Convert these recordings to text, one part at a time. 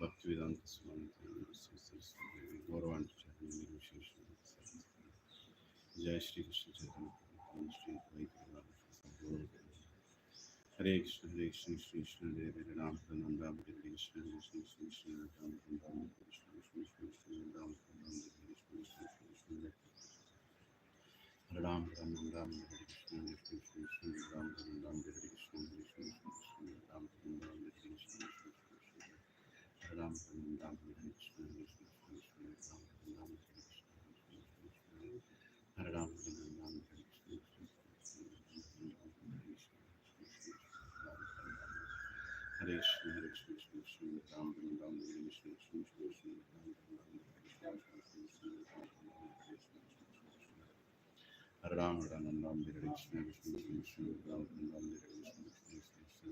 Bhaktivedanta Swami Gauravan Jai Shri Krishna Chaitanya Shri Advaita Hare Krishna Hare Krishna Krishna Krishna Hare Hare Ram Ram Ram Hare Krishna Krishna Krishna Ram Ram Hare Krishna Krishna Krishna Ram Ram Hare Krishna Krishna Hare Ram Ram Ram Hare Krishna Krishna Krishna Ram Ram Hare Krishna Krishna Krishna Ram Ram Hare Krishna Hare Ram Ram Hare Krishna Krishna Krishna Ram Ram Hare Krishna Hare Ram Ram Hare Hare Krishna Hare Krishna Krishna Ram Ram Hare Krishna Krishna Krishna Ram Ram Hare Krishna Hare Ram Ram Hare Krishna Krishna Krishna Ram Ram Hare Krishna Krishna Hare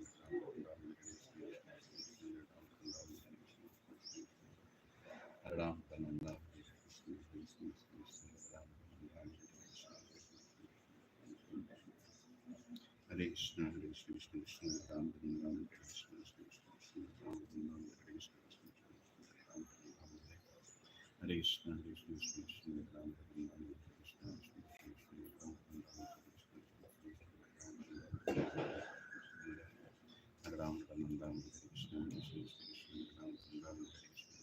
Ram Ram Hare Krishna Hare Krishna Krishna Ram Ram Hare Krishna Krishna Ram Ram Hare Krishna Hare Krishna Hare Krishna Krishna Ram Ram Hare Krishna Hare Ram Ram Hare Krishna Krishna Ram Ram Hare Hare Krishna Hare Krishna Krishna Krishna Ram Ram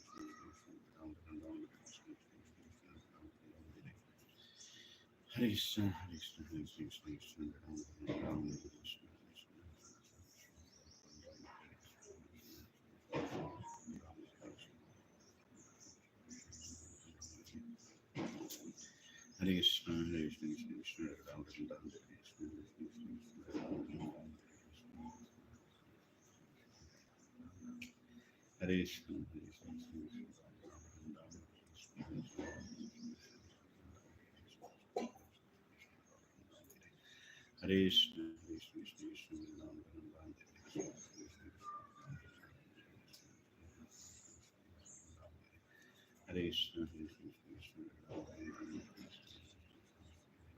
Hare Krishna Hare Krishna Hare Krishna Krishna Ram Ram Hare Krishna Hare Krishna Hare Krishna Krishna Ram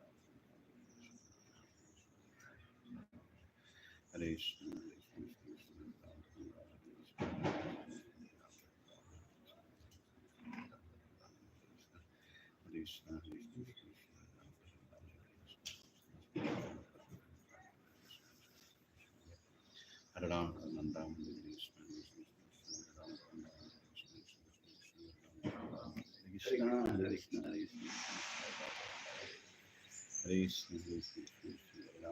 Ram Hare Krishna Krishna Hare Krishna Krishna Hare Ram Ram Krishna Krishna Hare Krishna Hare Krishna Ram Ram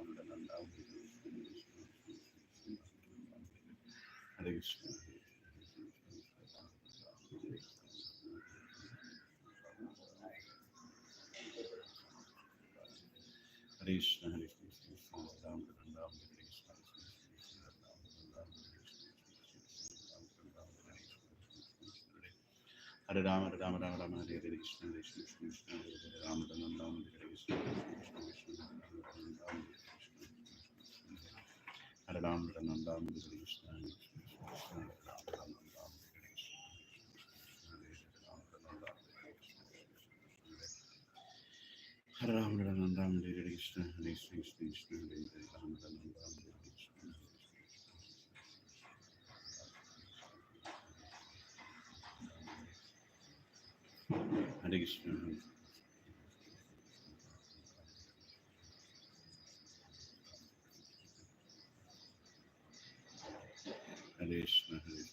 Hare Krishna Hare Krishna Hare Krishna Ram Ram Hare Ram Ram Hare Krishna Krishna Krishna Ram Ram Hare Krishna Hare Ram Ram Hare Krishna Hare Ram Ram Hare Krishna Krishna Krishna Ram Ram Hare Krishna Hare Krishna Hare Krishna Hare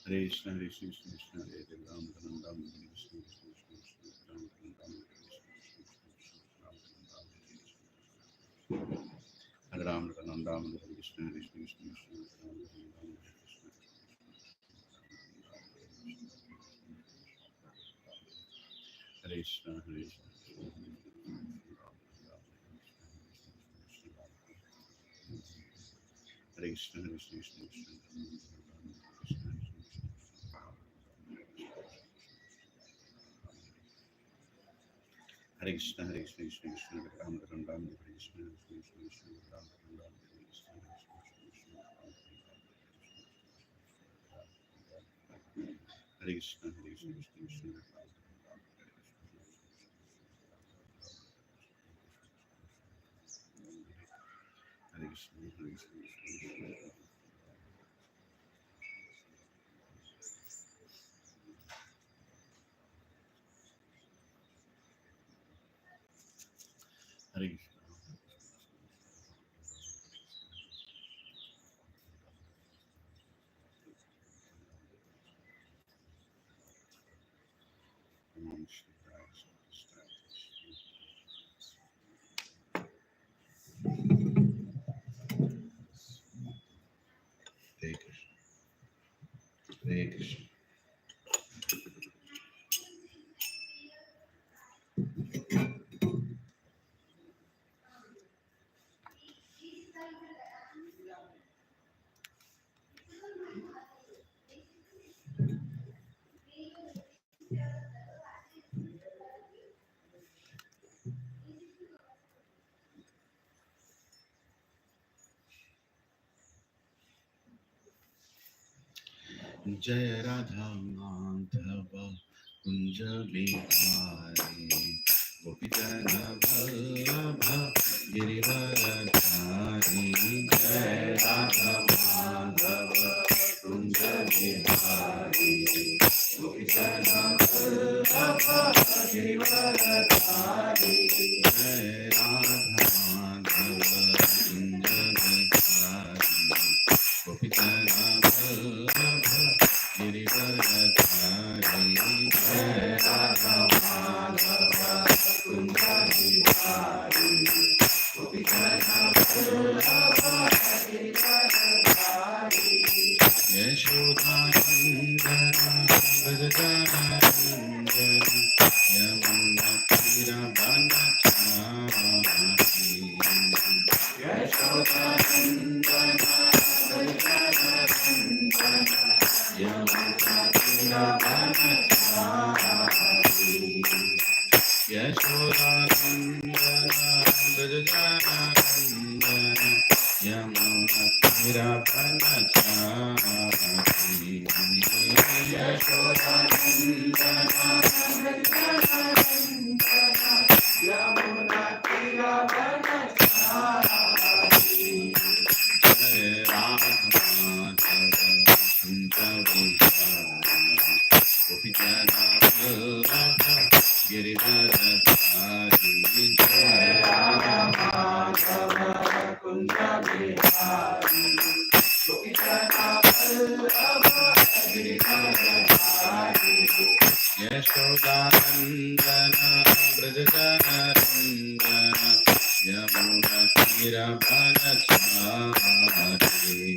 Krishna Hare Krishna Hare Ram Ram Hare Krishna Ram Ram Hare Ram Ram Hare Krishna Krishna Ram Ram Hare Krishna Hare Krishna Hare Krishna Hare Krishna, Hare Krishna, Krishna Krishna, Hare Ram, Ram Ram, Hare Krishna, Krishna Krishna, Krishna Ram, Ram Hare Krishna, Krishna Krishna, Hare Krishna, Hare Krishna, Krishna Krishna, Hare Ram, Ram Hare Krishna, Hare Krishna, Hare Krishna. Hare Krishna. Om Shri Krishna, Krishna Hare Krishna, Hare Krishna. Jaya Radha Madhava Kunja Bihari Gopijana Vallabha Girivaradhari Jaya Radha Madhava Kunja Bihari Gopijana Vallabha Girivaradhari Jaya Radha Madhava Kunja Bihari Gopijana Vallabha Girivaradhari Jaya Radha Madhava Kunja Bihari Gopijana Vallabha Girivaradhari Yashodhanandana Vrajanandana Yamunatiravanachari Yashodhanandana Yashodhanandana Vrajanandana Yamunatiravanachari Yashodhanandana Vrajanandana Yamunatiravanachari Hare Radha Madhava Kunja Bihari Gopijana Vallabha Girivaradhari Jaya Radha Madhava Kunja Bihari Gopijana Vallabha Girivaradhari Yashodhanandana Vrajanandana Yamunatiravanachari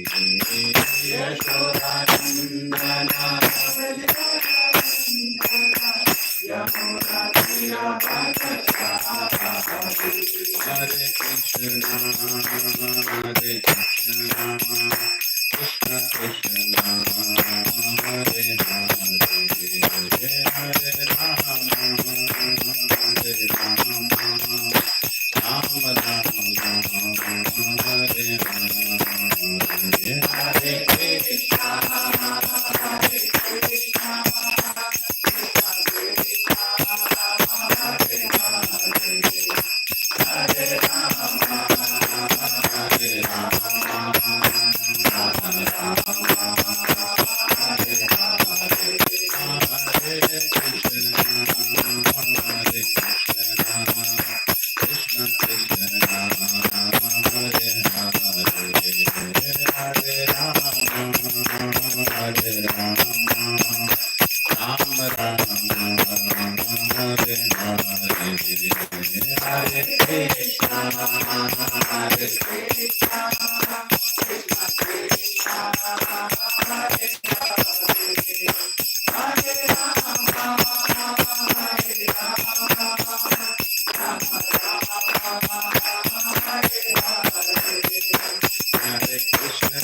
Yashodhanandana Vrajanandana Yamunatiravanachari Hare Krishna, Hare Krishna, Krishna Krishna, Hare Hare, Hare Rama, Hare Rama, Rama Rama, Hare Hare, Hare Krishna, Hare Krishna, Hare Hare, Hare Rama, Hare Rama, Rama Rama, Hare Hare, Hare Krishna, Hare Krishna, Krishna Krishna, Hare Hare, Hare Rama, Hare Rama, Rama Rama, Hare Hare, Hare Krishna, Hare Krishna, Krishna Krishna, Hare Hare, Hare Rama, Hare Rama, Rama Rama, Hare Hare, Hare Krishna,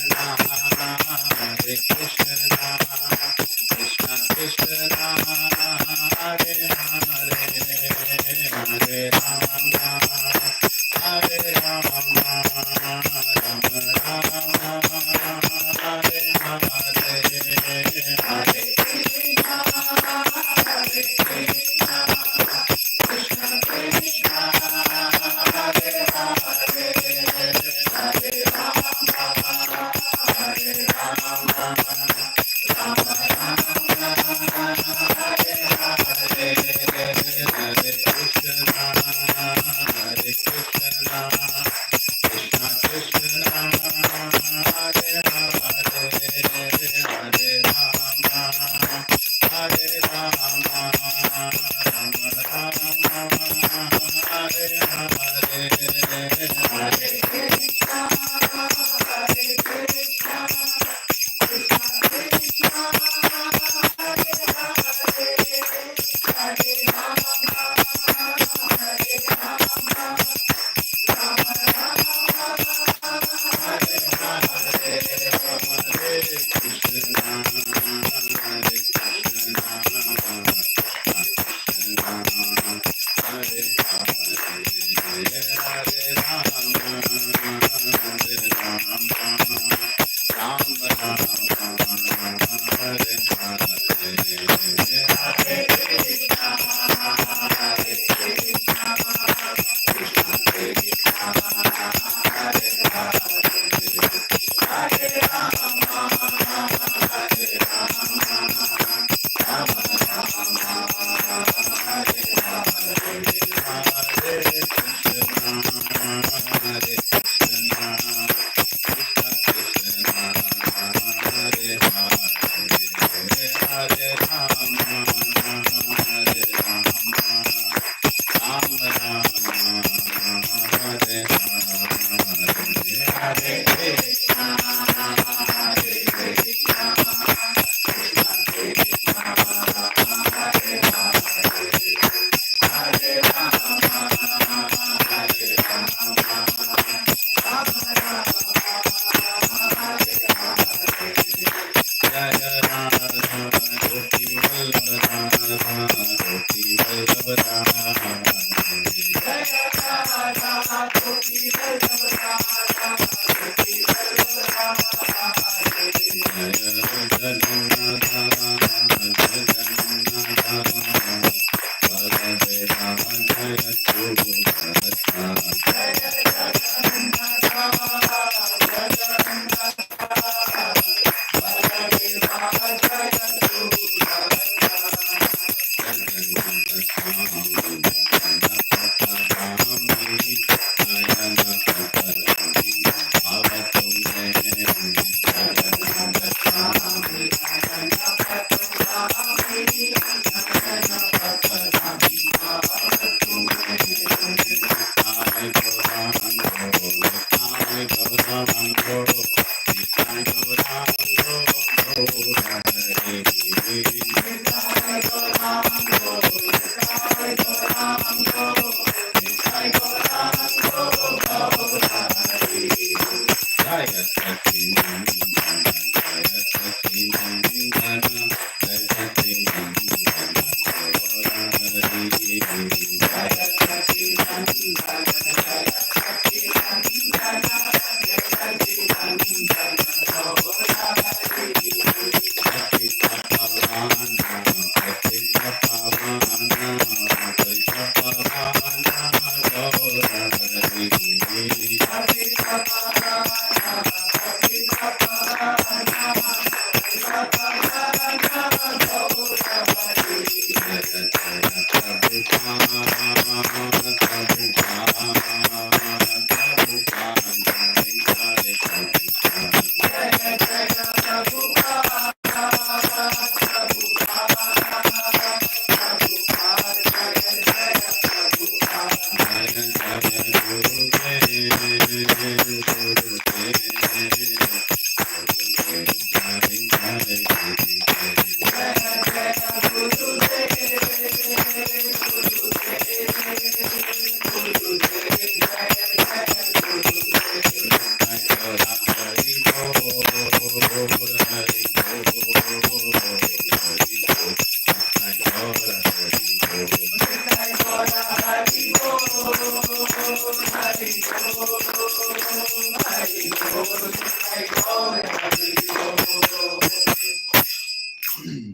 Hare Krishna, Krishna Krishna, Hare Hare, Hare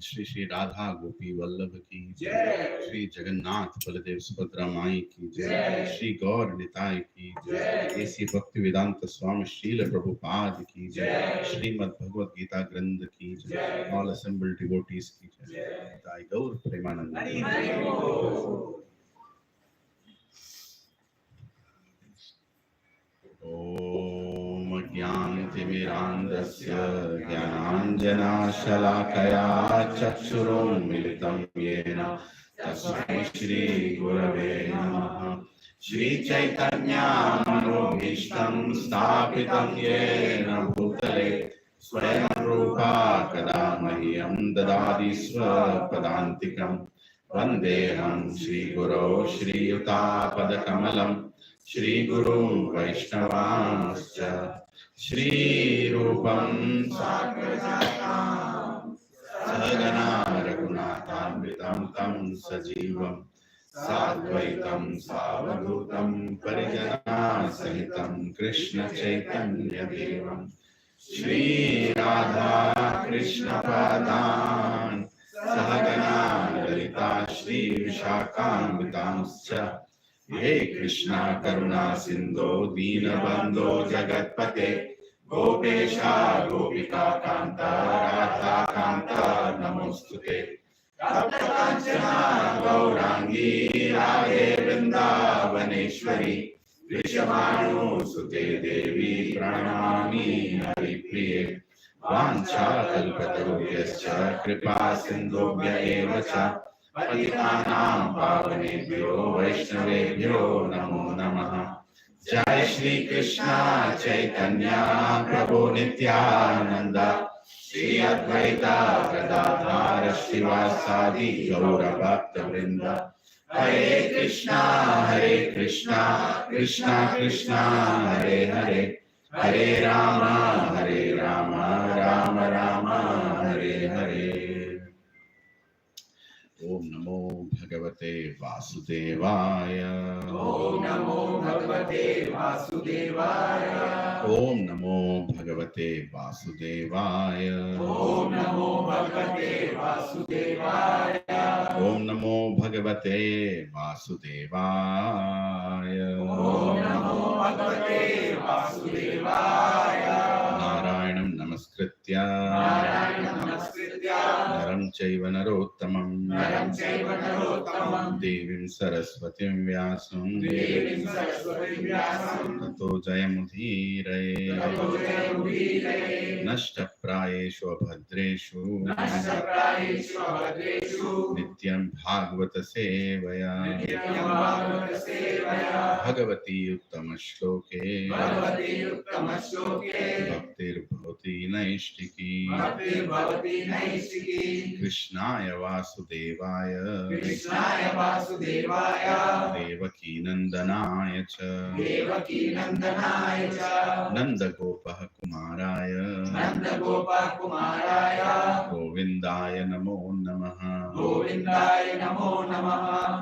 Shri Shri Radha गोपी वल्लभ की जय। श्री जगन्नाथ बलदेव सुभद्रा माई की जय। श्री गौर निताय की जय। ऐसी भक्ति वेदांत स्वामी श्रील प्रभुपाद की जय। श्रीमद् भगवद गीता ग्रंथ की जय। ऑल असेंबल डिवोटीज की जय। ताई गौर प्रेमानंद। ओम ज्ञानतिमिरान्धस्य ज्ञानाञ्जनशलाकया चक्षुरुन्मिलितं येन तस्मै श्रीगुरवे नमः। श्री चैतन्य मनोभीष्टं स्थापितं येन भूतले स्वयं रूपा कदा मह्यं ददाति स्वपदान्तिकं वन्देऽहं श्रीगुरो श्रीयुतापदकमलं श्रीगुरुं वैष्णवांश्च श्रीरूपं साग्रजातं सहगना रघुनाथान्वितं तं सजीवं साद्वैतं सावधूतं परिजनसहितं कृष्ण चैतन्य देवं श्री राधा कृष्ण पादान् सहगना ललिता श्री विशाखान्वितांश्च हे कृष्णा करुणा सिंधो दीनबंधो जगत्पते गोपेशा गोपिका कांता राधा कांता नमोस्तुते तप्त कांचना गौरांगी राधे वृंदावनेश्वरी वृषभानुसुते देवी प्रणमामि हरिप्रिये वाञ्छाकल्पतरुभ्यश्च कृपा सिन्धुभ्य एव च पतितानां पावनेभ्यो वैष्णवेभ्यो नमो नमः। जय श्री कृष्ण चैतन्य प्रभु नित्यानंद श्री अद्वैत गदाधर श्रीवासादि गौर भक्त वृंद हरे कृष्णा कृष्णा कृष्णा हरे हरे हरे राम राम राम हरे हरे। ओम नमो भगवते वासुदेवाय। ओम नमो भगवते वासुदेवाय। ओम नमो भगवते वासुदेवाय। ओम नमो भगवते वासुदेवाय। ओम नमो भगवते वासुदेवाय। ओम नमो भगवते वासुदेवाय। नारायणं नमस्कृत्य नरं चैव नरोत्तमं देवीं सरस्वतीं व्यासं ततो जयमुदीरये। नष्टप्रायेषु अभद्रेषु नित्यं भागवत सेवया भगवती उत्तमश्लोके भक्तिर्भवति नैष्टिकी। कृष्णाय वासुदेवाय देवकी नंदनाय च नंदगोपः कुमाराय गोविन्दाय नमो नमः।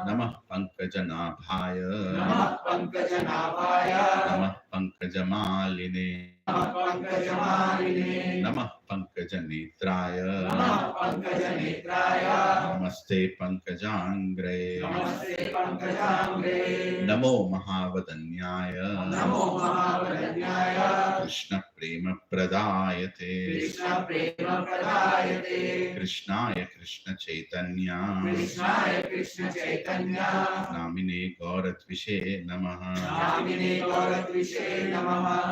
नमः पंकजनाभाय नमः पंकजमालिने नमः पंकजनेत्राय नमस्ते पंकजांग्रे नमो महावदन्याय कृष्ण प्रेम प्रदायते कृष्णाय कृष्ण चैतन्य नामिने गौरत्विषे नमः।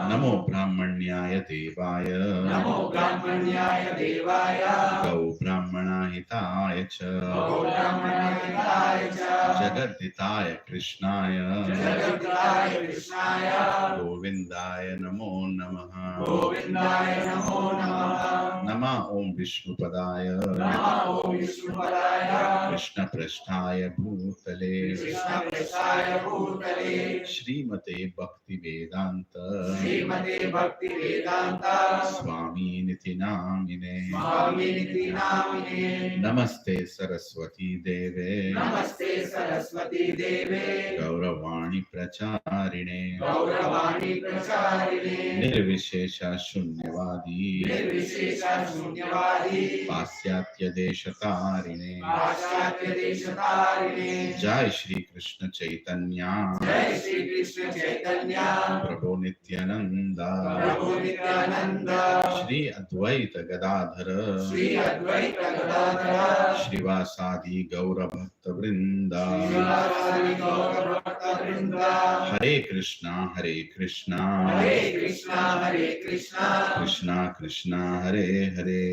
नमो ब्राह्मण्याय देवाय गौ ब्राह्मणाहिताय च जगद्दिताय कृष्णाय गोविन्दाय नमो नमः। नमः ओम विष्णुपदाय कृष्ण पृष्ठाय भूतले श्रीमते भक्ति वेदांत स्वामी निति नामिने नमस्ते सरस्वती देवे गौरवाणी प्रचारिणे निर्विशेष शून्यवादी पाश्चात्य देशतारिणे। जय श्री कृष्ण चैतन्य प्रभु नित्यानंद श्री अद्वैत गदाधर श्रीवासादि गौर भक्त वृंद हरे Krishna Krishna Krishna Hare Hare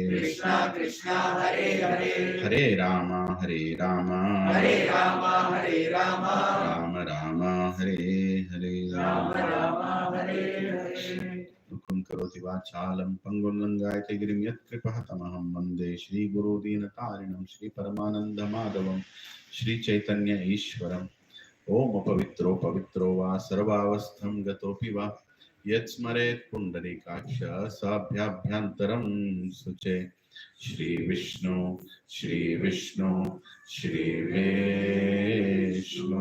Hare Ram Ram Ram Hare Hare. Rama Rama Hare Hare. Mukam karoti vachalam pangum langayate girim yat kripahatamaham vande Shri Guru Dinatarinam Shri Paramananda Madhavam Shri Chaitanya Ishwaram. Om apavitro pavitro va sarvavastham gatopi va yat smaret pundarikaksha sabhyabhyantaram suche. Shri Vishnu, Shri Vishnu, Shri Vishnu.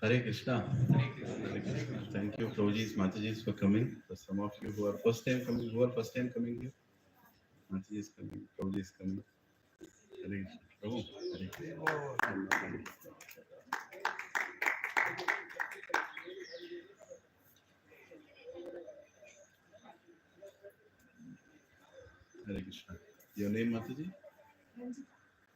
Hare Krishna. Hare Krishna. Thank you, Prabhuji's, Mataji's for coming. For some of you who are first time coming here, Mataji is coming, Prabhuji is coming. Hare Krishna. Prabhu, Hare Krishna. Hare Krishna. Your name, Mataji?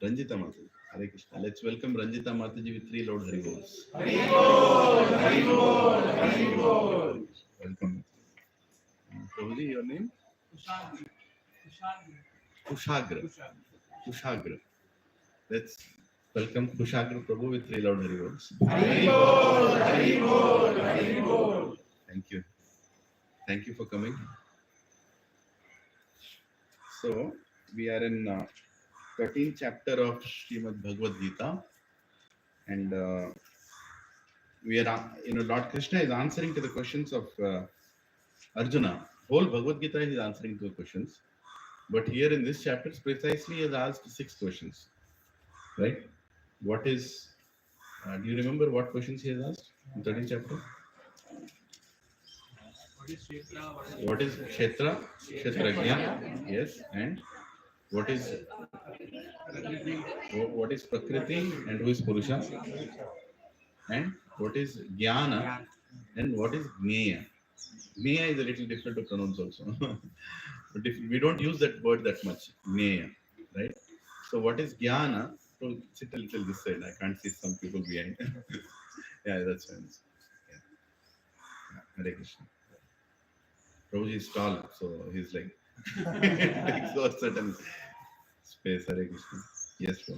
Ranjita Mataji. Hare Krishna. Let's welcome Ranjita Mataji with 3 Lord Hari Bols. Hari Bol, Hari Bol, Hari Bol. Welcome. Prabhuji, your name? Kushagra. Kushagra. Let's welcome Kushagra Prabhu with 3 Lord Hari Bols. Hari Bol, Hari Bol, Hari Bol. Thank you. Thank you for coming. So, we are in 13th chapter of Srimad Bhagavad Gita, and we are, Lord Krishna is answering to the questions of Arjuna. Whole Bhagavad Gita is answering to the questions, but here in this chapter, precisely he has asked 6 questions, right? What is, do you remember what questions he has asked in 13th chapter? What is Kshetra? Kshetrajna, yes, and what is Prakriti and who is Purusha? And what is Jnana and what is Jnaya? Jnaya is a little difficult to pronounce also. But we don't use that word that much, Jnaya, right? So what is Jnana? So sit a little this side. I can't see some people behind. Yeah, that's fine. Yeah. Hare Krishna. Prabhuji is tall, so he's like takes a certain space. Hare Krishna. Yes, bro.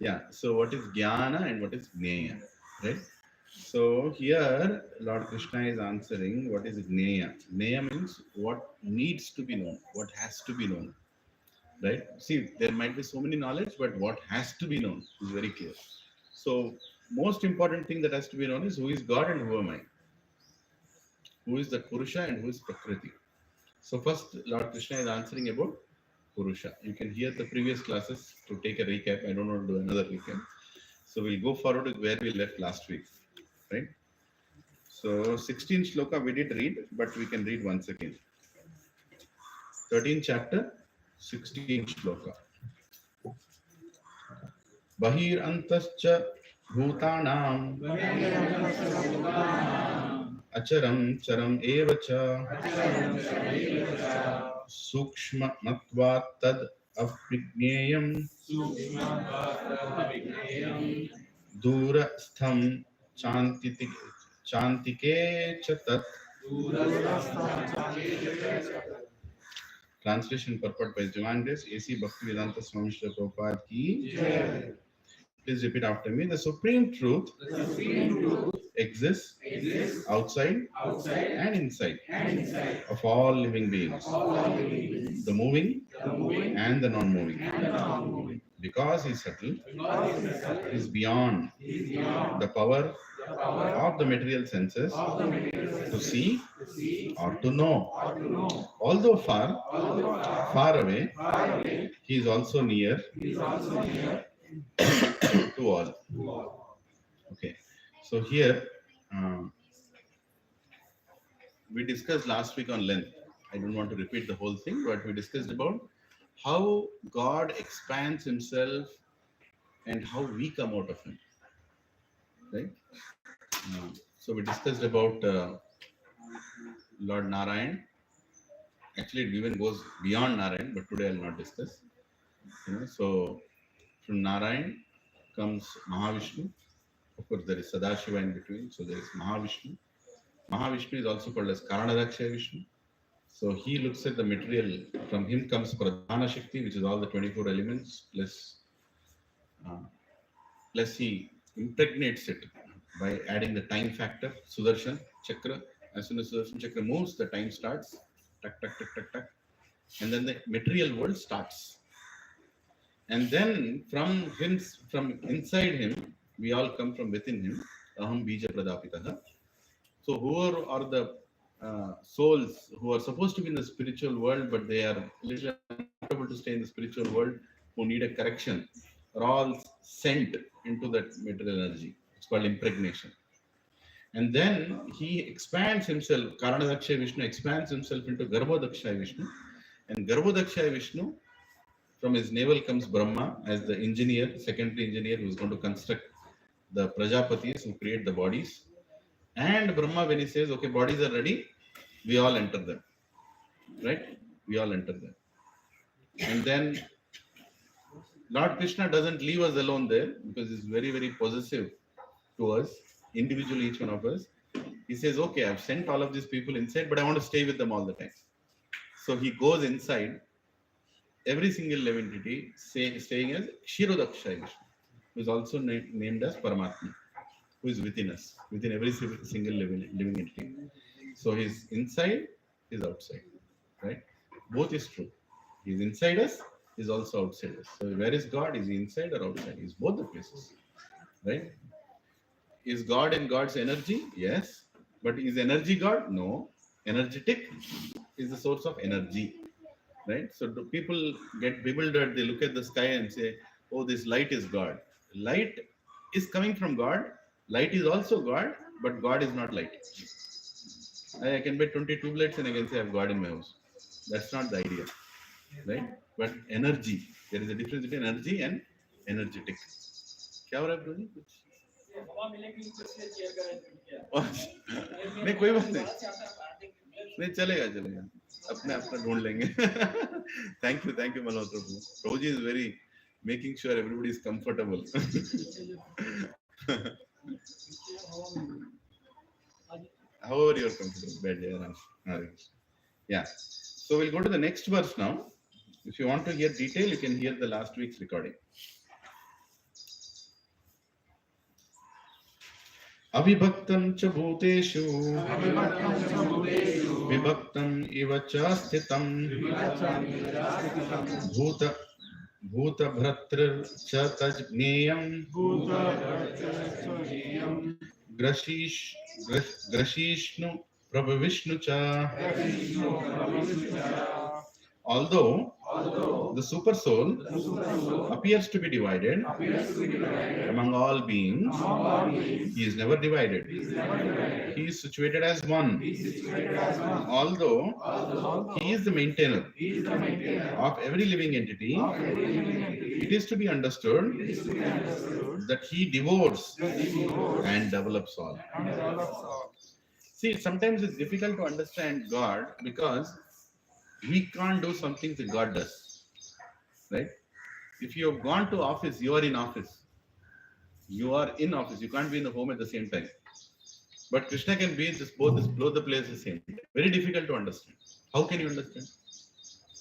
Yeah. So what is Jnana and what is Jnaya? Right? So here Lord Krishna is answering what is Jnaya. Jnaya means what needs to be known, what has to be known. Right? See, there might be so many knowledge, but what has to be known is very clear. So most important thing that has to be known is who is God and who am I? Who is the Purusha and who is Prakriti? So first Lord Krishna is answering about Purusha. You can hear the previous classes to take a recap. I don't want to do another recap. So we'll go forward with where we left last week. Right? So 16 shloka we did read, but we can read once again. 13th chapter, 16 shloka. Bahir antascha bhutanam acharam charam evacha sukshma matvat tad aprigneyam dura stham chantike cha tat. Translation purport by Divine Grace, A.C. Bhaktivedanta Swami Srila Prabhupada ki. Please repeat after me. The Supreme Truth exists outside and inside of all living beings, the moving and the non-moving. Because he is subtle, he is beyond the power of the material senses to see or to know. Although far away, he is also near to all. Okay, so here we discussed last week on length. I don't want to repeat the whole thing, but we discussed about how God expands himself and how we come out of him. Right? So we discussed about Lord Narayan Actually, it even goes beyond Narayan, but today I'll not discuss. So from Narayan comes Mahavishnu. Of course, there is Sadashiva in between, so there is Mahavishnu. Mahavishnu is also called as Karanadaksha Vishnu. So he looks at the material. From him comes Pradhana Shakti, which is all the 24 elements, uh, plus he impregnates it by adding the time factor, Sudarshan Chakra. As soon as Sudarshan Chakra moves, the time starts, tuck, tuck, tuck, tuck, tuck. And then the material world starts. And then from inside him, we all come from within him. Aham bija pradapitaha. So whoever are the souls who are supposed to be in the spiritual world, but they are little unable to stay in the spiritual world, who need a correction, are all sent into that material energy. It's called impregnation. And then he expands himself, Karanadaksha Vishnu expands himself into Garbhodaksha Vishnu. And Garbhodaksha Vishnu, from his navel comes Brahma as the engineer, secondary engineer who is going to construct the Prajapatis who create the bodies. And Brahma, when he says, okay, bodies are ready, we all enter them. Right? We all enter them. And then Lord Krishna doesn't leave us alone there because he's very, very possessive to us, individually, each one of us. He says, okay, I've sent all of these people inside, but I want to stay with them all the time. So he goes inside every single living entity, staying as Kshirodaksha Vishnu, who is also named as Paramatma, who is within us, within every single living entity. So he's inside, he's outside, right? Both is true. He's inside us, he's also outside us. So where is God? Is he inside or outside? He's both the places, right? Is God in God's energy? Yes. But is energy God? No. Energetic is the source of energy, right? So do people get bewildered? They look at the sky and say, oh, this light is God. Light is coming from God. Light is also God, but God is not light. I can buy 20 tubelights and I can say I have God in my house. That's not the idea, right? But energy, there is a difference between energy and energetic. क्या हो रहा है bro जी? नहीं कोई बात नहीं, नहीं चलेगा चलेगा, अपने अपना ढूंढ लेंगे. Thank you Malhotra Prabhu. Prabhuji is very making sure everybody is comfortable. However you are comfortable. Yeah. So we'll go to the next verse now. If you want to hear detail, you can hear the last week's recording. Avibhaktam cha bhuteshu vibhaktam iva cha sthitam bhuta bhratrir cha tajneyam grashishnu prabhavishnu cha. Although the super soul appears to be divided among all beings, he is never divided. He is situated as one. Although he is the maintainer of every living entity, it is to be understood that he devours and develops all. See, sometimes it's difficult to understand God because we can't do some things that God does, right? If you have gone to office, you are in office. You are in office. You can't be in the home at the same time. But Krishna can be in both the place at the same time. Very difficult to understand. How can you understand?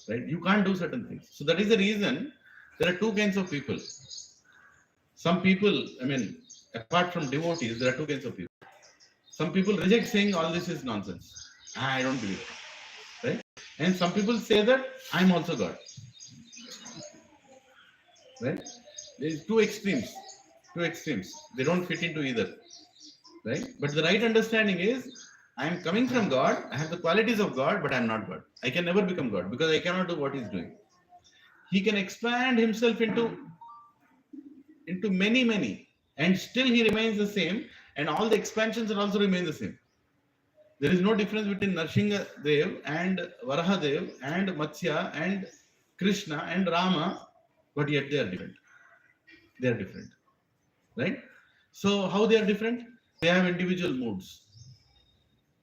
Right? You can't do certain things. So that is the reason there are two kinds of people. Some people, apart from devotees, there are two kinds of people. Some people reject saying all this is nonsense. I don't believe it. Right? And some people say that I'm also God. Right? There is two extremes. They don't fit into either. Right? But the right understanding is I am coming from God, I have the qualities of God, but I am not God. I can never become God because I cannot do what he is doing. He can expand himself into many, and still he remains the same, and all the expansions will also remain the same. There is no difference between Narsingha Dev and Varaha Dev and Matsya and Krishna and Rama, but yet they are different. They are different. Right? So how they are different? They have individual moods.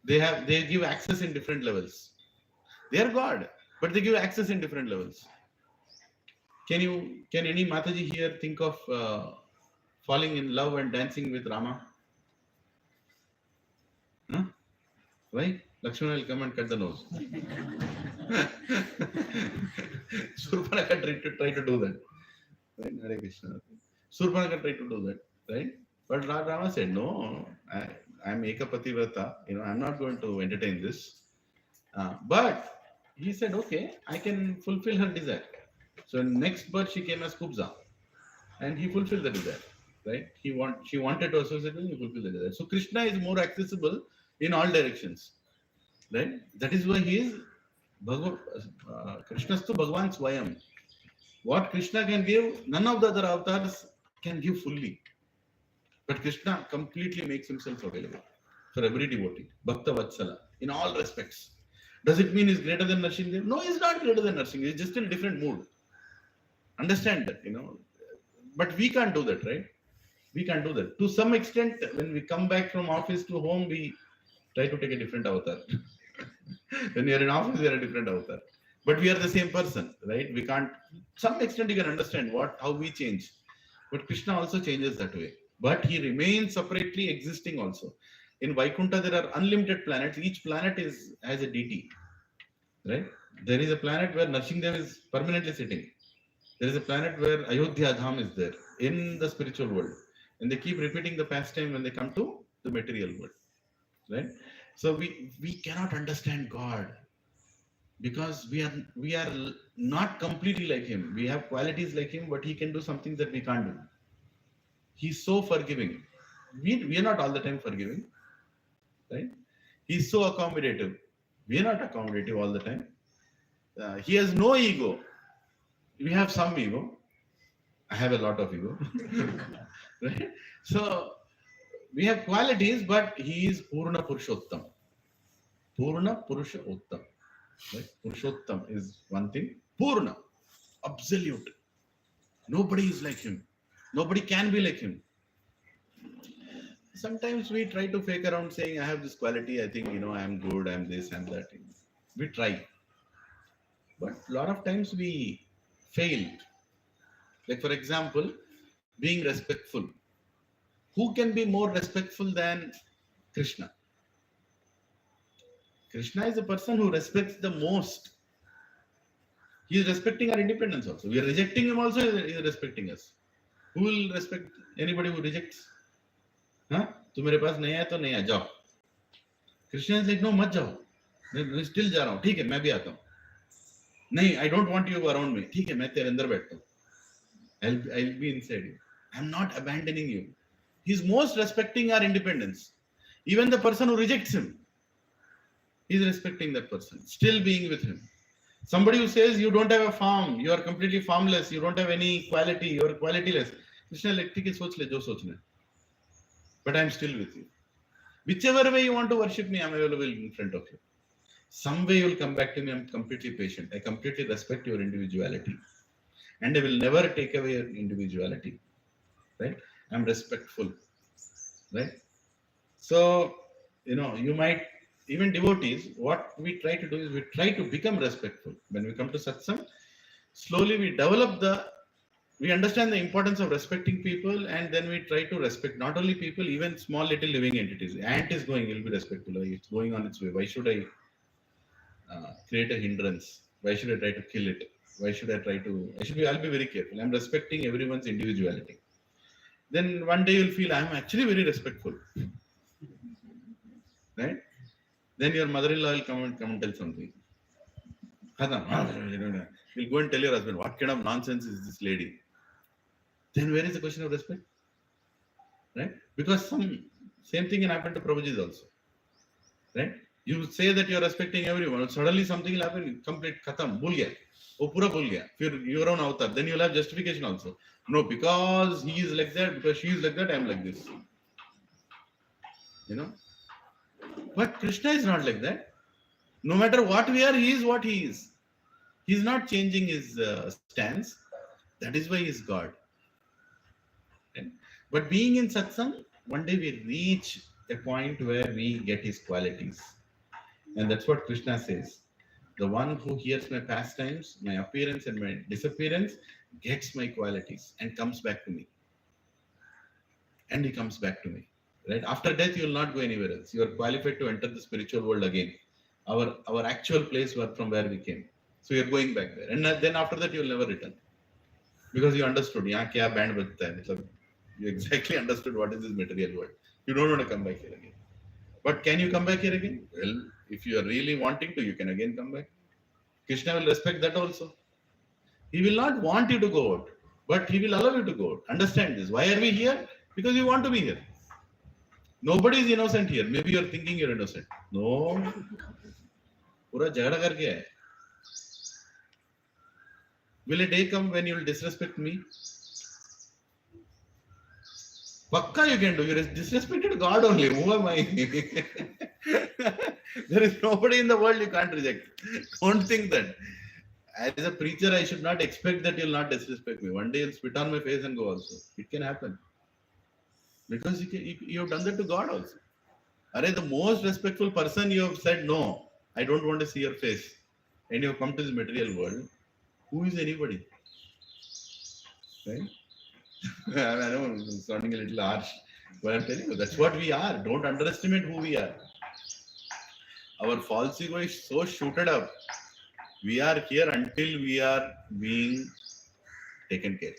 They give access in different levels. They are God, but they give access in different levels. Can any Mataji here think of falling in love and dancing with Rama? Huh? Why? Lakshmana will come and cut the nose. Surpanaka tried to do that. Right? Hare Krishna. Surpanaka tried to do that. Right? But Rama said, no, I'm Ekapati Vrata. I'm not going to entertain this. But he said, okay, I can fulfill her desire. So next birth she came as Kubza. And he fulfilled the desire. Right? She wanted to associate with him, he fulfilled the desire. So Krishna is more accessible in all directions. Right? That is why he is Krishnastu Bhagavan Swayam. What Krishna can give, none of the other avatars can give fully. But Krishna completely makes himself available for every devotee. Bhakta Vatsala, in all respects. Does it mean he's greater than Narsimha? No, he's not greater than Narsimha. He's just in a different mood. Understand that, But we can't do that, right? We can't do that. To some extent, when we come back from office to home, we try to take a different avatar. When we are in office, we are a different avatar. But we are the same person, right? We can't, some extent you can understand how we change. But Krishna also changes that way. But he remains separately existing also. In Vaikuntha, there are unlimited planets. Each planet has a deity, right? There is a planet where Narsimha is permanently sitting. There is a planet where Ayodhya Dham is there in the spiritual world. And they keep repeating the pastime when they come to the material world, right? So we cannot understand God because we are not completely like him. We have qualities like him, but he can do something that we can't do. He's so forgiving. We are not all the time forgiving, right? He's so accommodative. We are not accommodative all the time. He has no ego. We have some ego. I have a lot of ego. Right? So we have qualities, but he is Purna Purushottam. Purna Purushottam. Right? Purushottam is one thing. Purna, absolute. Nobody is like him. Nobody can be like him. Sometimes we try to fake around saying, I have this quality, I think, I am good, I am this, I am that. We try. But a lot of times we fail. Like, for example, being respectful. Who can be more respectful than Krishna? Krishna is a person who respects the most. He is respecting our independence also. We are rejecting him also, he is respecting us. Who will respect anybody who rejects? Huh? Tu mere paas nahi hai to nahi aa, jao. Krishna is like, no, mat jao. मैं still जा रहा हूँ. ठीक है, मैं भी आता हूँ. नहीं, I don't want you around me. ठीक है, मैं तेरे अंदर बैठता हूँ. I'll be inside you. I'm not abandoning you. He's most respecting our independence. Even the person who rejects him, he's respecting that person, still being with him. Somebody who says you don't have a farm, you are completely farmless, you don't have any quality, you are qualityless. Krishna like, ठीक है, सोच ले जो सोचना है. But I'm still with you. Whichever way you want to worship me, I'm available in front of you. Some way you'll come back to me, I'm completely patient. I completely respect your individuality. And I will never take away your individuality. Right? I'm respectful. Right? So, you might, even devotees, what we try to do is we try to become respectful. When we come to Satsang, slowly we understand the importance of respecting people, and then we try to respect not only people, even small little living entities. Ant is going, you'll be respectful. It's going on its way. Why should I create a hindrance? Why should I try to kill it? Why should I I'll be very careful. I'm respecting everyone's individuality. Then one day you'll feel I'm actually very respectful. Right? Then your mother-in-law will come and tell something. You'll go and tell your husband, what kind of nonsense is this lady? Then where is the question of respect? Right? Because same thing can happen to Prabhuji also. Right? You say that you're respecting everyone, suddenly something will happen, complete khatam, bhul gaya. Oh, pura bhul gaya. Your own avatar. Then you'll have justification also. No, because he is like that, because she is like that, I am like this. But Krishna is not like that. No matter what we are, he is what he is. He is not changing his stance. That is why he is God. Okay? But being in Satsang, one day we reach a point where we get his qualities. And that's what Krishna says. The one who hears my pastimes, my appearance and my disappearance, gets my qualities and comes back to me. And he comes back to me. Right? After death, you will not go anywhere else. You are qualified to enter the spiritual world again. Our actual place was from where we came. So you're going back there. And then after that, you'll never return. Because you understood. यहाँ क्या band बजता है? मतलब, you exactly understood what is this material world. You don't want to come back here again. But can you come back here again? Well, if you are really wanting to, you can again come back. Krishna will respect that also. He will not want you to go out, but he will allow you to go out. Understand this. Why are we here? Because you want to be here. Nobody is innocent here. Maybe you are thinking you're innocent. No. पूरा झगड़ा करके है. Will a day come when you will disrespect me? Pakka you can do. You disrespected God only. Who am I? There is nobody in the world you can't reject. Don't think that. As a preacher, I should not expect that you'll not disrespect me. One day you'll spit on my face and go also. It can happen. Because you have done that to God also. Are the most respectful person you have said, no, I don't want to see your face. And you have come to this material world. Who is anybody? Right? I know I'm sounding a little harsh, but I'm telling you, that's what we are. Don't underestimate who we are. Our false ego is so shooted up. We are here until we are being taken care.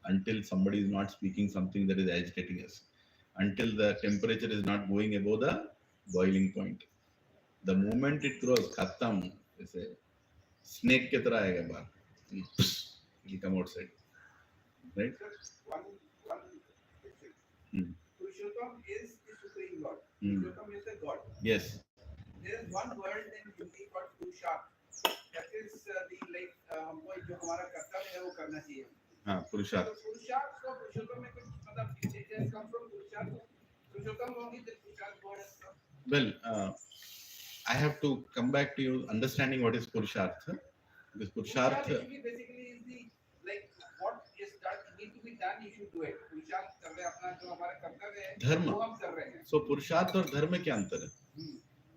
Until somebody is not speaking something that is agitating us. Until the temperature is not going above the boiling point. The moment it grows, khatam, it's a snake ke tarah aayega baar. It'll come outside. Right? One Purushottam is the Supreme God. Purushottam is the God. Yes. There is one word in Hindi called Purusharth. That is the like हमको जो हमारा कर्तव्य है वो करना चाहिए. हाँ, पुरुषार्थ. So Purusharth को पुरुषोत्तम में कुछ मतलब it has come from Purusharth. Purushottam only the Purusharth word has come. Well, I have to come back to you understanding what is Purusharth. Because Purusharth basically is the like what is that need to be done, you should do it. Purusharth कर रहे अपना जो हमारा कर्तव्य है धर्म. वो हम कर रहे हैं. So Purusharth और धर्म में क्या अंतर है?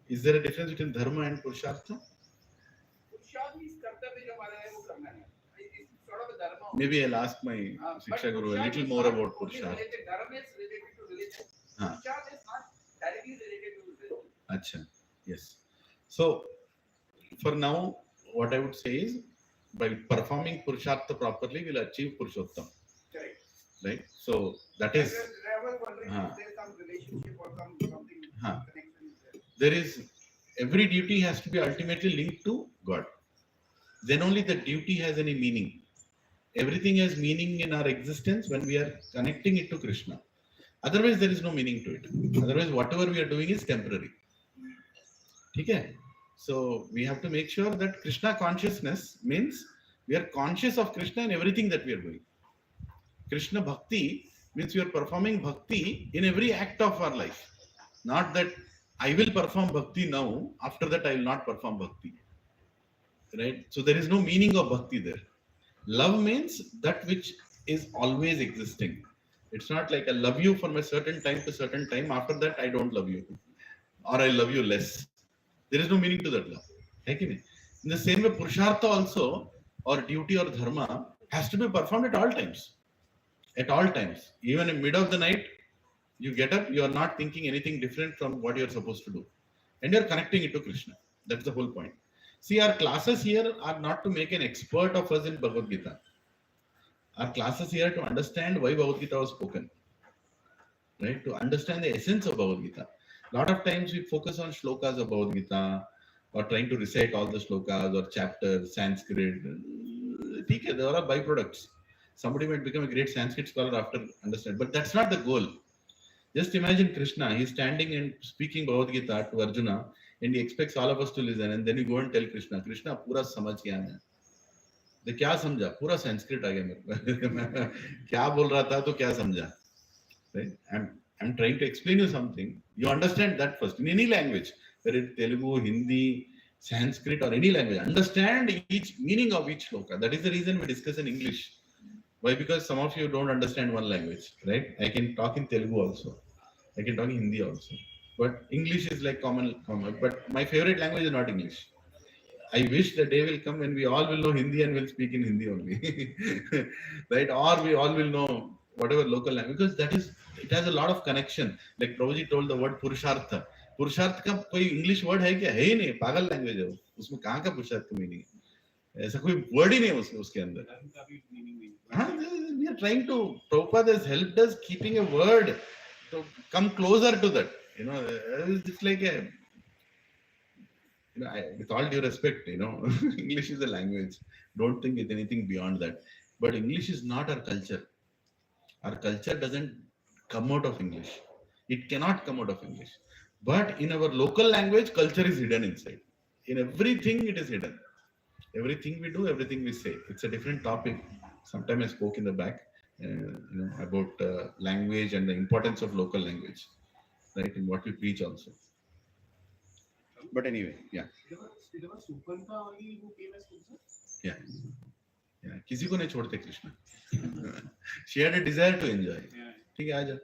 Is there a difference between dharma and Purusharth? Purusharth means कर्तव्य जो हमारा है वो करना है. It's sort of a dharma. Maybe I'll ask my Shiksha Guru a little more about Purusharth. Dharma is related to religion. Purusharth is not directly related to religion. Acha. Yes. So for now, what I would say is, by performing Purushartha properly, we'll achieve Purushottam. Correct. Right? So that is. I was wondering if there is some relationship or something connection. There is, every duty has to be ultimately linked to God. Then only the duty has any meaning. Everything has meaning in our existence when we are connecting it to Krishna. Otherwise, there is no meaning to it. Otherwise, whatever we are doing is temporary. Okay? So we have to make sure that Krishna consciousness means we are conscious of Krishna in everything that we are doing. Krishna Bhakti means we are performing Bhakti in every act of our life. Not that I will perform Bhakti now, after that I will not perform Bhakti. Right? So there is no meaning of Bhakti there. Love means that which is always existing. It's not like I love you from a certain time to certain time. After that, I don't love you. Or I love you less. There is no meaning to that love. In the same way, Purushartha also, or duty or dharma, has to be performed at all times. At all times. Even in mid of the night, you get up, you are not thinking anything different from what you are supposed to do. And you are connecting it to Krishna. That's the whole point. See, our classes here are not to make an expert of us in Bhagavad Gita. Our classes here to understand why Bhagavad Gita was spoken. Right? To understand the essence of Bhagavad Gita. A lot of times we focus on shlokas of Bhagavad Gita or trying to recite all the shlokas or chapters, Sanskrit. They are all byproducts. Somebody might become a great Sanskrit scholar after understanding. But that's not the goal. Just imagine Krishna, he's standing and speaking Bhagavad Gita to Arjuna and he expects all of us to listen, and then you go and tell Krishna, Krishna, pura samajh gaya main. The kya samjha? Pura Sanskrit aa gaya mere. Kya bol raha tha to kya samjha? Right? I'm trying to explain you something. You understand that first. In any language, whether it's Telugu, Hindi, Sanskrit or any language, understand each meaning of each shloka. That is the reason we discuss in English. Why? Because some of you don't understand one language, right? I can talk in Telugu also. I can talk in Hindi also. But English is like common. But my favorite language is not English. I wish the day will come when we all will know Hindi and will speak in Hindi only. Right? Or we all will know whatever local language, because that is, it has a lot of connection. Like Prabhuji told the word Purushartha. पुरुषार्थ का कोई English word है क्या? है ही नहीं, पागल language है वो, उसमें कहाँ का पुरुषार्थ का मीनिंग है? ऐसा कोई वर्ड ही नहीं है उसके अंदर. हाँ, we are trying to, Prabhupada has helped us keeping a word to come closer to that. You know, it's like a, you know, with all due respect, you know, English is a language. Don't think it's anything beyond that. But English is not our culture. Our culture doesn't come out of English. It cannot come out of English. But in our local language, culture is hidden inside. In everything, it is hidden. Everything we do, everything we say. It's a different topic. Sometime I spoke in the back, you know, about language and the importance of local language, right? In what we preach also. But anyway, yeah. Yeah. Yeah. किसी को नहीं छोड़ते Krishna. She had a desire to enjoy. ठीक है, आजा.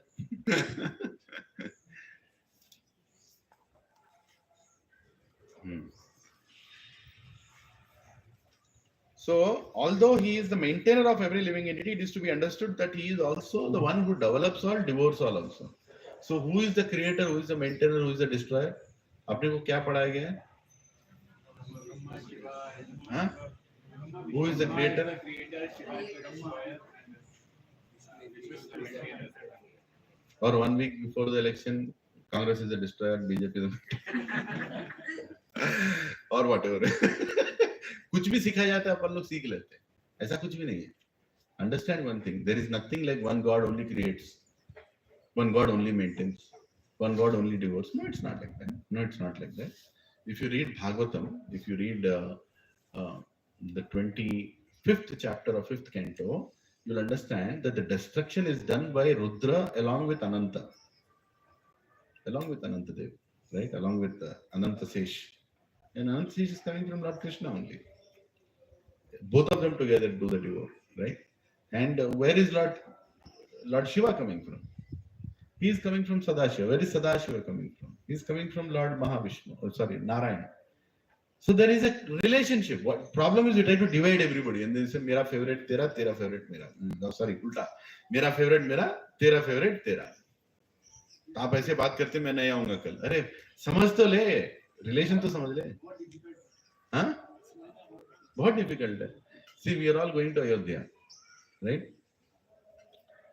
So, although he is the maintainer of every living entity, it is to be understood that he is also the one who develops all, devours all also. So, who is the creator, who is the maintainer, who is the destroyer? आपने को क्या पढ़ाया गया है? हाँ? Who is the creator? Or 1 week before the election, Congress is the destroyer, BJP is the or whatever. कुछ भी सिखाया जाता है, अपन लोग सीख लेते हैं. ऐसा कुछ भी नहीं है. Understand one thing, there is nothing like one God only creates, one God only maintains, one God only devours. No, it's not like that. No, it's not like that. If you read Bhagavatam, if you read the 25th chapter of 5th canto, you'll understand that the destruction is done by Rudra along with Ananta. Along with Ananta Dev, right? Along with Ananta Sesh. And Ananta Sesh is coming from Lord Krishna only. Both of them together do the devour, right? And where is Lord Shiva coming from? He is coming from Sadashiva. Where is Sadashiva coming from? He is coming from Lord Mahavishnu, or sorry, Narayana. So there is a relationship. What problem is, we try to divide everybody and then say, Mera favorite tera, tera favorite mera. No, sorry, ulta. Mera favorite mera, tera favorite tera. आप ऐसे बात करते मैं नहीं आऊंगा कल. अरे समझ तो ले, रिलेशन तो समझ ले. हाँ, बहुत difficult है. See, we are all going to Ayodhya, right?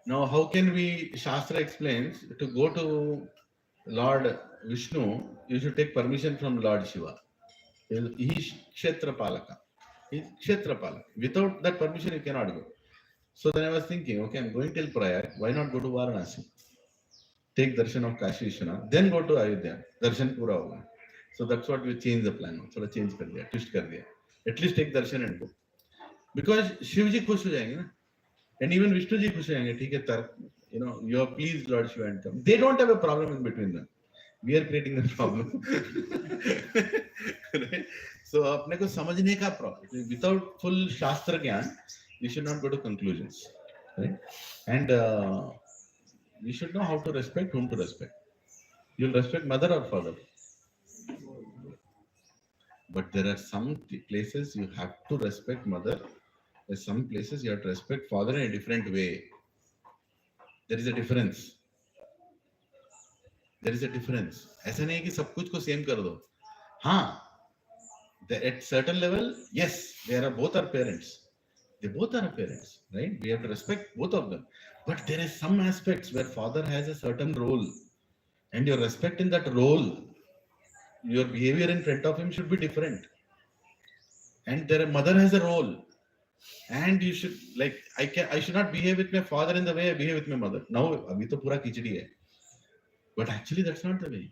Now, how can we, Shastra explains, to go to Lord Vishnu, you should take permission from Lord Shiva. He is Kshetrapalaka. He is Kshetrapalaka. Without that permission, you cannot go. So then I was thinking, okay, I'm going till Prayag. Why not go to Varanasi? Take darshan of Kashi Vishwanath, then go to Ayodhya. Darshan pura hoga. So that's what we changed the plan. थोड़ा change कर दिया, twist कर दिया. At least take darshan and go. Because Shiv ji खुश हो जाएंगे ना. And even Vishnu ji खुश हो जाएंगे. ठीक है, you know, you are pleased Lord Shiva and come. They don't have a problem in between them. We are creating the problem. Right? So अपने को समझने का problem. Without full Shastra ज्ञान, you should not go to conclusions. Right? And you should know how to respect, whom to respect. You'll respect mother or father. But there are some places you have to respect mother. There's some places you have to respect father in a different way. There is a difference. There is a difference. ऐसा नहीं है कि सब कुछ को same कर दो. हाँ, at certain level, yes, they are both our parents. They both are our parents, right? We have to respect both of them. But there are some aspects where father has a certain role, and your respect in that role, your behavior in front of him should be different. And their mother has a role, and you should, like, I should not behave with my father in the way I behave with my mother. Now, abhi to pura khichdi hai. But actually, that's not the way.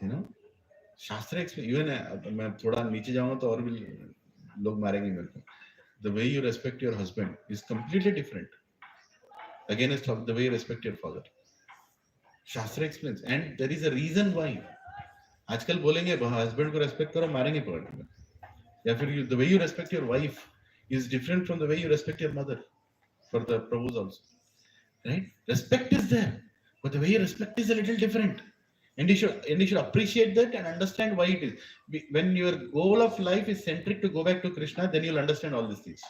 You know, Shastra explains. Even मैं थोड़ा नीचे जाऊँगा तो और भी लोग मारेंगे मेरे को. The way you respect your husband is completely different. Again, it's the way you respect your father. Shastra explains, and there is a reason why. आजकल बोलेंगे husband को respect करो, मारेंगे पकड़. या फिर the way you respect your wife is different from the way you respect your mother. For the Prabhus also, right? Respect is there, but the way you respect is a little different. And you should appreciate that and understand why it is. When your goal of life is centric to go back to Krishna, then you'll understand all these things.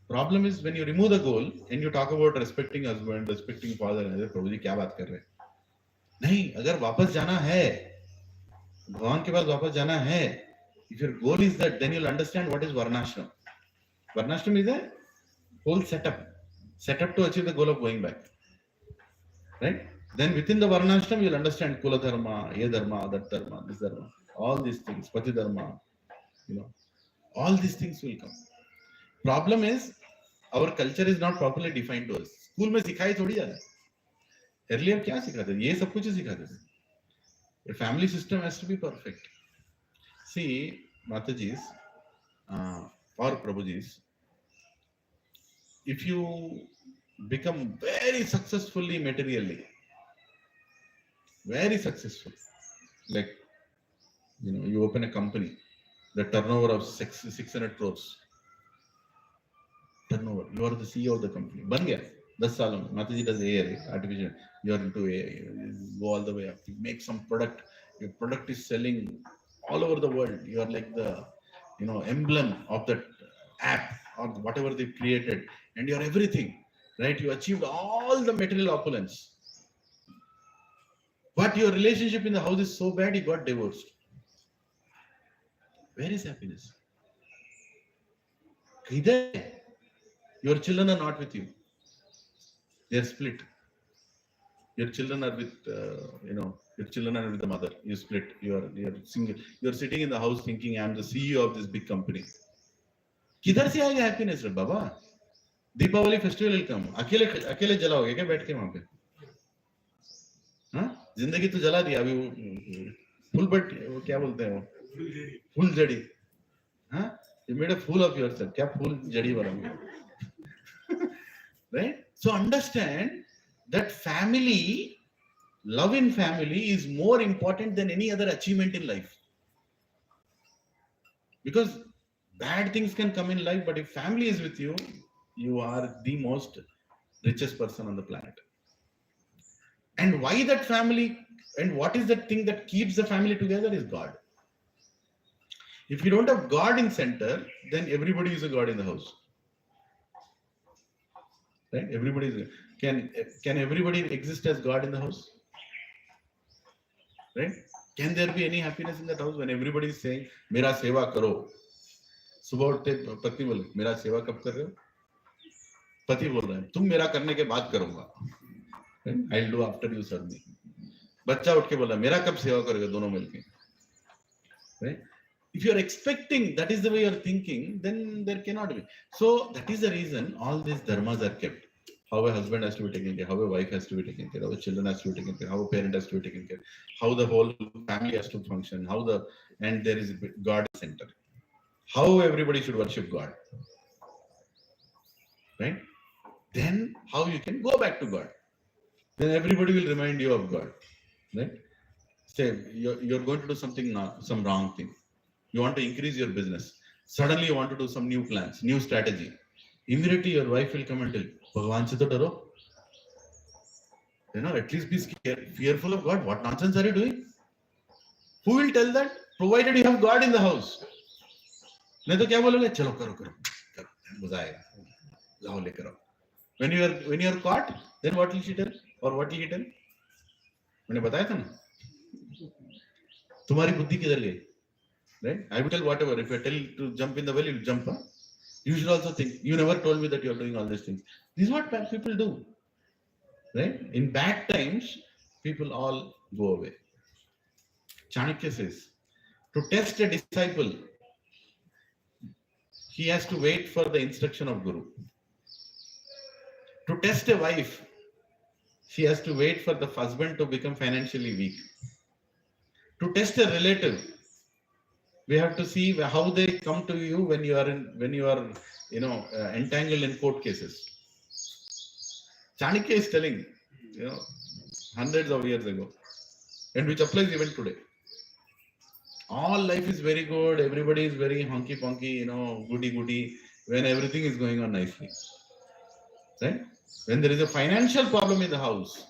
Problem is when you remove the goal and you talk about respecting husband, respecting father, प्रभु जी क्या बात कर रहे हैं? नहीं, अगर वापस जाना है, भगवान के पास वापस जाना है, if your goal is that, then you'll understand what is varnashram. Varnashram is a whole setup to achieve the goal of going back. Right? Then within the varnashram, you'll understand kula dharma, ye dharma, that dharma, this dharma, all these things, pati dharma, all these things will come. Problem is, our culture is not properly defined to us. School में सिखाई थोड़ी जाता है. Earlier क्या सिखाते थे? ये सब कुछ सिखाते थे. The family system has to be perfect. See, Matajis or Prabhujis, if you become very successfully materially, very successful, like you open a company, the turnover of 600 crores turnover, you are the CEO of the company. Ban gaya 10 सालों में. Mataji does AI, artificial. You are into AI, you go all the way up. You make some product. Your product is selling all over the world. You are like the emblem of that app or whatever they created, and you are everything, right? You achieved all the material opulence, but your relationship in the house is so bad, you got divorced. Where is happiness? Your children are not with you. They are split. Your children are with, your children are with the mother. You split. You are single. You are sitting in the house thinking, I am the CEO of this big company. किधर से आएगा happiness रे बाबा? Deepavali festival will come. अकेले जलाओगे क्या बैठ के वहां पे? हाँ? जिंदगी तो जला दिया अभी फुल बट वो क्या बोलते हैं वो? फुल जड़ी. हाँ? You made a fool of yourself. क्या फुल जड़ी बनाओगे? Right? So understand that family, love in family is more important than any other achievement in life. Because bad things can come in life, but if family is with you, you are the most richest person on the planet. And why that family, and what is that thing that keeps the family together is God. If you don't have God in center, then everybody is a God in the house. Right? Everybody is. Can everybody exist as God in the house? Right? Can there be any happiness in that house when everybody is saying, "Mera seva karo"? सुबह उठते पत्नी बोले, मेरा सेवा कब कर रहे हो? पति बोल रहा है, तुम मेरा करने के बाद करूंगा. I'll do after you serve me. बच्चा उठ के बोला, मेरा कब सेवा करोगे दोनों मिलके? Right? If you are expecting that is the way you are thinking, then there cannot be. So that is the reason all these dharmas are kept. How a husband has to be taken care, how a wife has to be taken care, how a children has to be taken care, how a parent has to be taken care, how the whole family has to function, and there is God center. How everybody should worship God. Right? Then how you can go back to God. Then everybody will remind you of God. Right? Say you're going to do something some wrong thing. You want to increase your business. Suddenly you want to do some new plans, new strategy. Immediately your wife will come and tell, Bhagwan se to daro. At least be scared, fearful of God. What nonsense are you doing? Who will tell that? Provided you have God in the house. नहीं तो क्या बोलोगे? चलो करो मजा आएगा, लाओ लेकर आओ. When you are caught, then what will she tell? Or what will he tell? मैंने बताया था ना, तुम्हारी बुद्धि किधर गई? Right? I will tell whatever. If I tell you to jump in the well, you'll jump. Huh? You should also think. You never told me that you are doing all these things. This is what bad people do. Right? In bad times, people all go away. Chanakya says, to test a disciple, he has to wait for the instruction of Guru. To test a wife, she has to wait for the husband to become financially weak. To test a relative, we have to see how they come to you when you are entangled in court cases. Chanakya is telling, hundreds of years ago, and which applies even today. All life is very good, everybody is very honky-ponky, goody-goody, when everything is going on nicely. Right? When there is a financial problem in the house,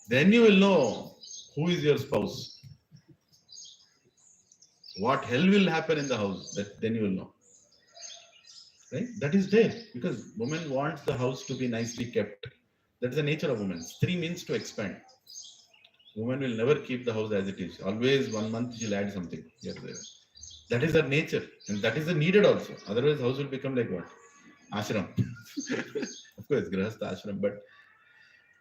then you will know Who is your spouse? What hell will happen in the house? Then you will know. Right? That is there because woman wants the house to be nicely kept. That's the nature of woman. Stree means to expand. Woman will never keep the house as it is. Always 1 month she'll add something here there. That is her nature, and that is the needed also. Otherwise, house will become like what? Ashram. Of course, grahastha ashram, but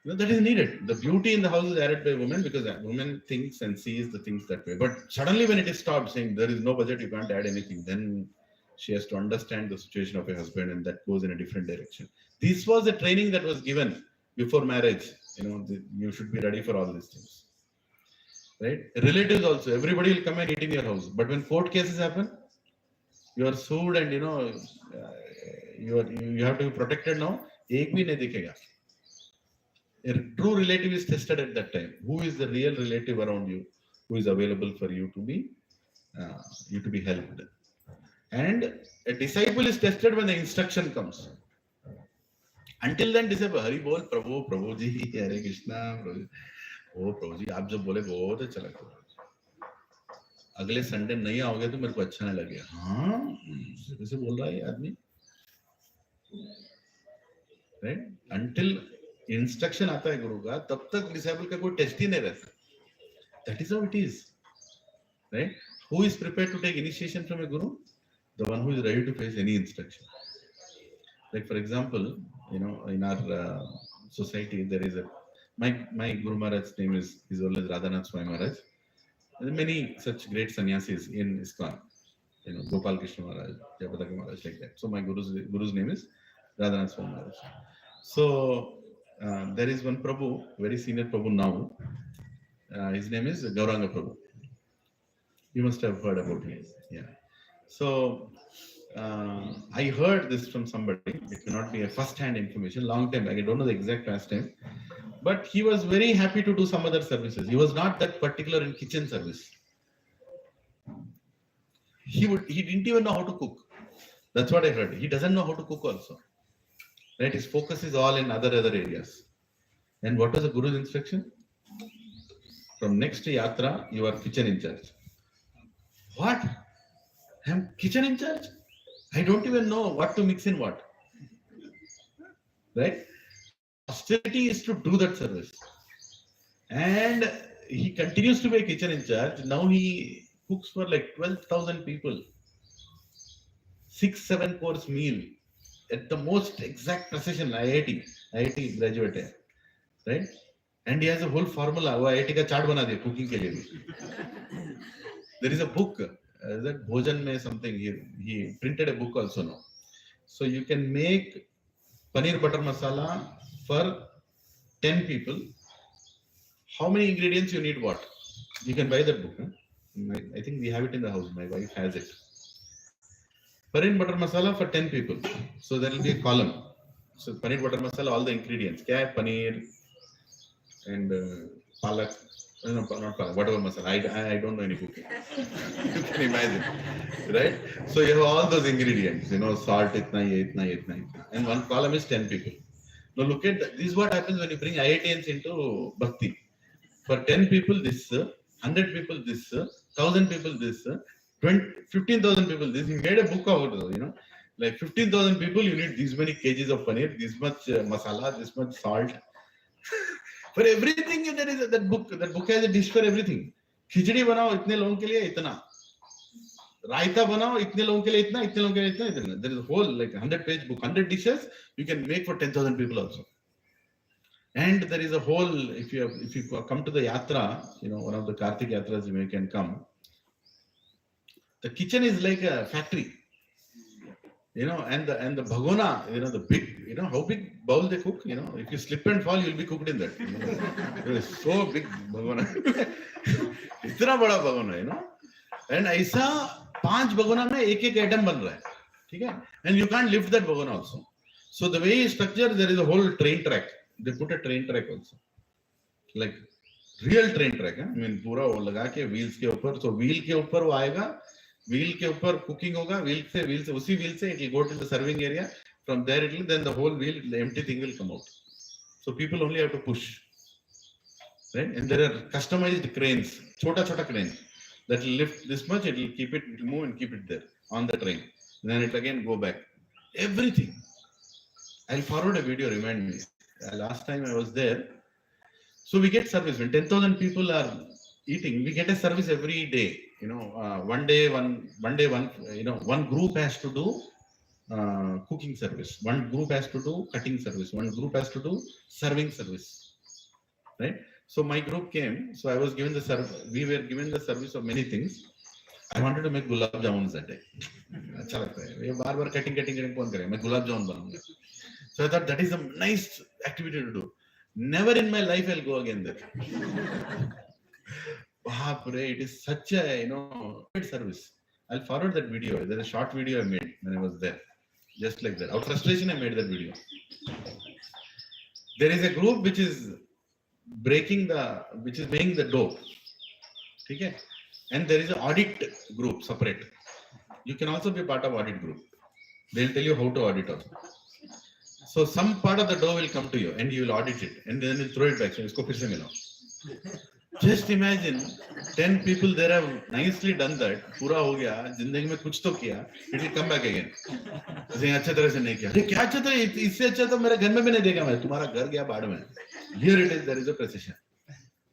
that is needed. The beauty in the house is added by women because woman thinks and sees the things that way. But suddenly, when it is stopped saying there is no budget, you can't add anything, then she has to understand the situation of her husband, and that goes in a different direction. This was a training that was given before marriage. You should be ready for all these things. Right? Relatives also, everybody will come and eat in your house. But when court cases happen, you are sued and you have to be protected now. Ek bhi nahi dikhega. A true relative is tested at that time. Who is the real relative around you who is available for you to be helped? And a disciple is tested when the instruction comes. Until then, disciple, Hari bol, Prabhu ji, Hare Krishna, Prabhu ji, आप जब बोले बहुत अच्छा लगा. अगले Sunday नहीं आओगे तो मेरे को अच्छा नहीं लगेगा. हाँ, कैसे बोल रहा है ये आदमी? Right? Until instruction आता है गुरु का, तब तक disciple का कोई test ही नहीं रहता. That is how it is. Right? Who is prepared to take initiation from a guru? The one who is ready to face any instruction. Like for example, in our society there is my Guru Maharaj's name is always Radhanath Swami Maharaj. There are many such great sannyasis in ISKCON. Gopal Krishna Maharaj, Jayapataka Maharaj, like that. So my Guru's name is Radhanath Swami Maharaj. So there is one Prabhu, very senior Prabhu now. His name is Gauranga Prabhu. You must have heard about him. Yeah. So I heard this from somebody. It cannot be a first-hand information. Long time back, I don't know the exact past time. But he was very happy to do some other services. He was not that particular in kitchen service. He didn't even know how to cook. That's what I heard. He doesn't know how to cook also. Right? His focus is all in other areas. And what was the Guru's instruction? From next yatra, you are kitchen in charge. What? I'm kitchen in charge? I don't even know what to mix in what. Right? Austerity is to do that service. And he continues to be a kitchen in charge. Now he cooks for like 12,000 people. 6-7 course meal. At the most exact precision, IIT graduate. Right? And he has a whole formula. IIT ka chart bana diya cooking ke liye. There is a book. That Bhojan mein something. He printed a book also now. So you can make paneer butter masala for 10 people. How many ingredients you need what? You can buy that book. I think we have it in the house. My wife has it. Paneer butter masala for 10 people. So there will be a column. So paneer butter masala, all the ingredients. Kya hai? Paneer and palak. No, not palak, whatever masala. I don't know any cooking. You can imagine. Right? So you have all those ingredients. Salt, itna. And one column is 10 people. Now look at that. This is what happens when you bring IITians into Bhakti. For 10 people this, 100 people this, 1,000 people this, 15,000 people this. He made a book out of it, like 15,000 people, you need this many kgs of paneer, this much masala, this much salt. For everything, there is that book. That book has a dish for everything. Khichdi banao itne logon ke liye itna. Raita banao itne logon ke liye itna, itne logon ke liye itna. There is a whole like 100-page book, 100 dishes you can make for 10,000 people also. And there is a whole, if you come to the yatra, one of the Kartik yatras you can come. The kitchen is like a factory. And the bhagona, the big, how big bowl they cook, if you slip and fall, you'll be cooked in that. It is so big bhagona. Itna bada bhagona, And aisa 5 bhagona mein ek item ban raha hai. Okay? And you can't lift that bhagona also. So the way it's structured, there is a whole train track. They put a train track also. Like real train track. I mean, pura wo laga ke wheels ke upar. So wheel ke upar wo aayega. Wheel ke upar cooking hoga, wheel se usi wheel se it will go to the serving area. From there then the whole wheel, the empty thing will come out. So people only have to push. right? And there are customized cranes, chota crane that will lift this much, it will keep it, it will move and keep it there on the train. Then it again go back. Everything. I'll forward a video, remind me. Last time I was there. So we get service. When 10,000 people are eating, we get a service every day. One day, one group has to do cooking service. One group has to do cutting service. One group has to do serving service. Right? So my group came. So I was given the service. We were given the service of many things. I wanted to make gulab jamuns that day. अच्छा लगता है ये बार-बार cutting कौन करेगा मैं gulab jamun बनाऊंगा. So I thought that is a nice activity to do. Never in my life I'll go again there. It is such a service. I'll forward that video. There's a short video I made when I was there, just like that. Out of frustration, I made that video. There is a group which is making the dough. Okay? And there is an audit group separate. You can also be part of audit group. They'll tell you how to audit also. So some part of the dough will come to you and you will audit it and then you'll throw it back. So isko phir se milao. Just imagine 10 people there have nicely done that. Pura ho gaya, zindagi mein kuch to kiya. It will come back again. Saying अच्छे तरह से नहीं किया. अरे क्या अच्छा था इससे अच्छा तो मेरे घर में भी नहीं देखा मैं. तुम्हारा घर गया बाढ़ में. Here it is. There is a precision.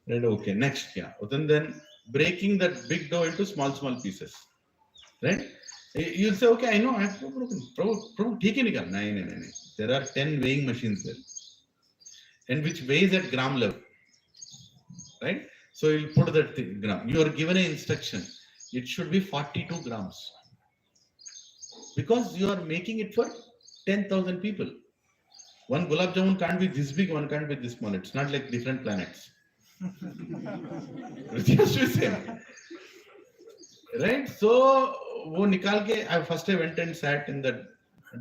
Right? Okay. Next क्या? Then breaking that big dough into small pieces. Right? You'll say, okay, I know, I've broken. Prabhu, ठीक ही निकाल. नहीं. There are 10 weighing machines there, and which weighs at gram level. Right? So you'll put that thing, gram. You are given an instruction. It should be 42 grams. Because you are making it for 10,000 people. One gulab jamun can't be this big, one can't be this small. It's not like different planets. It's just the same. Right? So, वो निकाल के, first I went and sat in the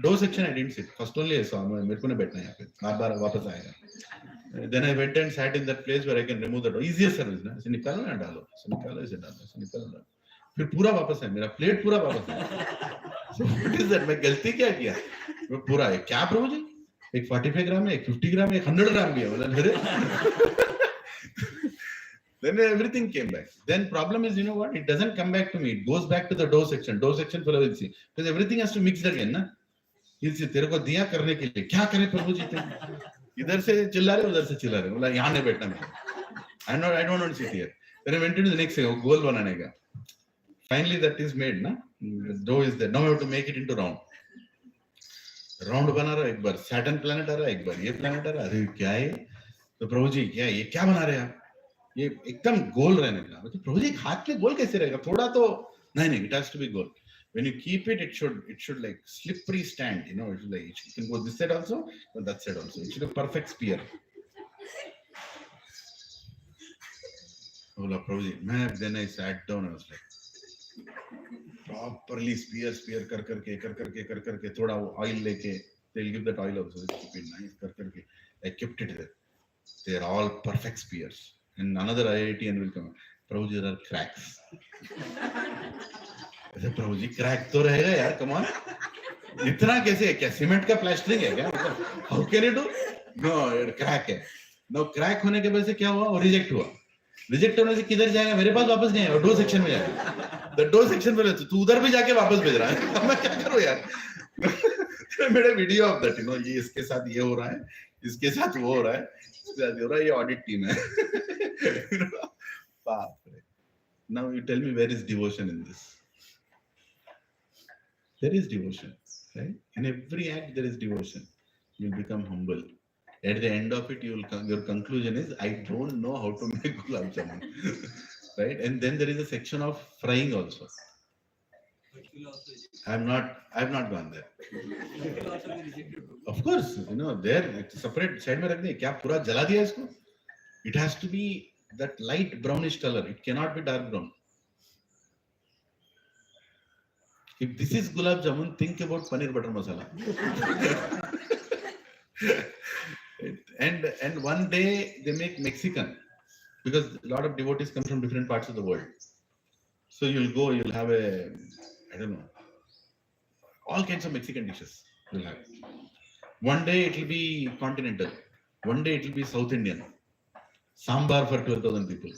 dough section. I didn't sit. First only I saw. मेरे को नहीं बैठना यहाँ पे. बार वापस आएगा. Then I went and sat in that place where I can remove the dough. Easiest service ना. इसे निकालो ना डालो. इसे निकालो इसे डालो. इसे निकालो डालो. फिर पूरा वापस है. मेरा प्लेट पूरा वापस है. So what is that? मैं गलती क्या किया? मैं पूरा है. क्या प्रभु जी? एक 45 ग्राम है, एक 50 ग्राम है, एक 100 ग्राम भी है. मतलब Then everything came back. Then problem is, you know what? It doesn't come back to me. It goes back to the dough section. Dough section fellow will see. Because everything has to mix again, na? He'll say, तेरे को दिया करने के लिए क्या करें प्रभु जी ते? इधर से चिल्ला रहे उधर से चिल्ला रहे. बोला यहाँ नहीं बैठना मैं. I don't want to sit here. Then I went into the next thing. गोल बनाने का. Finally that is made, na? The dough is there. Now I have to make it into round. Round बना रहा एक बार. Saturn planet आ रहा एक बार. ये planet आ रहा. अरे क्या है? तो प्रभु जी क्या ये क्या बना रहे आप? ये एकदम गोल रहने का. मतलब प्रभु जी हाथ के गोल कैसे रहेगा? थोड़ा तो नहीं. It has to be goal. When you keep it, it should like slippery stand. It should like it can go this side also, or that side also. It should be a perfect spear. बोला प्रभु जी मैं then I sat down and I was like properly spear कर करके थोड़ा oil लेके they'll give that oil also. Keep it nice करके I kept it there. They are all perfect spears. And another IITian will come. Prabhu ji, there are cracks. I said, Prabhu ji, crack तो रहेगा यार, come on. इतना कैसे है? क्या cement का plastering है क्या? How can you do? No, crack है. No, crack होने के वजह से क्या हुआ? वो रिजेक्ट हुआ. रिजेक्ट होने से किधर जाएगा? मेरे पास वापस नहीं आएगा. डो सेक्शन में जाएगा. The डो सेक्शन में तू उधर भी जाके वापस भेज रहा है. मैं क्या करूँ यार? मेरे वीडियो ऑफ दैट, ये इसके साथ ये हो रहा है, इसके साथ वो हो रहा है. ये ऑडिट टीम है. Now you tell me, where is devotion in this? There is devotion, right? In every act there is devotion. You'll become humble. At the end of it, your conclusion is, I don't know how to make gulab jamun. Right? And then there is a section of frying also. I've not gone there. Of course, there it's separate side में रख दें. क्या पूरा जला दिया इसको? It has to be that light brownish color. It cannot be dark brown. If this is gulab jamun, think about paneer butter masala. And one day they make Mexican, because a lot of devotees come from different parts of the world. So you'll have I don't know, all kinds of Mexican dishes you'll have. One day it will be continental. One day it will be South Indian. Sambar for 12,000 people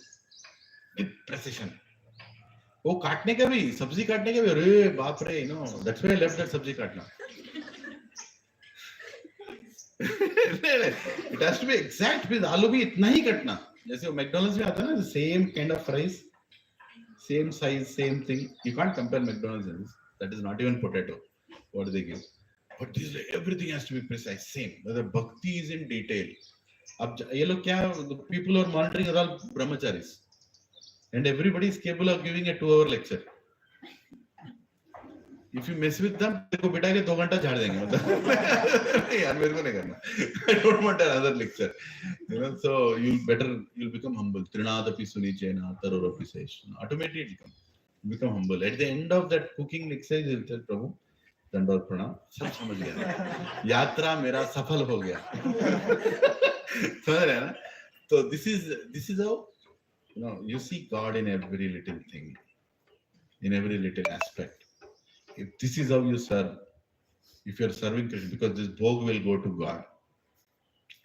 with precision. वो काटने का भी, सब्जी काटने का भी, अरे बाप रे, you know, that's why I left that सब्जी काटना. It has to be exact. with आलू भी इतना ही कटना, जैसे वो मैकडॉनल्ड्स में आता है ना, same kind of fries, same size, same thing. You can't compare McDonald's. That is not even potato. What do they give? But this, everything has to be precise, same. The bhakti is in detail. अब ये लोग क्या, the people who are monitoring are all brahmacharis, and everybody is capable of giving a 2-hour lecture. If you mess with them, तेरे को बिठा के 2 घंटा झाड़ देंगे, मतलब यार मेरे को नहीं करना. I don't want another lecture. You know, so you'll become humble. Trinadapi sunichena tarorapi seshna. Automatically you become humble. At the end of that cooking exercise, you'll tell Prabhu, दंडवत प्रणाम, सब समझ गया, यात्रा मेरा सफल हो गया. समझ रहे हैं ना? तो this is how, you know, you see God in every little thing, in every little aspect. If this is how you serve, if you are serving Krishna, because this bhog will go to God.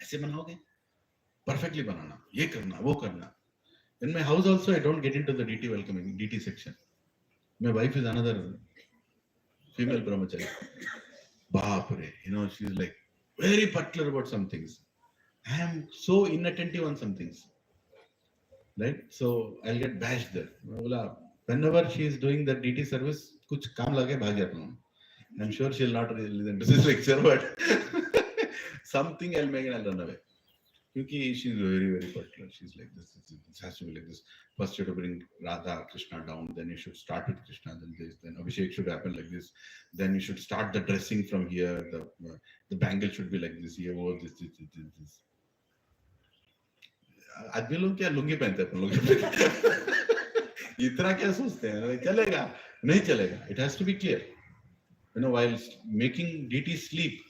ऐसे बनाओगे, perfectly बनाना, ये करना, वो करना. In my house also, I don't get into the DT welcoming, DT section. My wife is another female brahmachari. Baapre, you know, she's like very particular about some things. I am so inattentive on some things, right? So I'll get bashed there. Whenever she is doing the DT service, kuch kaam lage bhag jata hu. I'm sure she'll not really listen to this lecture, but something I'll make and I'll run away. Because she's very, very particular. She's like this has to be like this. First you have to bring Radha, Krishna down, then you should start with Krishna, then this, then Abhishek should happen like this. Then you should start the dressing from here, the bangle should be like this, here, oh, this. आदमी लोग क्या लुंगी पहनते हैं अपन लोग, इतना क्या सोचते हैं, चलेगा नहीं चलेगा. It has to be clear. You know, while making DT sleep,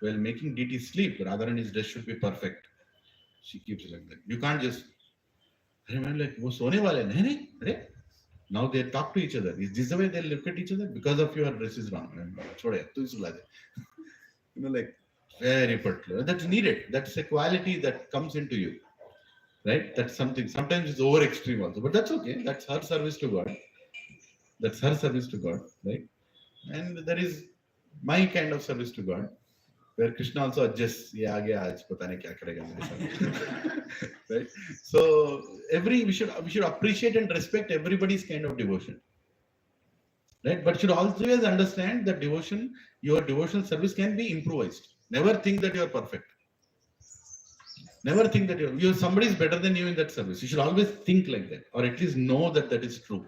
Radharani's dress should be perfect. She keeps it like that. You can't just, I'm like, वो सोने वाले नहीं, अरे, now they talk to each other. Is this the way they look at each other? Because of your dress is wrong. छोड़े, तू इस लाजे. You know, like very particular. That's needed. That's a quality that comes into you, right? That's something. Sometimes it's over extreme also, but that's okay. That's her service to God. Right? And there is my kind of service to God, where Krishna also adjusts. ये आ गया आज पता नहीं क्या करेगा मेरे साथ. Right? So we should appreciate and respect everybody's kind of devotion. Right? But should always understand that devotion, your devotional service can be improvised. Never think that you are perfect. Never think that somebody is better than you in that service. You should always think like that, or at least know that is true.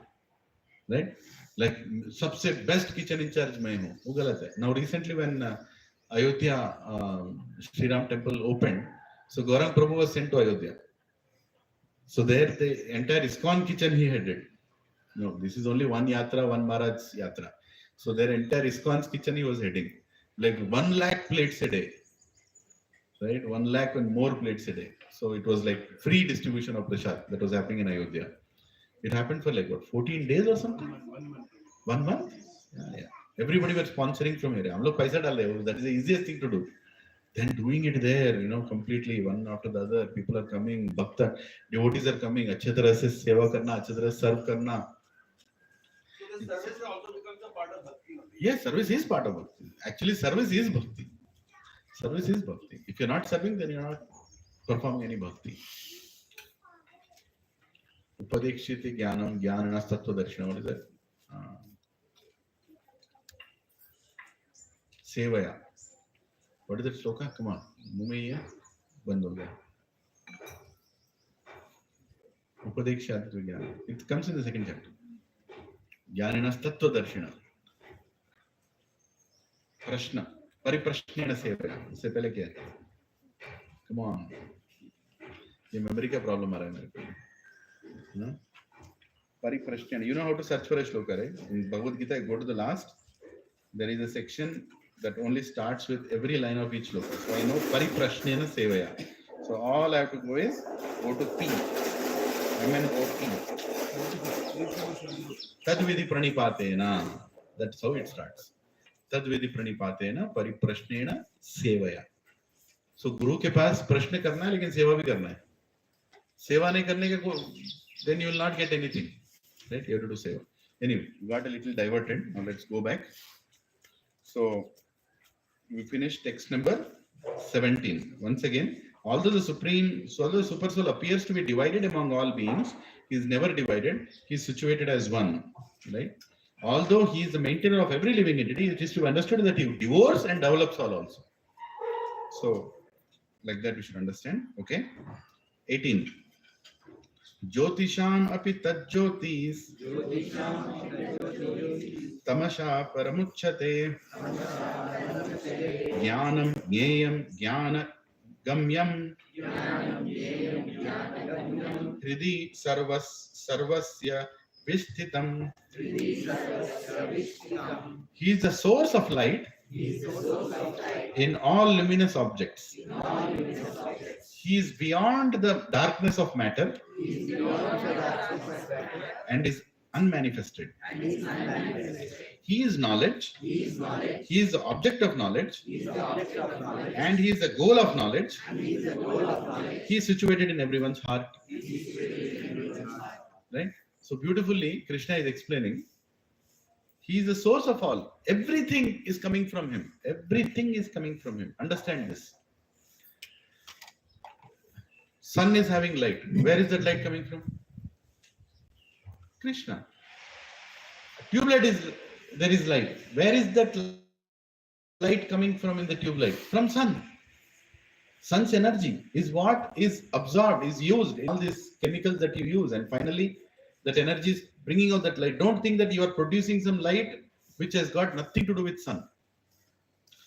Right? Like सबसे best kitchen in charge मैं हूँ, वो गलत है. Now recently when Ayodhya Sri Ram temple opened, so Gaurang Prabhu was sent to Ayodhya. So there the entire ISKCON kitchen he headed. No, this is only one yatra, one Maharaj yatra. So their entire ISKCON's kitchen he was heading. Like 1 lakh plates a day. Right? 1 lakh and more plates a day. So it was like free distribution of prasad that was happening in Ayodhya. It happened for like what, 14 days or something? 1 month? Yeah. Everybody were sponsoring from here. हम लोग पैसा डाल रहे हैं. That is the easiest thing to do. Then doing it there, you know, completely one after the other. People are coming, bhakta, devotees are coming. अच्छे तरह से सेवा करना, अच्छे तरह से serve करना. So the service also becomes a part of bhakti. Yes, service is part of bhakti. Actually, service is bhakti. Service is bhakti. If you're not serving, then you're not performing any bhakti. Upadekshiti jnanam jnananas tattva darshana. What is that? Sevaya. What is that shloka? Come on. मुंह में ये बंद हो गया. Upadekshati jnana. It comes in the second chapter. Jnananas tattva darshana. प्रश्न परिप्रश्नेन सेवया. इससे पहले क्या है? Come on. ये मेमोरी का प्रॉब्लम आ रहा है मेरे को. परिप्रश्नेन. You know how to search for a shloka, right? In Bhagavad Gita, go to the last. There is a section that only starts with every line of each shloka. So I know परिप्रश्नेन सेवया. So all I have to go is go to P. MNOP. Tadvidi pranipatena. That's how it starts. तद्विधि प्रणिपातेन परिप्रश्नेन सेवया. सो गुरु के पास प्रश्न करना है लेकिन सेवा भी करना है. सेवा नहीं करने के then you will not get anything, right? You have to do seva. Anyway, got a little diverted. Now let's go back. So we finished text number 17. Once again, although the super soul appears to be divided among all beings, he is never divided. He is situated as one, right? Although he is the maintainer of every living entity, it is to be understood that he devours and develops all also. So, like that we should understand. Okay. 18. Jyotisham api tajyotis tamasha paramuchyate jnanam jneyam jnana gamyam hridi sarvasya visthitam. He is the source of light in all luminous objects. He is beyond the darkness of matter and is unmanifested. He is knowledge. He is the object of knowledge. And he is the goal of knowledge. He is situated in everyone's heart. Right? So beautifully, Krishna is explaining. He is the source of all. Everything is coming from him. Everything is coming from him. Understand this. Sun is having light. Where is that light coming from? Krishna. Tube light there is light. Where is that light coming from in the tube light? From sun. Sun's energy is what is absorbed, is used in all these chemicals that you use, and finally that energy is bringing out that light. Don't think that you are producing some light which has got nothing to do with sun.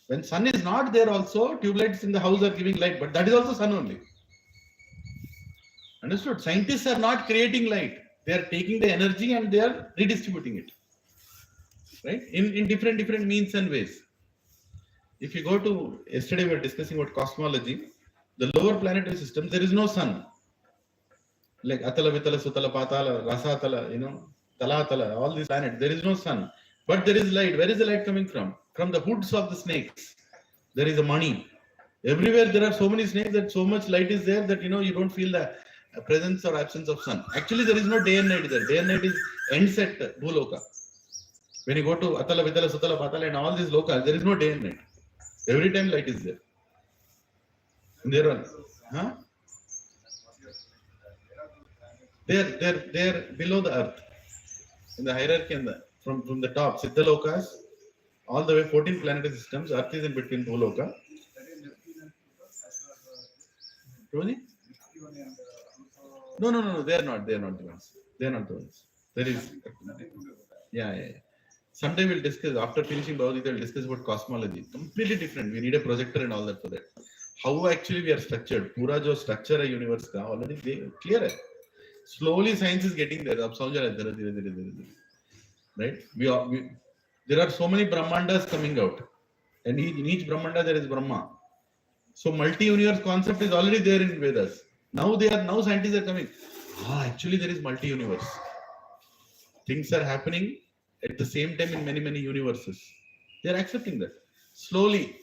When sun is not there also, tube lights in the house are giving light, but that is also sun only. Understood? Scientists are not creating light. They are taking the energy and they are redistributing it. Right? In different means and ways. If you go to, yesterday we were discussing about cosmology, the lower planetary systems, there is no sun. Like Atala, Vitala, Sutala, Patala, Rasatala, Talatala, all these planets, there is no sun. But there is light. Where is the light coming from? From the hoods of the snakes. There is a money. Everywhere there are so many snakes that so much light is there that you don't feel the presence or absence of sun. Actually, there is no day and night there. Day and night ends at Bhuloka. When you go to Atala, Vitala, Sutala, Patala and all these lokas, there is no day and night. Every time light is there. And there are, They're below the earth. In the hierarchy and from the top, Siddha Lokas, all the way 14 planetary systems, earth is in between Bhuloka. Really? No, they are not the ones. They are not the ones. There is, yeah. Someday we'll discuss, after finishing Bhagavad Gita, we'll discuss about cosmology. Completely different. We need a projector and all that for that. How actually we are structured. Pura jo structure a universe ka, already they clear. Slowly science is getting there. Right? There are so many Brahmandas coming out. And in each Brahmanda there is Brahma. So multi-universe concept is already there in Vedas. Now scientists are coming. Actually there is multi-universe. Things are happening at the same time in many universes. They are accepting that. Slowly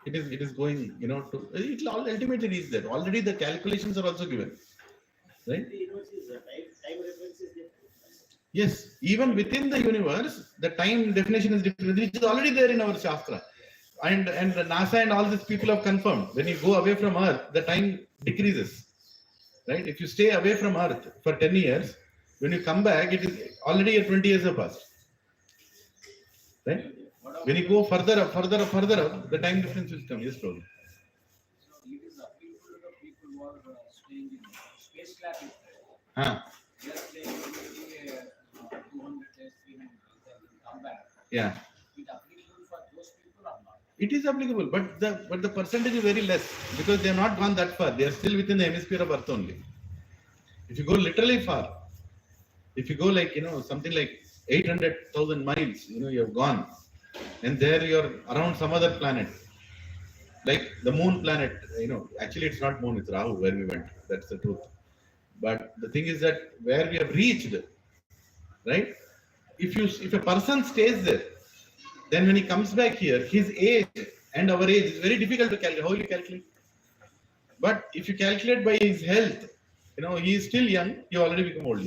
it is going, it will ultimately reach there. Already the calculations are also given. Right? Yes, even within the universe, the time definition is different, which is already there in our Shastra. And NASA and all these people have confirmed. When you go away from Earth, the time decreases. Right? If you stay away from Earth for 10 years, when you come back, it is already 20 years have passed. Right? When you go further up, the time difference will come. Yes, probably. So it is applicable to the people who are staying in space lab. They are staying maybe 200 days, 300 days, and come back. Yeah. Is it applicable for those people or not? It is applicable, but the percentage is very less because they have not gone that far. They are still within the hemisphere of Earth only. If you go literally far, if you go like something like 800,000 miles, you have gone, and there you are around some other planet, like the moon planet. Actually it's not moon, it's Rahu where we went. That's the truth. But the thing is that where we have reached, right? If a person stays there, then when he comes back here, his age and our age is very difficult to calculate. How will you calculate? But if you calculate by his health, he is still young, he already become old.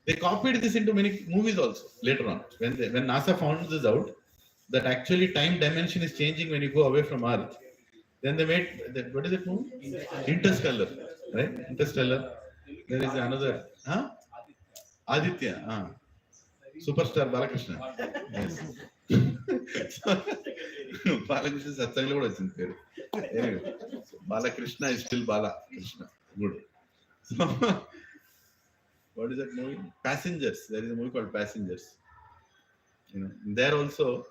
They copied this into many movies also later on. When NASA found this out, that actually time dimension is changing when you go away from Earth. Then they made what is it movie? Interstellar, right? Interstellar. There is another, Aditya, superstar Balakrishna. Yes. Balakrishna Satsang lo kuda vachindi peru. Anyway, Balakrishna is still Balakrishna. Good. So, what is that movie? Passengers. There is a movie called Passengers. There also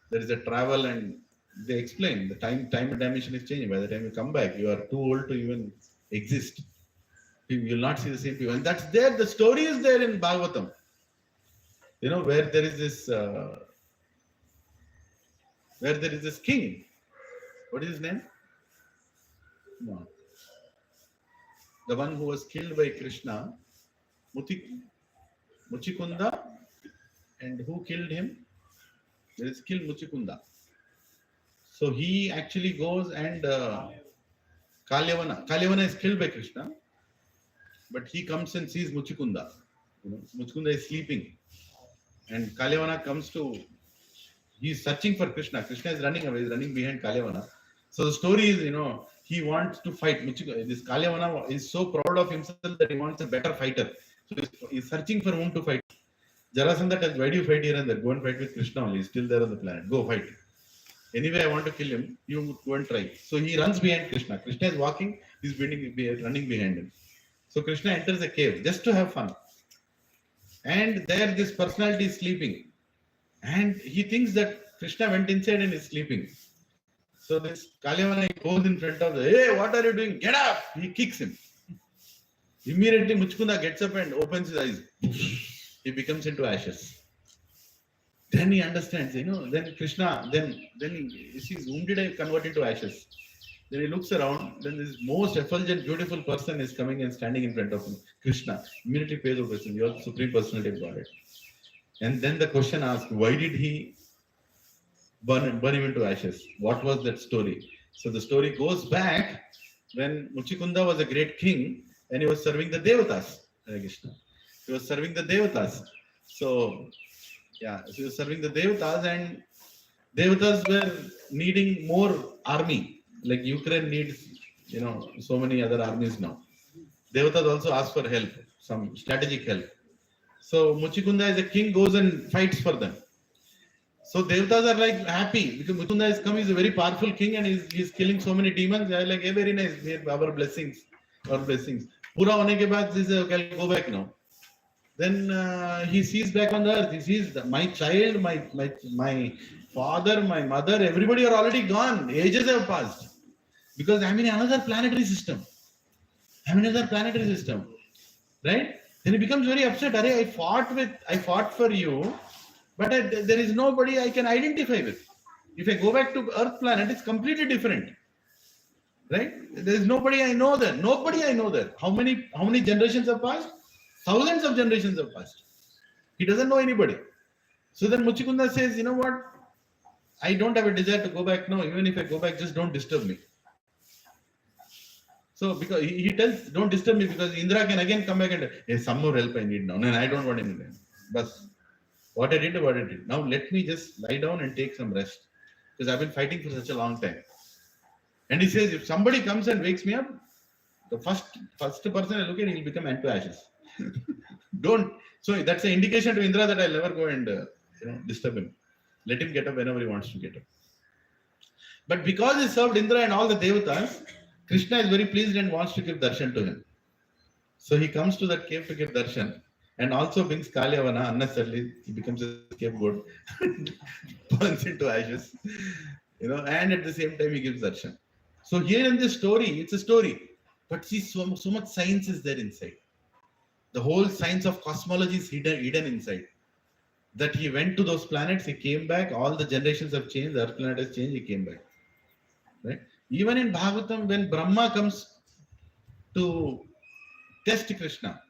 there is a travel, and they explain the time dimension is changing. By the time you come back, you are too old to even exist. You will not see the same people, and that's there. The story is there in Bhagavatam. Where there is this king. What is his name? No. The one who was killed by Krishna, Muchikunda, and who killed him? There is killed Muchikunda. So he actually goes and Kalyavana is killed by Krishna, but he comes and sees Muchikunda. Muchikunda is sleeping, and Kalyavana comes to. He is searching for Krishna. Krishna is running away. He is running behind Kalyavana. So the story is, he wants to fight. This Kalyavana is so proud of himself that he wants a better fighter. So he's searching for whom to fight. Jarasandha tells, why do you fight here and there? Go and fight with Krishna only. He's still there on the planet. Go fight. Anyway, I want to kill him. You go and try. So he runs behind Krishna. Krishna is walking. He's running behind him. So Krishna enters a cave just to have fun. And there this personality is sleeping. And he thinks that Krishna went inside and is sleeping. So this Kalyavana goes in front of hey, what are you doing? Get up! He kicks him. Immediately Muchikunda gets up and opens his eyes. He becomes into ashes. Then he understands, then Krishna, then he sees, whom did I convert into ashes? Then he looks around, then this most effulgent, beautiful person is coming and standing in front of him. Krishna immediately pays over to him. You are the Supreme Personality of Godhead. And then the question asked, why did he burn him into ashes? What was that story? So the story goes back when Muchikunda was a great king and he was serving the Devatas. Krishna. He was serving the Devatas. So he was serving the Devatas, and Devatas were needing more army. Like Ukraine needs, so many other armies now. Devatas also ask for help, some strategic help. So Muchikunda as a king goes and fights for them. So Devatas are like happy because Muchikunda has come. He's a very powerful king and he's killing so many demons. They are like, hey, very nice. We have our blessings. Pura hone ke baad, he says, okay, I'll go back now. Then he sees back on the earth. He sees my child, my father, my mother, everybody are already gone. Ages have passed. Because I'm in another planetary system. Right? Then he becomes very upset. I fought for you, but there is nobody I can identify with. If I go back to Earth planet, it's completely different. Right? There is nobody I know there. How many generations have passed? Thousands of generations have passed. He doesn't know anybody. So then Muchikunda says, you know what? I don't have a desire to go back now. Even if I go back, just don't disturb me. So because he tells, don't disturb me, because Indra can again come back and hey, some more help I need now. No, I don't want any help. But what I did. Now let me just lie down and take some rest. Because I've been fighting for such a long time. And he says, if somebody comes and wakes me up, the first person I look at, he'll become into ashes. Don't. So that's an indication to Indra that I'll never go and disturb him. Let him get up whenever he wants to get up. But because he served Indra and all the Devatas, Krishna is very pleased and wants to give darshan to him. So he comes to that cave to give darshan and also brings Kalyavana unnecessarily. He becomes a scapegoat, burns into ashes, and at the same time he gives darshan. So here in this story, it's a story, but see, so much science is there inside. The whole science of cosmology is hidden inside. That he went to those planets, he came back, all the generations have changed, the Earth planet has changed, he came back. Right? Even in Bhagavatam, when Brahma comes to test Krishna,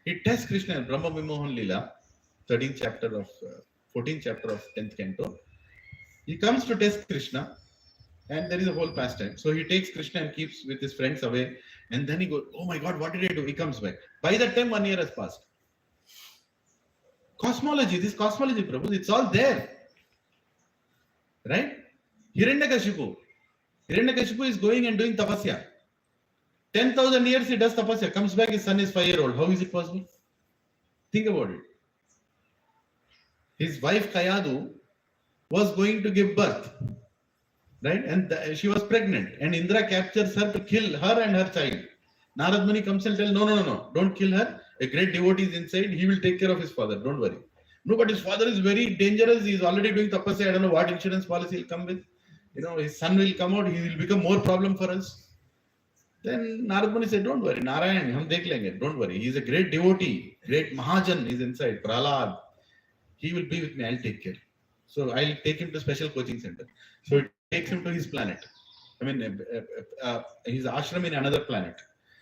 he tests Krishna in Brahma Vimohan Lila, 14th chapter of 10th canto. He comes to test Krishna, and there is a whole pastime. So he takes Krishna and keeps with his friends away, And then he goes, oh my God, what did I do? He comes back. By that time, 1 year has passed. Cosmology, this cosmology, Prabhu, it's all there. Right? Hiranyakashipu is going and doing tapasya. 10,000 years he does tapasya, comes back, his son is 5-year-old. How is it possible? Think about it. His wife Kayadu was going to give birth, right? And she was pregnant, and Indra captures her to kill her and her child. Narad Muni comes and tells, no, don't kill her. A great devotee is inside. He will take care of his father. Don't worry. No, but his father is very dangerous. He is already doing tapasya. I don't know what insurance policy he'll come with. His son will come out. He will become more problem for us. Then Narad Muni said, don't worry. Narayan, hum dekh lenge. Don't worry. He is a great devotee. Great Mahajan is inside. Prahlad. He will be with me. I'll take care. So I'll take him to special coaching center. So it takes him to his planet. His ashram in another planet.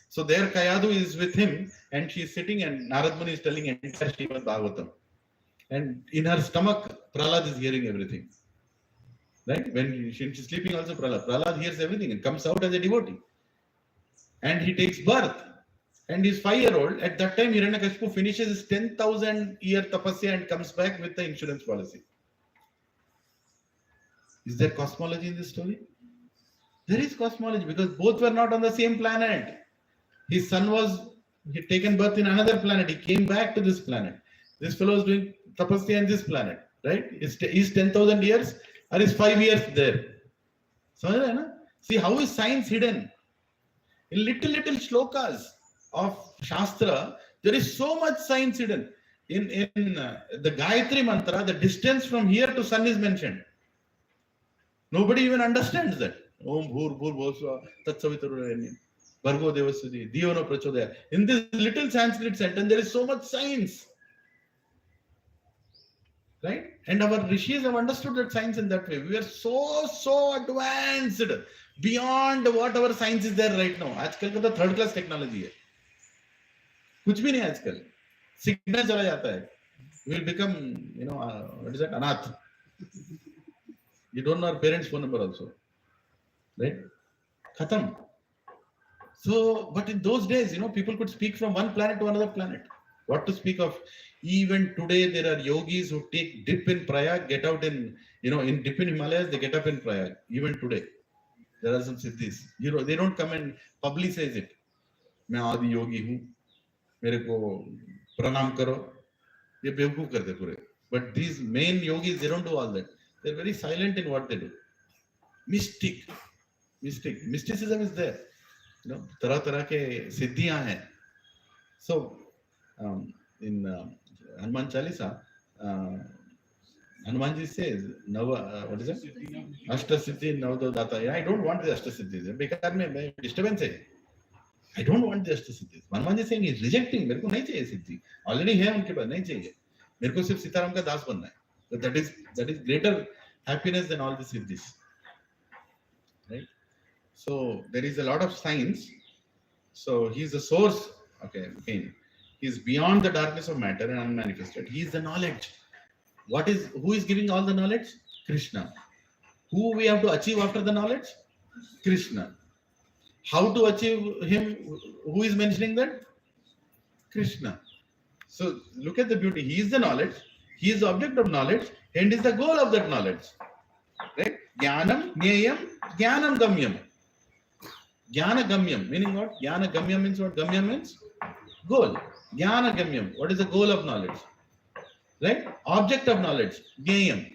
So there Kayadu is with him, and she is sitting, and Narad Muni is telling entire Srimad Bhagavatam. And in her stomach, Prahlad is hearing everything. Right? When she's sleeping also, Prahlad hears everything and comes out as a devotee. And he takes birth. And he's 5-year-old. At that time, Hiranyakashipu finishes his 10,000 year tapasya and comes back with the insurance policy. Is there cosmology in this story? There is cosmology, because both were not on the same planet. His son he had taken birth in another planet. He came back to this planet. This fellow is doing tapasya in this planet, right? Is 10,000 years or is 5 years there? See how is science hidden? In little shlokas of Shastra, there is so much science hidden. In the Gayatri Mantra, the distance from here to sun is mentioned. Nobody even understands that. Om Bhur Bhur Bhosva Tat Savitarurenyam Bhargo Devasudi Diyono Prachodaya. In this little Sanskrit sentence, there is so much science. Right? And our rishis have understood that science in that way. We are so advanced beyond what our science is there right now. आजकल का तो third class technology है. कुछ भी नहीं आजकल. Signal चला जाता है. We will become, what is that? Anath. You don't know our parents' phone number also. Right? Khatam. So, but in those days, people could speak from one planet to another planet. What to speak of? Even today, there are yogis who take dip in Prayag, get out in dip in Himalayas, they get up in Prayag. Even today, there are some siddhis. They don't come and publicize it. मैं आदि योगी हूँ, मेरे को प्रणाम करो. ये बेवकूफ करते पूरे. But these main yogis, they don't do all that. They're very silent in what they do. Mysticism is there. तरह के सिद्धियां हैं. So in Hanuman Chalisa, Hanumanji says, what is it? Ashta Siddhi Navdo Data. Yeah, I don't want the Ashta Siddhis. Because में disturbance है. I don't want the Ashta Siddhis. Hanumanji is saying he's rejecting. मेरे को नहीं चाहिए सिद्धि. Already है उनके पास, नहीं चाहिए. मेरे को सिर्फ सीताराम का दास बनना है. So that is greater happiness than all the siddhis. Right? So there is a lot of science. So he is the source. Okay, again, he is beyond the darkness of matter and unmanifested. He is the knowledge. Who is giving all the knowledge? Krishna. Who we have to achieve after the knowledge? Krishna. How to achieve him? Who is mentioning that? Krishna. So look at the beauty. He is the knowledge. He is the object of knowledge and is the goal of that knowledge. Right? Jnanam, Jnayam, Jnanam Gamyam. Jnana Gamyam. Meaning what? Jnana Gamyam means what? Gamyam means goal. Jnana Gamyam. What is the goal of knowledge? Right? Object of knowledge. Jnayam.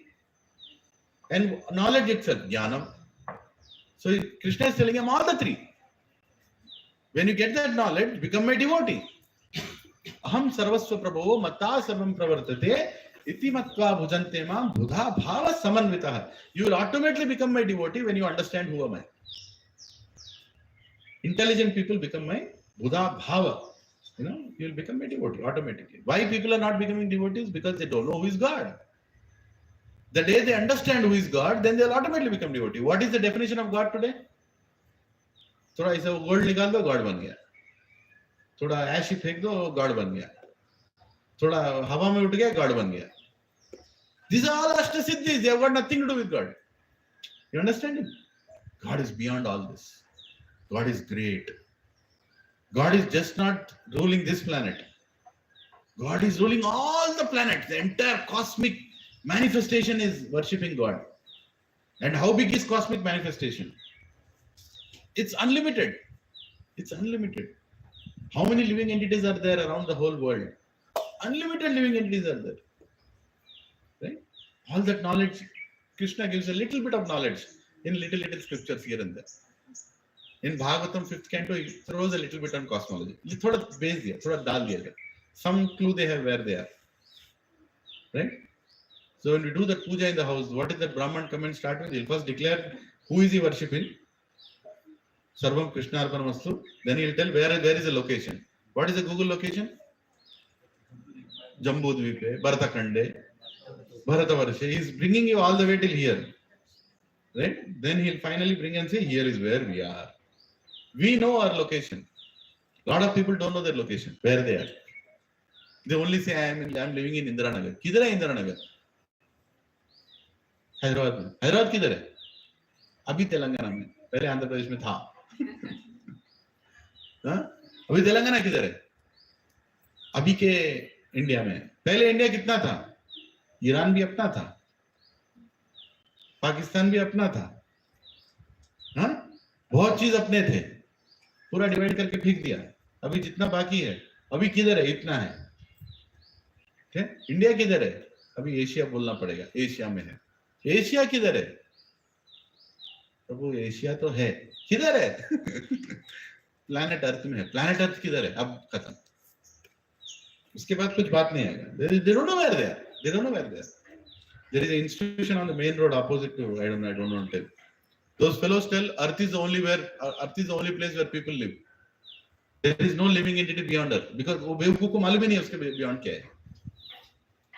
And knowledge itself. Jnanam. So Krishna is telling him all the three. When you get that knowledge, become my devotee. Aham sarvasva prabhavo mata sarvam pravartate iti matva bhujante mam budha bhava samanvitah. You will automatically become my devotee when you understand who am I. Intelligent people become my Buddha bhava. You will become a devotee automatically. Why people are not becoming devotees? Because they don't know who is God. The day they understand who is God, then they will automatically become devotee. What is the definition of God today? थोड़ा ऐसा gold निकाल दो, God बन गया. थोड़ा ऐश फेंक दो, God बन गया. थोड़ा हवा में उठ गया, गॉड बन गया. These are all Ashtasiddhis. They have got nothing to do with God. You understand? God is beyond all this. God is great. God is just not ruling this planet. God is ruling all the planets. The entire cosmic manifestation is worshipping God. And how big is cosmic manifestation? It's unlimited. It's unlimited. How many living entities are there around the whole world? Unlimited living entities are there. Right? All that knowledge, Krishna gives a little bit of knowledge in little scriptures here and there. In Bhagavatam 5th canto, he throws a little bit on cosmology. Thoda base diya, thoda dal diya. Some clue they have where they are. Right? So when we do the puja in the house, what is that Brahman come and start with? He'll first declare who is he worshipping. Sarvam Krishna Arpanamastu. Then he'll tell where is the location. What is the Google location? Jambu Dvipe, Bharatakhande, Bharatavarsha. He's bringing you all the way till here. Right? Then he'll finally bring and say, here is where we are. We know our location. A lot of people don't know their location, where they are. They only say, I'm living in Indiranagar. Kidhar hai Indiranagar? Hyderabad में. हैदराबाद किधर है? अभी तेलंगाना में. पहले आंध्र प्रदेश में था. अभी तेलंगाना किधर है? अभी के इंडिया में. पहले इंडिया कितना था? ईरान भी अपना था, पाकिस्तान भी अपना था. हाँ, बहुत चीज अपने थे, पूरा डिवाइड करके फेंक दिया. अभी जितना बाकी है, अभी किधर है? इतना है. ठीक, इंडिया किधर है? अभी एशिया बोलना पड़ेगा. एशिया में है. एशिया किधर है? प्रभु एशिया तो है. किधर है? प्लैनेट अर्थ में है. प्लैनेट अर्थ किधर है? अब खत्म. उसके बाद कुछ बात नहीं आएगा. They don't know where they are. They don't know where they are. There is an institution on the main road opposite to, I don't know tell. Those fellows tell Earth is the only place where people live. There is no living entity beyond Earth, because वो बेवकूफ को मालूम ही नहीं है उसके beyond क्या है.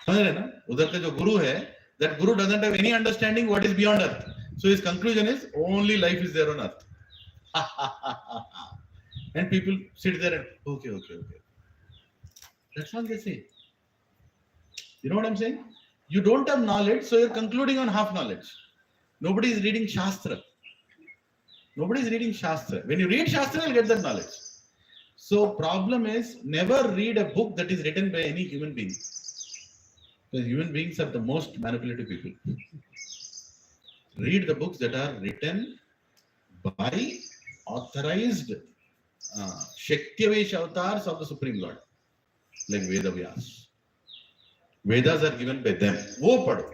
समझ रहे ना? उधर का जो गुरु है, that guru doesn't have any understanding what is beyond Earth. So his conclusion is only life is there on Earth. And people sit there and okay. That's all they say. You know what I'm saying? You don't have knowledge, so you're concluding on half knowledge. Nobody is reading Shastra. Nobody is reading Shastra. When you read Shastra, you'll get that knowledge. So problem is, never read a book that is written by any human being. Because human beings are the most manipulative people. Read the books that are written by authorized Shaktivesh avatars of the Supreme Lord, like Veda Vyas. Vedas are given by them. वो पढ़ो.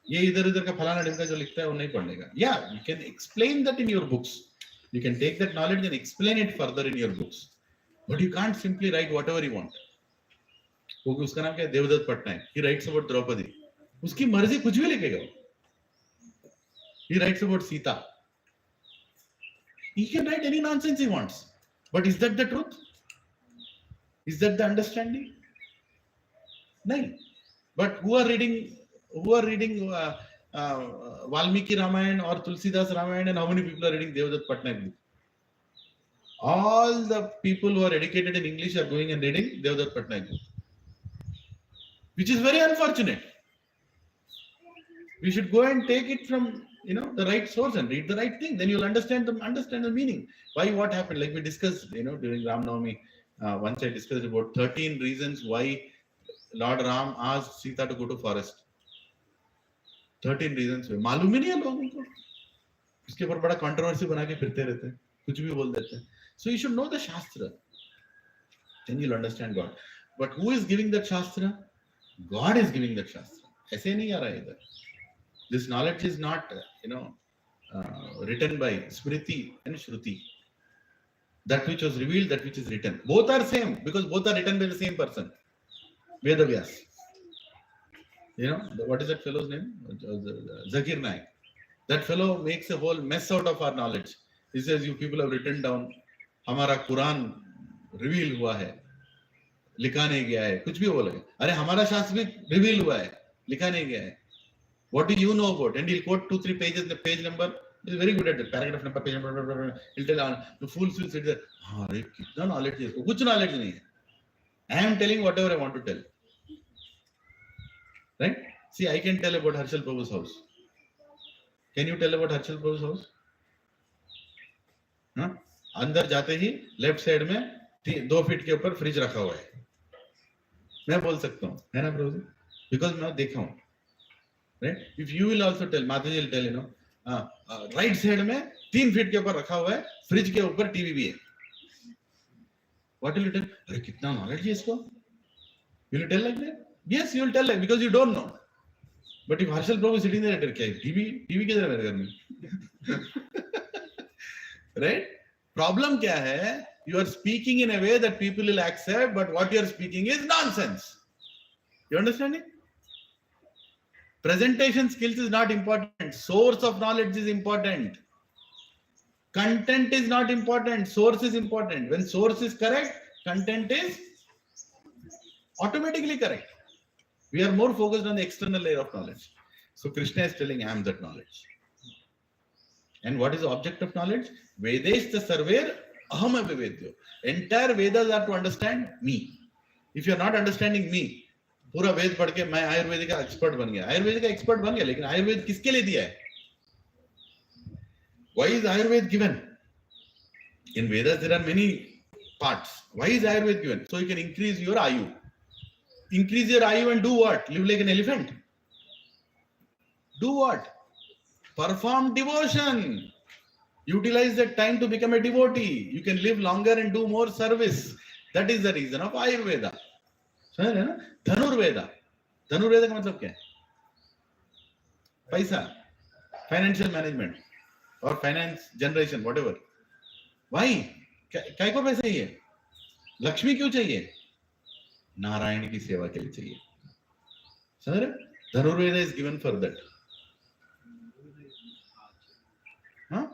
ये इधर का फलाना ढिमका जो लिखता है वो नहीं पढ़ने का. Yeah, you can explain that in your books. You can take that knowledge and explain it further in your books. But you can't simply write whatever you want. क्योंकि उसका नाम क्या है? Devdutt Patnaik. He writes about Draupadi. उसकी मर्जी कुछ भी लिखेगा. He writes about Sita. He can write any nonsense he wants. But is that the truth? Is that the understanding? No. But who are reading Valmiki Ramayana or Tulsidas Ramayana, and how many people are reading Devdutt Patnaik book? All the people who are educated in English are going and reading Devdutt Patnaik book, which is very unfortunate. We should go and take it from the right source and read the right thing. Then you'll understand the meaning. Why, what happened? Like we discussed, during Ram Navami. Once I discussed about 13 reasons why Lord Ram asked Sita to go to forest. 13 reasons. मालूम ही नहीं है लोगों को. इसके ऊपर बड़ा controversy बना के फिरते रहते हैं. कुछ भी बोल देते हैं. So you should know the Shastra. Then you'll understand God. But who is giving that Shastra? God is giving that Shastra. ऐसे नहीं आ रहा है इधर. This knowledge is not, written by Smriti and Shruti. That which was revealed, that which is written. Both are same, because both are written by the same person. Veda Vyas. What is that fellow's name? Zakir Naik. That fellow makes a whole mess out of our knowledge. He says, you people have written down, हमारा Quran reveal हुआ है, लिखा नहीं गया है, कुछ भी बोलेगा. अरे हमारा शास्त्र भी reveal हुआ है, लिखा नहीं गया है. What do you know about? And he'll quote 2-3 pages, the page number. He's very good at it. Paragraph number, page number, blah, blah, blah. He'll tell the fools will sit there. No knowledge is. Kuch knowledge nahi hai. I am telling whatever I want to tell. Right? See, I can tell about Harshal Prabhu's house. Can you tell about Harshal Prabhu's house? Huh? अंदर जाते ही left side में 2 feet के ऊपर fridge रखा हुआ है, मैं बोल सकता हूँ, है ना प्रभु जी? बिकॉज मैं देखा हूँ, right? If you will also tell, Mata ji will tell, you know, right side में 3 फीट के ऊपर रखा हुआ है, फ्रिज के ऊपर टीवी भी है. What will you tell? अरे कितना नॉलेज है इसको. Will you tell like that? Yes, you will tell like, because you don't know. But if Harshal Prabhu is sitting there, क्या है? टीवी किधर है मेरे घर में? Right? Problem क्या है? You are speaking in a way that people will accept, but what you are speaking is nonsense. You understand it? Presentation skills is not important. Source of knowledge is important. Content is not important. Source is important. When source is correct, content is automatically correct. We are more focused on the external layer of knowledge. So Krishna is telling, I am that knowledge. And what is the object of knowledge? Vedeshta sarver aham avivedyo. Entire Vedas are to understand me. If you are not understanding me, पूरा वेद पढ़ के मैं आयुर्वेद का expert बन गया. आयुर्वेद का expert बन गया, लेकिन आयुर्वेद किसके लिए दिया है? Why is Ayurveda given? In Vedas there are many parts. Why is Ayurveda given? So you can increase your ayu. Increase your ayu and do what? Live like an elephant. Do what? Perform devotion. Utilize that time to become a devotee. You can live longer and do more service. That is the reason of Ayurveda. समझ रहे ना? धनुर्वेदा. धनुर्वेदा का मतलब क्या है? पैसा, financial management और finance generation, whatever. Why? काय को पैसा चाहिए? लक्ष्मी क्यों चाहिए? नारायण की सेवा के लिए चाहिए. समझ रहे? धनुर्वेद is given for that. हाँ?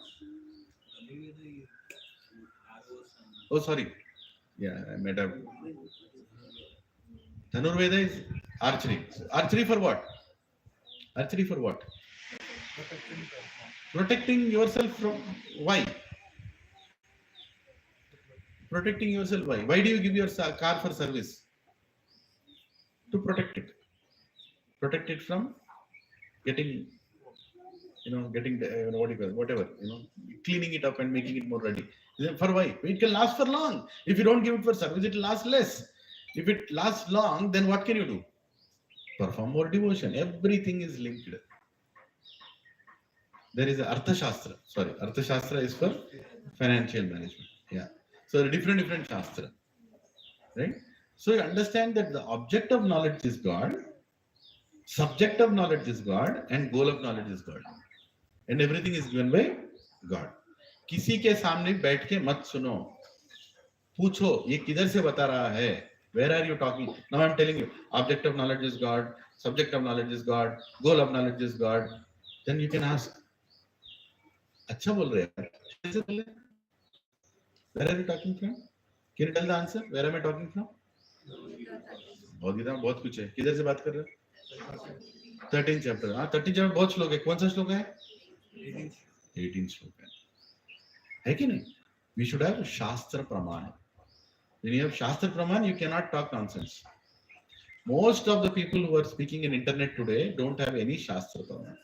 Oh sorry. Yeah, I made up. Dhanurveda is archery. Archery for what? Archery for what? Protecting yourself from. Why? Protecting yourself. Why? Why do you give your car for service? To protect it. Protect it from getting, getting what do you call it? Whatever, cleaning it up and making it more ready. For why? It can last for long. If you don't give it for service, it will last less. If it lasts long, then what can you do? Perform more devotion. Everything is linked. There is a Artha Shastra. Sorry, Artha Shastra is for financial management. Yeah. So different Shastra. Right? So you understand that the object of knowledge is God, subject of knowledge is God, and goal of knowledge is God. And everything is given by God. किसी के सामने बैठ के मत सुनो. पूछो, ये किधर से बता रहा है? Where are you talking? Now I am telling you, object of knowledge is God, subject of knowledge is God, goal of knowledge is God. Then you can ask, अच्छा बोल रहे हैं? कैसे बोल रहे हैं? Where are you talking from? Can you tell the answer? Where am I talking from? Bhagavad Gita में बहुत कुछ है. किधर से बात कर रहे हो? 13 चैप्टर. हाँ, 13 चैप्टर बहुत श्लोक है. कौन सा श्लोक है? 18 श्लोक है कि नहीं? We should have शास्त्र प्रमाण. When you have Shastra Praman, you cannot talk nonsense. Most of the people who are speaking in internet today don't have any Shastra Praman.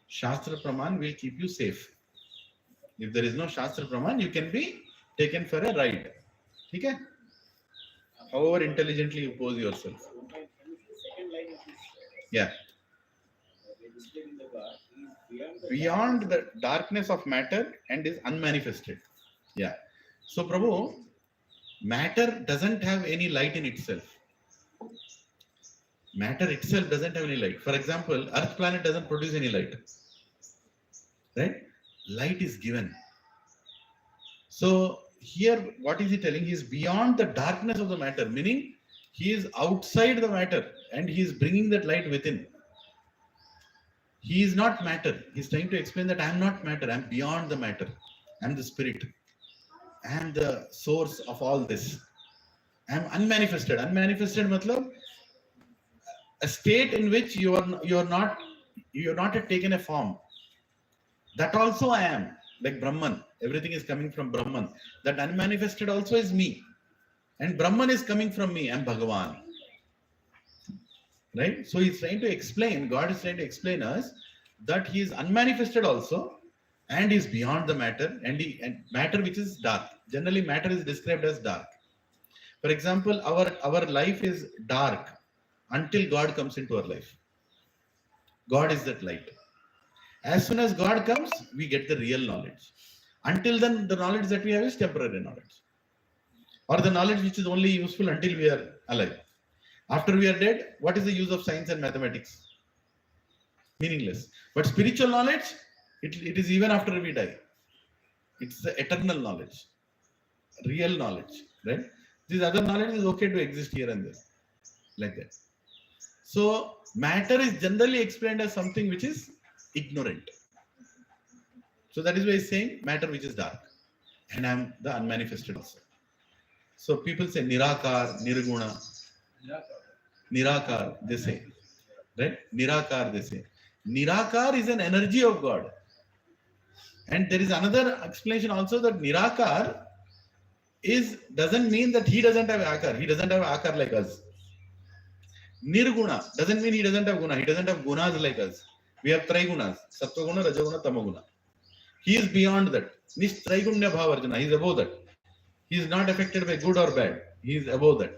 Shastra Praman will keep you safe. If there is no Shastra Praman, you can be taken for a ride. Okay? However intelligently you pose yourself. Yeah. Beyond the darkness of matter and is unmanifested. Yeah. So Prabhu, matter doesn't have any light in itself. Matter itself doesn't have any light. For example, Earth planet doesn't produce any light. Right? Light is given. So here, what is he telling? He is beyond the darkness of the matter, meaning he is outside the matter and he is bringing that light within. He is not matter. He is trying to explain that I am not matter. I am beyond the matter. I am the spirit. I am the source of all this. I am unmanifested. Unmanifested matlab a state in which you are not taken a form. That also I am, like Brahman. Everything is coming from Brahman. That unmanifested also is me. And Brahman is coming from me. I am Bhagavan. Right? So he's trying to explain, God is trying to explain us that he is unmanifested also and is beyond the matter, and matter which is dark. Generally matter is described as dark. For example, our life is dark until God comes into our life. God is that light. As soon as God comes, we get the real knowledge. Until then, the knowledge that we have is temporary knowledge, or the knowledge which is only useful until we are alive. After we are dead, what is the use of science and mathematics? Meaningless. But spiritual knowledge, it is even after we die. It's the eternal knowledge, real knowledge, right? This other knowledge is okay to exist here and there, like that. So matter is generally explained as something which is ignorant. So that is why he's saying matter which is dark, and I am the unmanifested also. So people say Nirakar, Nirguna, Nirakar, they say, right? Nirakar, they say. Nirakar is an energy of God. And there is another explanation also that Nirakar doesn't mean that he doesn't have akar. He doesn't have akar like us. Nirguna doesn't mean he doesn't have guna. He doesn't have gunas like us. We have trigunas: sattva guna, rajaguna, tamaguna. He is beyond that. Nistrigunya bhavarjana. He is above that. He is not affected by good or bad. He is above that.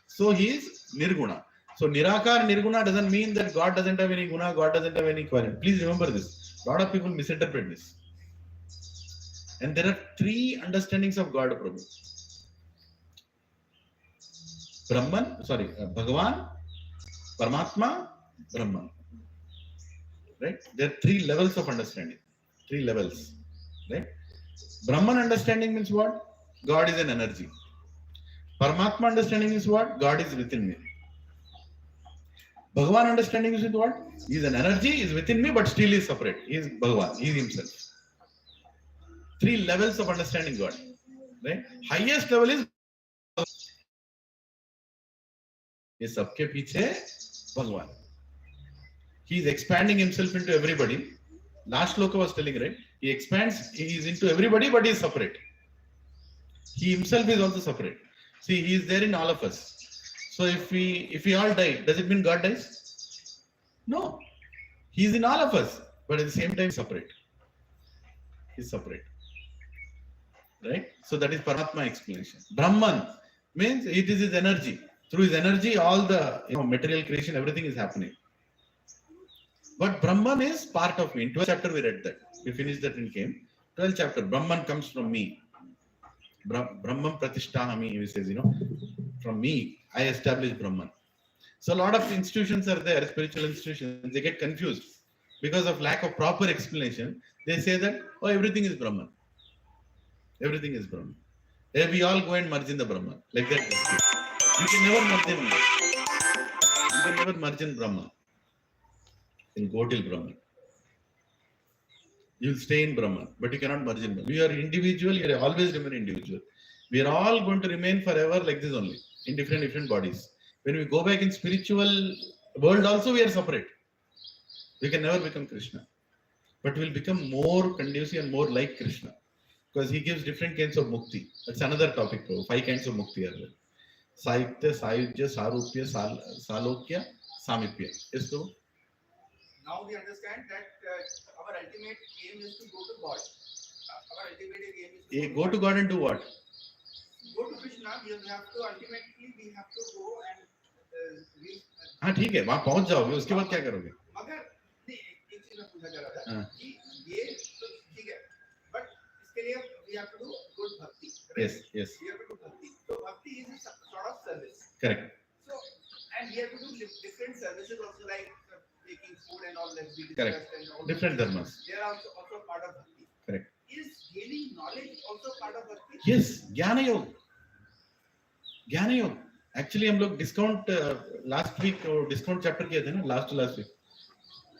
So he is nirguna. So Nirakar, Nirguna doesn't mean that God doesn't have any guna, God doesn't have any quality. Please remember this. A lot of people misinterpret this. And there are three understandings of God, Prabhu. Bhagavan, Paramatma, Brahman. Right? There are three levels of understanding. Three levels. Right? Brahman understanding means what? God is an energy. Paramatma understanding is what? God is within me. Bhagavan understanding is what? He is an energy, is within me, but still is separate. He is Bhagavan. He is himself. Three levels of understanding God. Right? Highest level is ये सबके पीछे भगवान. He is expanding himself into everybody. Last sloka was telling, right? He expands, he is into everybody, but he is separate. He himself is also separate. See, he is there in all of us. So if we all die, does it mean God dies? No. He is in all of us, but at the same time separate. He is separate. Right? So that is Paramatma explanation. Brahman means it is his energy. Through his energy, all the material creation, everything is happening. But Brahman is part of me. In 12th chapter we read that. We finished that and came. 12th chapter, Brahman comes from me. Brahman pratishtahami, he says, from me, I establish Brahman. So a lot of institutions are there, spiritual institutions, they get confused. Because of lack of proper explanation, they say that, oh, everything is Brahman. Everything is Brahman. We all go and merge in the Brahman. Like that. You can never merge in me. You can never merge in Brahman. You can go till Brahman. You will stay in Brahman, but you cannot merge in Brahman. You are individual, you will always remain individual. We are all going to remain forever like this only, in different bodies. When we go back in spiritual world also, we are separate. We can never become Krishna. But we will become more conducive and more like Krishna. Because he gives different kinds of mukti. That's another topic, bro. 5 kinds of mukti are there. Saitya, Sayujya, Sarupya, Salokya, Samipya. Yes, bro? Now we understand that our ultimate aim is to go to God. Our ultimate aim is to go to God and do what? Go to Krishna. We have to ultimately go and reach. हाँ ठीक है, वहाँ पहुँच जाओगे. उसके बाद क्या करोगे? मगर एक चीज मैं पूछना चाह रहा था कि ये तो ठीक है, but इसके लिए we have to do good bhakti. Yes. We have to do bhakti. So bhakti is a sort of service. Correct. So and we have to do different services also, like making food and all that. Correct. Different dharmas. They are also part of bhakti. Correct. Is gaining knowledge also part of bhakti? Yes, Jnana Yoga. Actually हम लोग discount last week discount chapter किए थे ना, last week.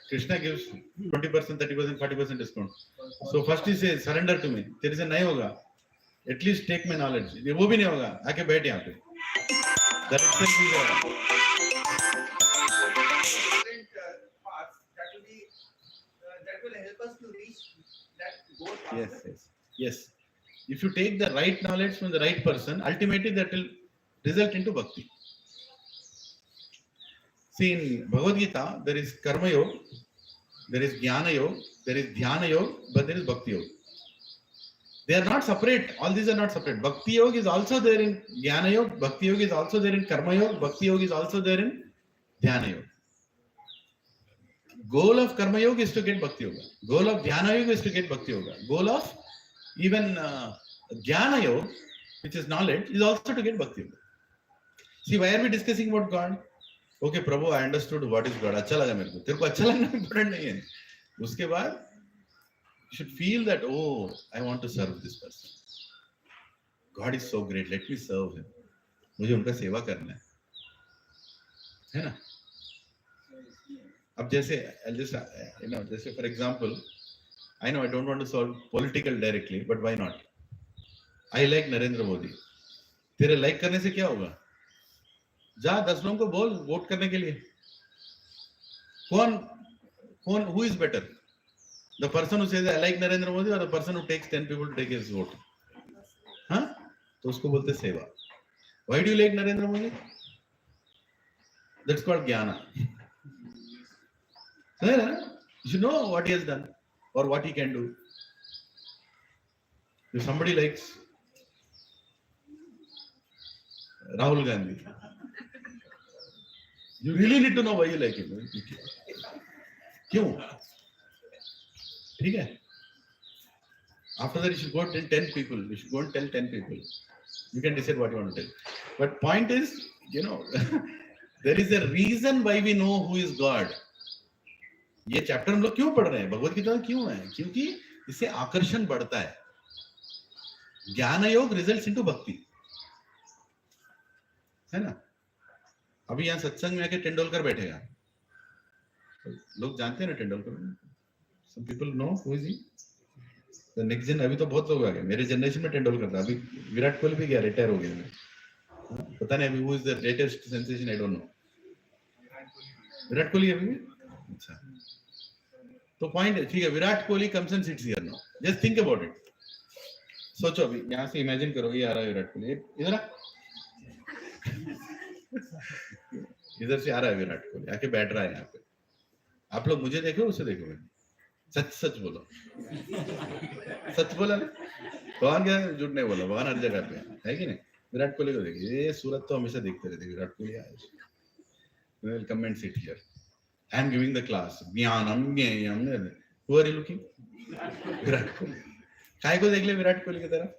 Krishna gives 20%, 30%, 40% discount. So first he says, surrender to me. तेरे से नहीं होगा. At least take my knowledge. ये वो भी नहीं होगा. आके बैठ यहाँ पे. That itself is different paths that will help us to reach that goal. Yes. If you take the right knowledge from the right person, ultimately that will result into bhakti. See, in Bhagavad Gita, there is Karma Yoga, There is Jnana Yoga, there is Dhyana Yoga, but there is Bhakti Yoga. They are not separate. All these are not separate. Bhakti Yoga is also there in Jnana Yoga. Bhakti Yoga is also there in Karma Yoga. Bhakti Yoga is also there in Dhyana Yoga. Goal of Karma Yoga is to get Bhakti Yoga. Goal of Dhyana Yoga is to get Bhakti Yoga. Goal of even Jnana Yoga, which is knowledge, is also to get Bhakti Yoga. See, why are we discussing about God? Okay, Prabhu, I understood what is God. अच्छा लगा मेरे को. तेरे को अच्छा लगना important नहीं है. उसके बाद you should feel that, oh, I want to serve this person. God is so great. Let me serve him. मुझे उनका सेवा करना है ना? अब जैसे जैसे for example, I know I don't want to solve political directly, but why not? I like Narendra Modi. तेरे like करने से क्या होगा? जा 10 लोगों को बोल वोट करने के लिए. कौन who is better? The person who says I like Narendra Modi or the person who takes 10 people to take his vote? हाँ? तो उसको बोलते सेवा. Why do you like Narendra Modi? That's called Jnana. You know what he has done or what he can do. If somebody likes Rahul Gandhi, you really need to know why you like him. क्यों? ठीक है? After that, you should go and tell 10 people. You should go and tell 10 people. You can decide what you want to tell. But point is, there is a reason why we know who is God. ये chapter हम लोग क्यों पढ़ रहे हैं? भगवद गीता में क्यों है? क्योंकि इससे आकर्षण बढ़ता है. ज्ञान योग रिजल्ट्स इनटू भक्ति, है ना? अभी यहाँ सत्संग में आके तेंदुलकर बैठेगा. लोग जानते हैं ना Tendulkar. Some people know who is he. The next gen अभी तो बहुत लोग आ गए. मेरे जनरेशन में तेंदुलकर था. अभी विराट कोहली भी गया, रिटायर हो गया. पता नहीं अभी who is the latest sensation, I don't know. Virat Kohli अभी भी. अच्छा. तो पॉइंट है, ठीक है, Virat Kohli comes and sits here now. Just think about it. सोचो अभी यहाँ से इमेजिन करो, ये आ रहा है विराट कोहली, इधर आ, इधर से आ रहा है विराट कोहली, आके बैठ रहा है यहाँ पे. आप लोग मुझे देखो, उसे देखो. सच बोलो. सच बोला ना. भगवान क्या झूठ नहीं बोला. भगवान हर जगह पे है कि नहीं. विराट कोहली को देखिए. ये सूरत तो हमेशा देखते रहते. विराट कोहली आए. We'll come and sit here. I am giving the class. ज्ञानम ज्ञेयम. Who are you looking? Virat Kohli. काय को देख ले विराट कोहली की तरफ?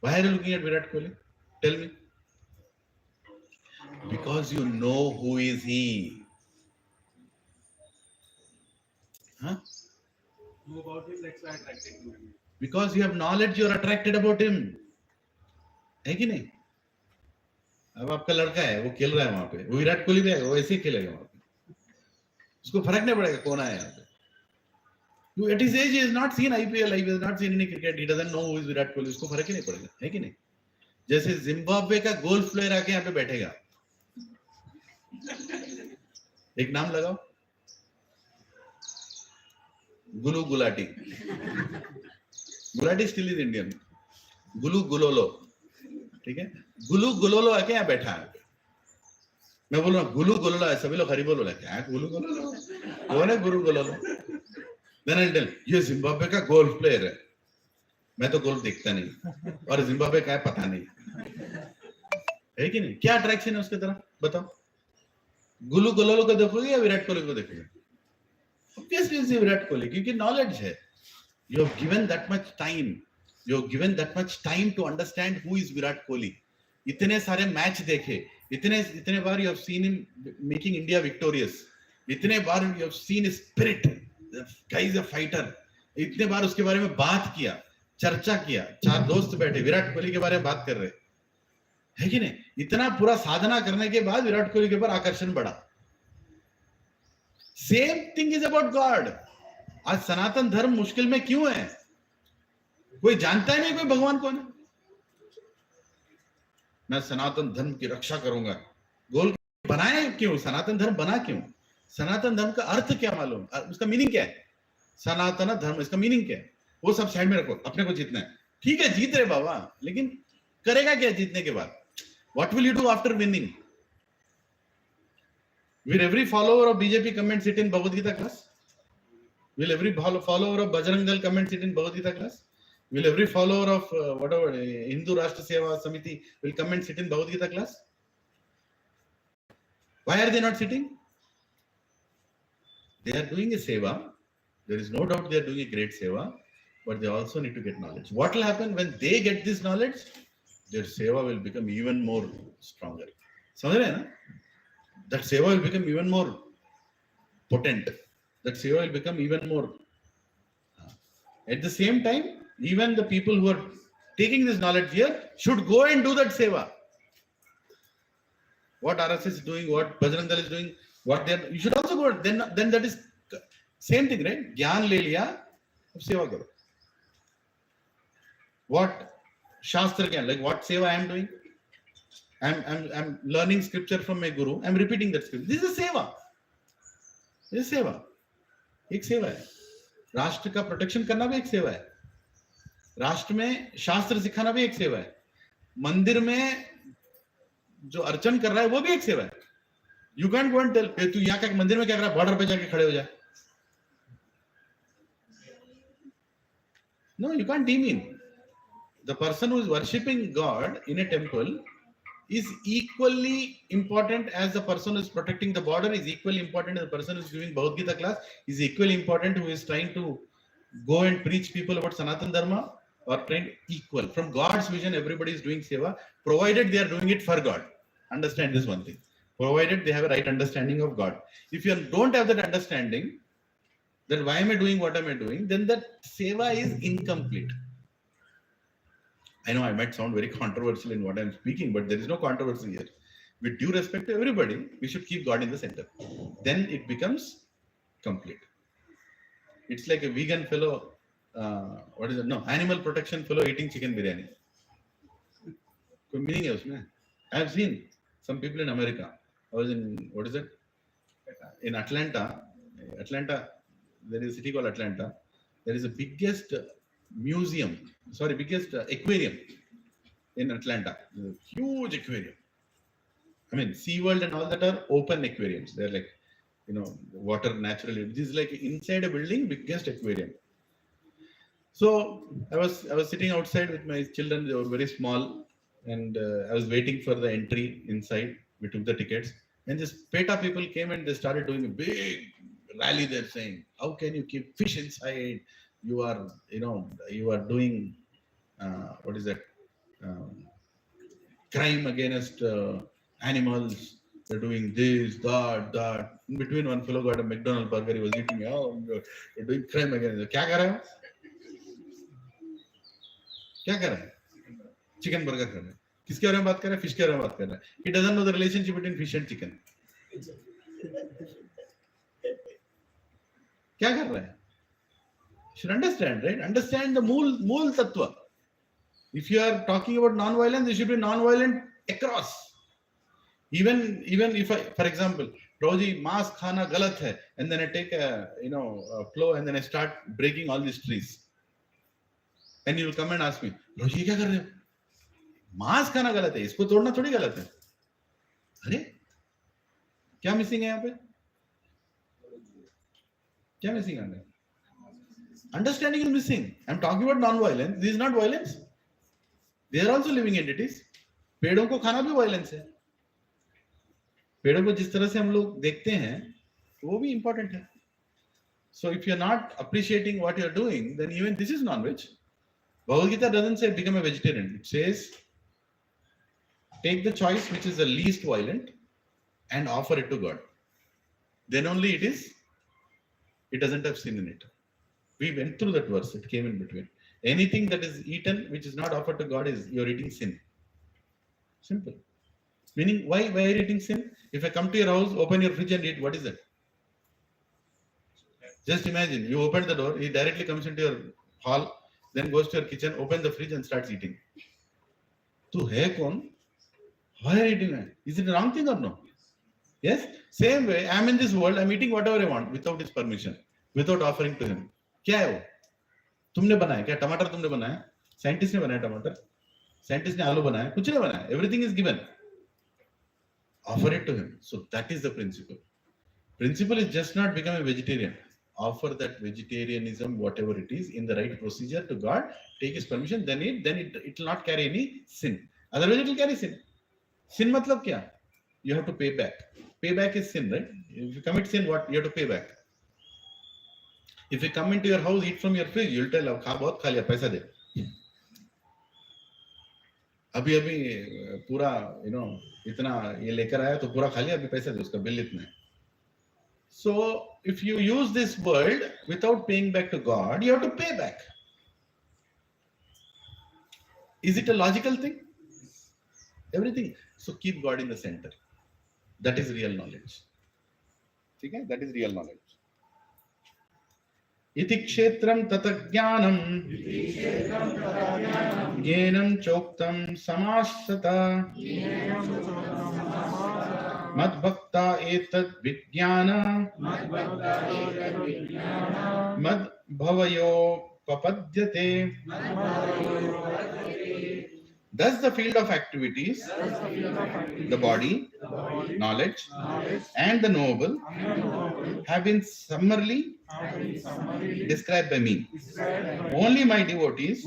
Why are you looking at Virat Kohli? Tell me. Because you know who is he. Huh? Know about him, that's why I attracted to him. Because you have knowledge, you are attracted about him. है कि नहीं? अब आपका लड़का है, वो खेल रहा है वहां पे. वो विराट कोहली भी है, वो ऐसे ही खेलेगा वहां पे. उसको फर्क नहीं पड़ेगा कौन आया यहाँ पे. At his age, he has not seen IPL, he has not seen any cricket, he doesn't know who is Virat Kohli. उसको फर्क ही नहीं पड़ेगा, है कि नहीं? जैसे जिम्बाब्वे का गोल्फ प्लेयर आके यहाँ पे बैठेगा. एक नाम लगाओ. गुलू Gulati. Gulati still is Indian. गुलू गुलोलो, ठीक है. गुलू गुलोलो आके यहाँ बैठा है. मैं बोल रहा हूँ गुलू गुलोलो है. सभी लोग हरी बोलो. क्या गुलू गुलोलो? कौन है गुरु गुलोलो? Then I'll tell, ये जिम्बाब्वे का गोल्फ प्लेयर है. मैं तो गोल्फ देखता नहीं, और जिम्बाब्वे का है पता नहीं, है कि नहीं? क्या अट्रैक्शन है उसके तरफ बताओ. गुलू गुलोलो को देखोगे या विराट कोहली को देखोगे? Obviously विराट कोहली, क्योंकि नॉलेज है. You have given that much time. You have given that much time to understand who is Virat Kohli. इतने सारे मैच देखे, इतने बार you have seen him making India victorious. इतने बार you have seen his spirit. The guy is a fighter. इतने बार उसके बारे में बात किया, चर्चा किया. 4 दोस्त बैठे विराट कोहली के बारे में बात कर रहे, है कि नहीं? इतना पूरा साधना करने के बाद विराट कोहली के ऊपर आकर्षण बढ़ा. Same thing is about God. आज सनातन धर्म मुश्किल में क्यों है? कोई जानता ही नहीं कोई भगवान कौन है. मैं सनातन धर्म की रक्षा करूंगा. गोल बनाए क्यों? सनातन धर्म बना क्यों? सनातन धर्म का अर्थ क्या मालूम? उसका मीनिंग क्या है? सनातन धर्म, इसका मीनिंग क्या है? वो सब साइड में रखो. अपने को जीतना है, ठीक है, जीत रहे बाबा, लेकिन करेगा क्या जीतने के बाद? What will you do after winning? Will every follower of BJP come and sit in Bhagavad Gita class? Will every follower of Bajrang Dal come and sit in Bhagavad Gita class? Will every follower of whatever Hindu Rashtra Seva Samiti will come and sit in Bhagavad Gita class? Why are they not sitting? They are doing a seva. There is no doubt they are doing a great seva, but they also need to get knowledge. What will happen when they get this knowledge? Their seva will become even more stronger. समझ रहे हैं ना? That seva will become even more potent. That seva will become even more. At the same time, even the people who are taking this knowledge here should go and do that seva. What RSS is doing, what Bajrang Dal is doing, what they are, you should also go. Then that is same thing, right? Gyan le liya, ab seva karo. What Shastra gyan, like what seva I am doing? I'm learning scripture from my guru. I'm repeating that scripture. This is seva. This is seva. एक सेवा है. राष्ट्र का protection करना भी एक सेवा है. राष्ट्र में शास्त्र सिखाना भी एक सेवा है. मंदिर में जो अर्चन कर रहा है वो भी एक सेवा है. You can't go and tell, तू यहाँ का मंदिर में क्या कर रहा है, बॉर्डर पे जाके खड़े हो जाए. No, you can't demean. The person who is worshipping God in a temple is equally important as the person who is protecting the border, is equally important as the person who is giving Bhagavad Gita class, is equally important who is trying to go and preach people about Sanatan Dharma, or trying equal. From God's vision, everybody is doing seva, provided they are doing it for God. Understand this one thing. Provided they have a right understanding of God. If you don't have that understanding, then why am I doing what am I doing? Then that seva is incomplete. I know I might sound very controversial in what I'm speaking, but there is no controversy here. With due respect to everybody, we should keep God in the center. Then it becomes complete. It's like a vegan fellow, what is it? No, animal protection fellow eating chicken biryani. What meaning is it? I have seen some people in America. I was in, what is it? In Atlanta. There is a city called Atlanta. There is the biggest biggest aquarium in Atlanta. Huge aquarium. I mean, SeaWorld and all that are open aquariums. They're like, water naturally. This is like inside a building, biggest aquarium. So I was sitting outside with my children. They were very small, and I was waiting for the entry inside. We took the tickets, and this PETA people came and they started doing a big rally. They're saying, "How can you keep fish inside? You are doing what is that? Crime against animals. They're doing this, that. In between, one fellow got a McDonald's burger. He was eating. Oh, you're doing crime against. क्या कर रहा है? क्या कर रहा है? Chicken burger कर रहा है. किसके बारे में बात कर रहा है? Fish के बारे में बात कर रहा है. He doesn't know the relationship between fish and chicken. क्या कर रहा है? You should understand, right? Understand the mool tattva. If you are talking about non-violence, you should be non-violent across. Even if I, for example, Prabhuji, mass khana galat hai, and then I take a plow and then I start breaking all these trees, and you will come and ask me, Prabhuji, क्या कर रहे हो? मांस खाना गलत है, इसको तोड़ना थोड़ी गलत है. अरे क्या मिसिंग है यहाँ पे? क्या मिसिंग है? Understanding is missing. I'm talking about non-violence. This is not violence. They are also living entities. पेड़ों को खाना भी violence है. पेड़ों को जिस तरह से हम लोग देखते हैं, वो भी important है. So if you're not appreciating what you're doing, then even this is non-veg. Bhagavad Gita doesn't say become a vegetarian. It says take the choice which is the least violent and offer it to God. Then only it doesn't have sin in it. We went through that verse. It came in between. Anything that is eaten which is not offered to God is you're eating sin. Simple. Meaning, why are you eating sin? If I come to your house, open your fridge and eat, what is that? Just imagine, you open the door, he directly comes into your hall, then goes to your kitchen, opens the fridge and starts eating. Tu hai kaun? Why are you eating that? Is it a wrong thing or no? Yes? Same way, I'm in this world, I'm eating whatever I want without his permission, without offering to him. क्या है वो? तुमने बनाया क्या? टमाटर तुमने बनाया? Scientist ने बनाया टमाटर? साइंटिस्ट ने आलू बनाया? कुछ नहीं बनाया. Everything is given. Offer it to him. So that is the principle. Principle is just not become a vegetarian. offer that vegetarianism, whatever it is, in the right procedure to God, take His permission, then it will not carry any sin. Otherwise, it will carry sin. Sin matlab kya? You have to pay back. Payback is sin, right? If you commit sin, what? You have to pay back. If you come into your house, eat from your fridge, you'll tell, खा बहुत खा लिया, पैसा दे. अभी पूरा इतना ये लेकर आया तो पूरा खा लिया, अभी पैसा दे, उसका बिल इतना है. So if you use this world without paying back to God, you have to pay back. Is it a logical thing? Everything. So keep God in the center. That is real knowledge. Okay? That is real knowledge. इति क्षेत्रम तत ज्ञानम ज्ञानम चोक्तम समासत मद्भक्ता एतद् विज्ञान मद्भवयो पपद्यते. Thus the field of activities, the body, knowledge, and the noble have been summarily described by me. Only my devotees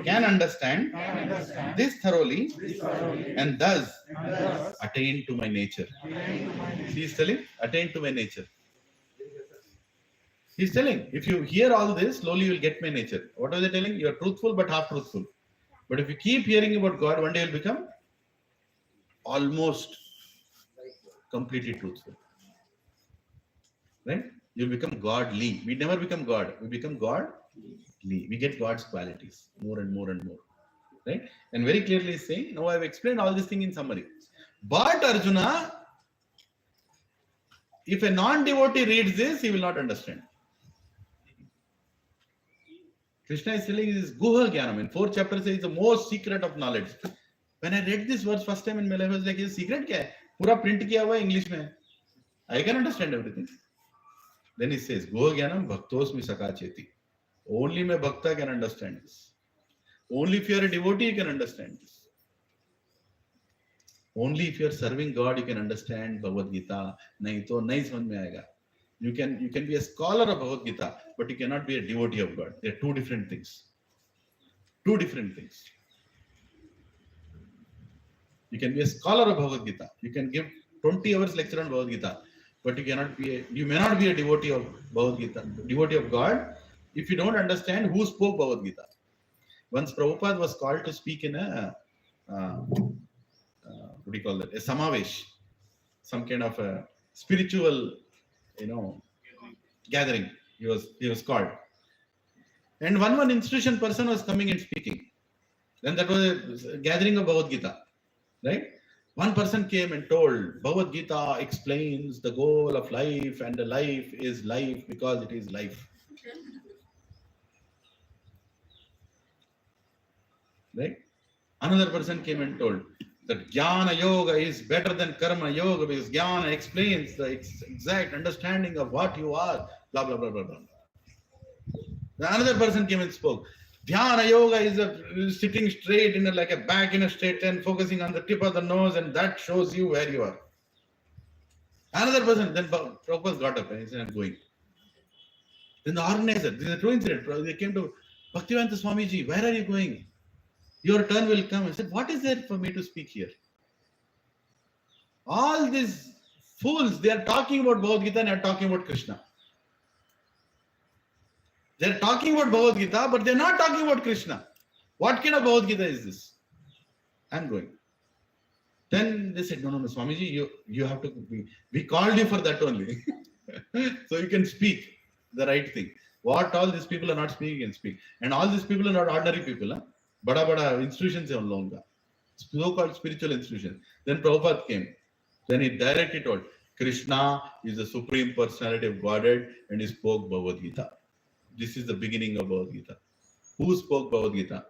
can understand this thoroughly and thus attain to my nature. He is telling, attain to my nature. He is telling, if you hear all this, slowly you will get my nature. What was he telling? You are truthful but half truthful. But if you keep hearing about God, one day you'll become almost completely truthful. Right? You'll become godly. We never become God. We become godly. We get God's qualities more and more and more. Right? And very clearly saying, now I've explained all this thing in summary. But Arjuna, if a non-devotee reads this, he will not understand. Krishna is telling this Guha Jnanam. In 4th chapter says the most secret of knowledge. When I read this verse first time in my life, I was like, this secret kya hai? Pura print kiya hua hai English mein. I can understand everything. Then he says, Guha Jnanam bhaktos misaka cheti. Only my bhakta can understand this. Only if you are a devotee, you can understand this. Only if you are serving God, you can understand Bhagavad Gita. Nahi to nahi samajh mein aayega. You can be a scholar of Bhagavad Gita, but you cannot be a devotee of God. They are two different things. Two different things. You can be a scholar of Bhagavad Gita. You can give 20 hours lecture on Bhagavad Gita, but you may not be a devotee of Bhagavad Gita, devotee of God, if you don't understand who spoke Bhagavad Gita. Once Prabhupada was called to speak in a what do you call that? A samavesh, some kind of a spiritual, gathering. He was called, and one institution person was coming and speaking. Then that was a gathering of Bhagavad Gita, right? One person came and told Bhagavad Gita explains the goal of life, and the life is life because it is life. Right? Another person came and told that Jnana Yoga is better than Karma Yoga because Jnana explains the exact understanding of what you are, blah, blah, blah, blah, blah. Another person came and spoke. Dhyana Yoga is sitting straight like a back in a straight and focusing on the tip of the nose, and that shows you where you are. Another person, then Prabhupada got up and he said, I'm going. Then the organizer, this is a true incident, they came to Bhaktivedanta Swamiji, where are you going? Your turn will come. I said, what is there for me to speak here? All these fools, they are talking about Bhagavad Gita and are talking about Krishna. They are talking about Bhagavad Gita, but they are not talking about Krishna. What kind of Bhagavad Gita is this? I am going. Then they said, no, Swamiji, you have to be. We called you for that only. So you can speak the right thing. What all these people are not speaking, you can speak. And all these people are not ordinary people. Huh? Bada institutions are long. So-called spiritual institutions. Then Prabhupada came. Then he directly told, Krishna is the Supreme Personality of Godhead and he spoke Bhagavad Gita. This is the beginning of Bhagavad Gita. Who spoke Bhagavad Gita?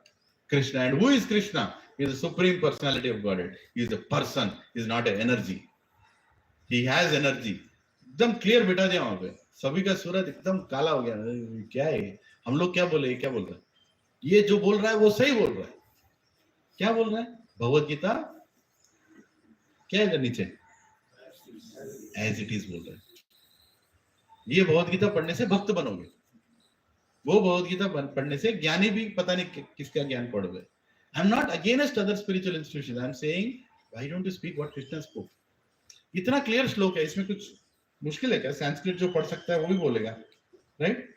Krishna. And who is Krishna? He is the Supreme Personality of Godhead. He is a person. He is not an energy. He has energy. एकदम clear बिठा दिया वहां पे. सभी का सूरत एकदम काला हो गया. क्या है? हम लोग क्या बोले? क्या बोल रहे हैं? ये जो बोल रहा है वो सही बोल रहा है. क्या बोल रहा है? भगवद गीता क्या है नीचे? As it is बोल रहा है. ये भगवद गीता पढ़ने से भक्त बनोगे, वो भगवद गीता पढ़ने से ज्ञानी भी पता नहीं किसका ज्ञान पढ़ोगे. I am not against other spiritual institutions, I am saying why don't you speak what Krishna spoke. इतना क्लियर श्लोक है, इसमें कुछ मुश्किल है क्या? संस्कृत जो पढ़ सकता है वो भी बोलेगा, right?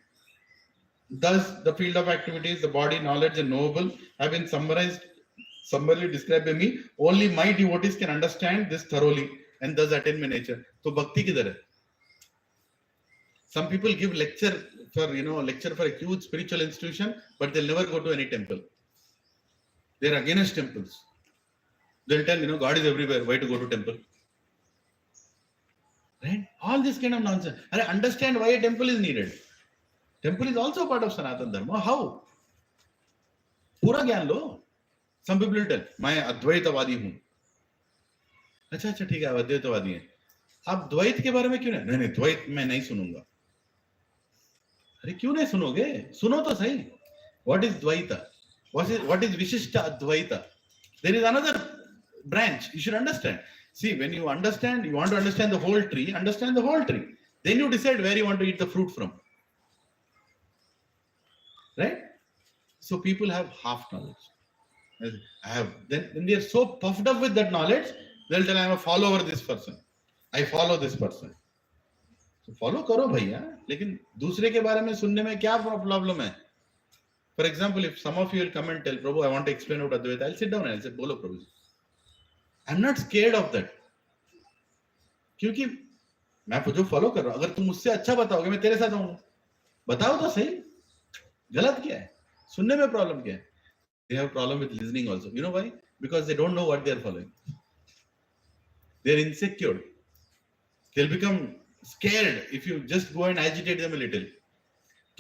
Thus, the field of activities, the body, knowledge, and knowable have been summarily described by me. Only my devotees can understand this thoroughly and thus attain my nature. So, bhakti kidhar hai? Some people give lecture for a huge spiritual institution, but they'll never go to any temple. They're against temples. They'll tell, God is everywhere. Why to go to temple? Right? All this kind of nonsense. And I understand why a temple is needed. Temple is also part of Sanatana Dharma. How? पूरा ज्ञान लो. Some people will tell, मैं अद्वैतवादी हूँ. अच्छा ठीक है, अद्वैतवादी है. आप द्वैत के बारे में क्यों नहीं द्वैत मैं नहीं सुनूंगा. अरे क्यों नहीं सुनोगे? सुनो तो सही. What is Dvaita? What is Vishishta Advaita? There is another branch. You should understand. See, when you understand, you want to understand the whole tree, understand the whole tree. Then you decide where you want to eat the fruit from. Right? So people have half knowledge. Then they are so puffed up with that knowledge, they'll tell I am a follower of this person. I follow this person. So follow करो भैया, लेकिन दूसरे के बारे में सुनने में क्या प्रॉब्लम है? For example, if some of you will come and tell Prabhu, I want to explain about Advaita, I'll sit down and I'll say, बोलो प्रभु जी. I'm not scared of that. क्योंकि मैं जो फॉलो कर रहा हूं, अगर तुम मुझसे अच्छा बताओगे मैं तेरे साथ आऊंगा. बताओ तो सही. गलत क्या है? सुनने में प्रॉब्लम क्या है? They have problem with listening also. You know why? Because they don't know what they are following. They are insecure. They'll become scared if you just go and agitate them a little.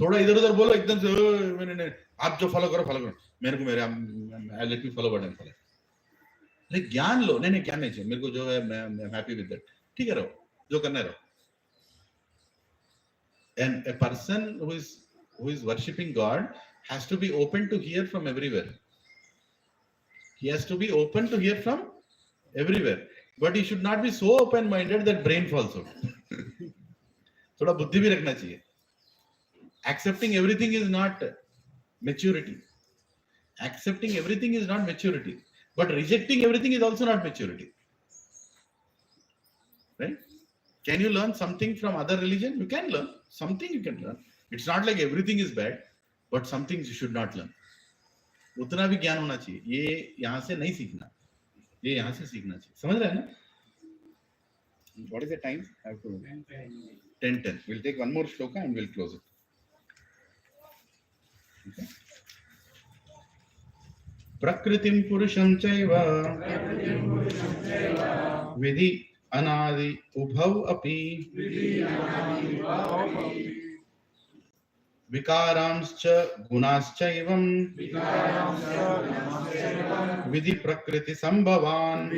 थोड़ा इधर उधर बोलो एकदम से आप जो follow करो मेरे को let me follow what I'm following. अरे ज्ञान लो. नहीं ज्ञान नहीं चाहिए मेरे को, जो है मैं happy with that. ठीक है, रहो जो करना है रहो. And a person who is worshipping God has to be open to hear from everywhere. He has to be open to hear from everywhere. But he should not be so open-minded that brain falls out. थोड़ा बुद्धि भी रखना चाहिए. Accepting everything is not maturity. Accepting everything is not maturity. But rejecting everything is also not maturity. Right? Can you learn something from other religion? You can learn. Something you can learn. It's not like everything is bad, but some things you should not learn. उतना भी ज्ञान होना चाहिए. ये यहाँ से नहीं सीखना, ये यहाँ से सीखना चाहिए. समझ रहे हैं ना? What is the time? I have to 10:10. We'll take one more shloka and we'll close it. Okay. प्रकृतिं पुरुषं चैव विधि अनादि उभौ अपि विकारांश्च गुणाश्चैवं विधि प्रकृति संभवान्.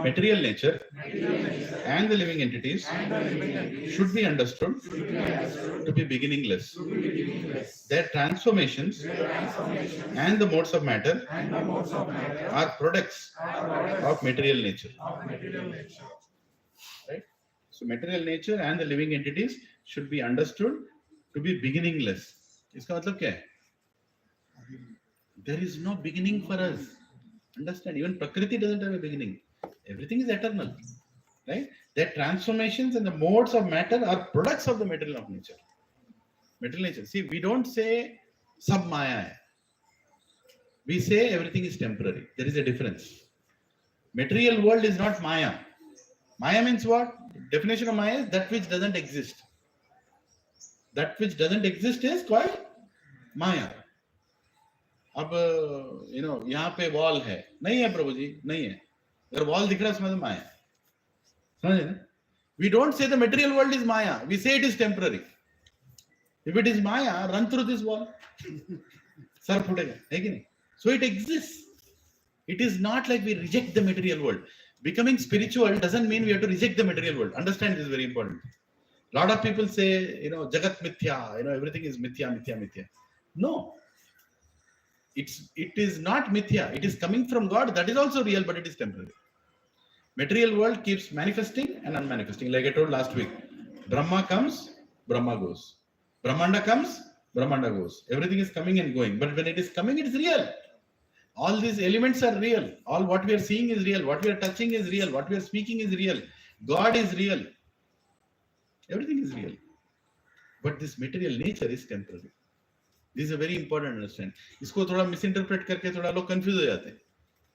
Material nature and the living entities should be understood to be beginningless. Their transformations and the modes of matter are products of material nature. Right? So material nature and the living entities should be understood to be beginningless. इसका मतलब क्या है? There is no beginning for us. Understand? Even Prakriti doesn't have a beginning. Everything is eternal. Right? Their transformations and the modes of matter are products of the material of nature. Material nature. See, we don't say sab maya hai. We say everything is temporary. There is a difference. Material world is not maya. Maya means what? Definition of maya is that which doesn't exist. That which doesn't exist is called maya. अब यहाँ पे wall है, नहीं है प्रभु जी, नहीं है. अगर wall दिख रहा है उसमें तो माया. समझे ना? We don't say the material world is maya. We say it is temporary. If it is maya, run through this wall. सर फूटेगा, है कि नहीं? So it exists. It is not like we reject the material world. Becoming spiritual doesn't mean we have to reject the material world. Understand this is very important. A lot of people say, Jagat mithya, everything is mithya. No. It is not mithya. It is coming from God. That is also real, but it is temporary. Material world keeps manifesting and unmanifesting. Like I told last week, Brahma comes, Brahma goes. Brahmanda comes, Brahmanda goes. Everything is coming and going. But when it is coming, it is real. All these elements are real. All what we are seeing is real. What we are touching is real. What we are speaking is real. God is real. Everything is real. But this material nature is temporary. This is a very important understand. इसको थोड़ा misinterpret करके थोड़ा लोग confuse हो जाते हैं.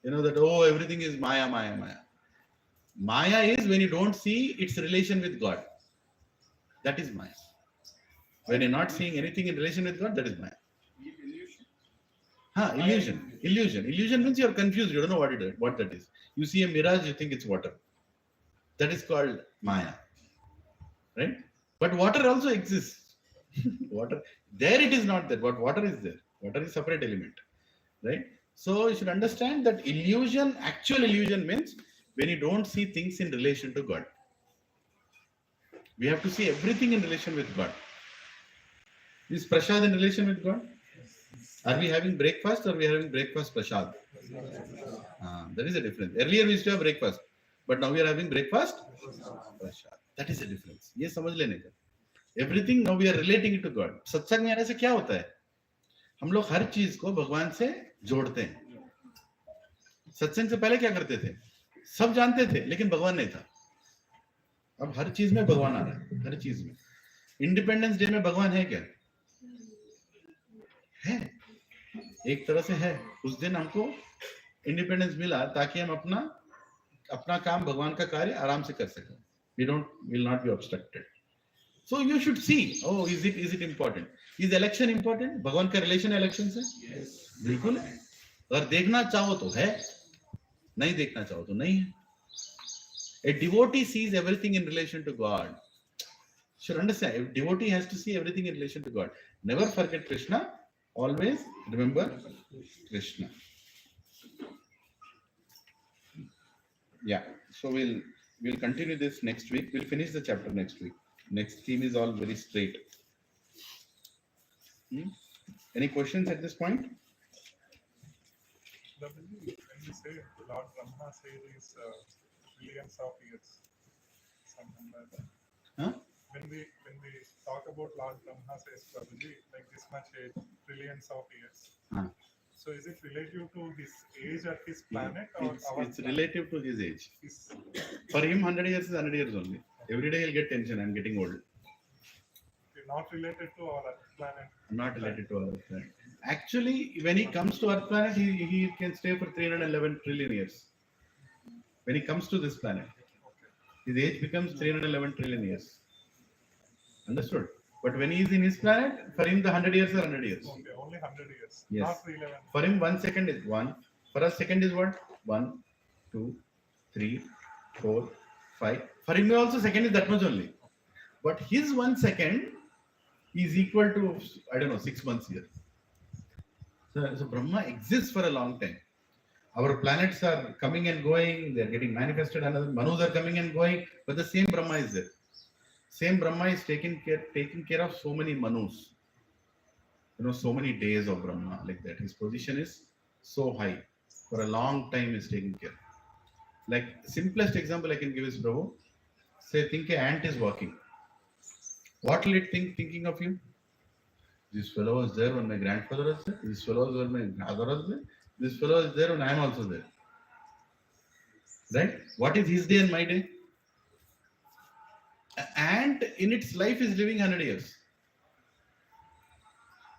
You know that, oh, everything is Maya, Maya, Maya. Maya is when you don't see its relation with God. That is Maya. When you're not seeing anything in relation with God, that is Maya. Illusion. Illusion means you're confused. You don't know what that is. You see a mirage, you think it's water. That is called Maya. Right? But water also exists. Water. There it is not there, but water is there. Water is a separate element. Right? So you should understand that illusion, actual illusion means when you don't see things in relation to God. We have to see everything in relation with God. Is prasad in relation with God? Are we having breakfast or we are having breakfast prasad? There is a difference. Earlier we used to have breakfast, but now we are having breakfast prasad. That is a difference. ये समझ लेने का. Everything now we are relating it to God. सत्संग में आने से क्या होता है? हम लोग हर चीज को भगवान से जोड़ते हैं. सत्संग से पहले क्या करते थे? सब जानते थे लेकिन भगवान नहीं था. अब हर चीज में भगवान आ रहा है. हर चीज में. इंडिपेंडेंस डे में भगवान है क्या? है. एक तरह से है. उस दिन हमको इंडिपेंडेंस मिला ताकि हम अपना काम भगवान का कार्य आराम से कर सकें. will not be obstructed. So you should see, oh, is it important? Is election important? भगवान का relation election से? Yes. बिल्कुल है. अगर देखना चाहो तो है, नहीं देखना चाहो तो नहीं है. A devotee sees everything in relation to God. Should understand, a devotee has to see everything in relation to God. Never forget Krishna. Always remember Krishna. Yeah. So we'll continue this next week. We'll finish the chapter next week. Next theme is all very straight. Any questions at this point? When we say Lord Brahma says is billions of years, something like that. Huh? When we talk about Lord Brahma says Prabhuji, like this much age, trillions of years. Huh. So is it relative to his age at his planet or it's relative to his age. For him, 100 years is 100 years only. Every day he'll get tension. I'm getting old. Not related to our Earth planet. Not related to our Earth planet. Actually, when he comes to Earth planet, he can stay for 311 trillion years. When he comes to this planet, his age becomes 311 trillion years. Understood? But when he is in his planet, for him the 100 years are 100 years. Okay, only 100 years. Yes. Not 311. For him, 1 second is 1. For us, second is what? 1, 2, 3, 4, 5. For him also second is that much only. But his 1 second is equal to, I don't know, 6 months here. So Brahma exists for a long time. Our planets are coming and going, they are getting manifested, another Manus are coming and going, but the same Brahma is there. Same Brahma is taking care of so many Manus. You know, so many days of Brahma like that. His position is so high. For a long time is taking care. Like simplest example I can give is Prabhu. Say, think an ant is walking. What will it thinking of you? This fellow was there when my grandfather was there. This fellow was when my father was there. This fellow is there when I am also there. Right? What is his day and my day? An ant in its life is living 100 years.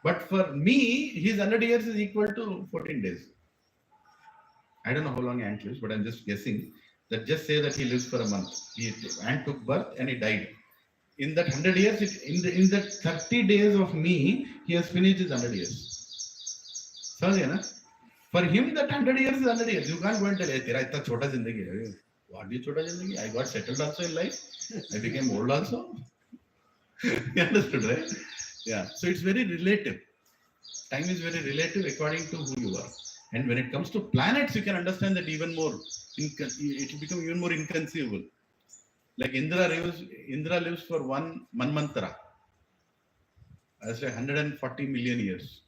But for me, his 100 years is equal to 14 days. I don't know how long ant lives, but I'm just guessing that just say that he lives for a month. Ant took birth and he died. In that 100 years, in that 30 days of me, he has finished his 100 years. For him, that 100 years is 100 years. You can't go and tell, hey, tera itna chota zindagi hai. What is chota zindagi? I got settled also in life. I became old also. You understood, right? Yeah. So it's very relative. Time is very relative according to who you are. And when it comes to planets, you can understand that even more. It will become even more inconceivable. Like Indra lives for one manvantara. That's like 140 million years.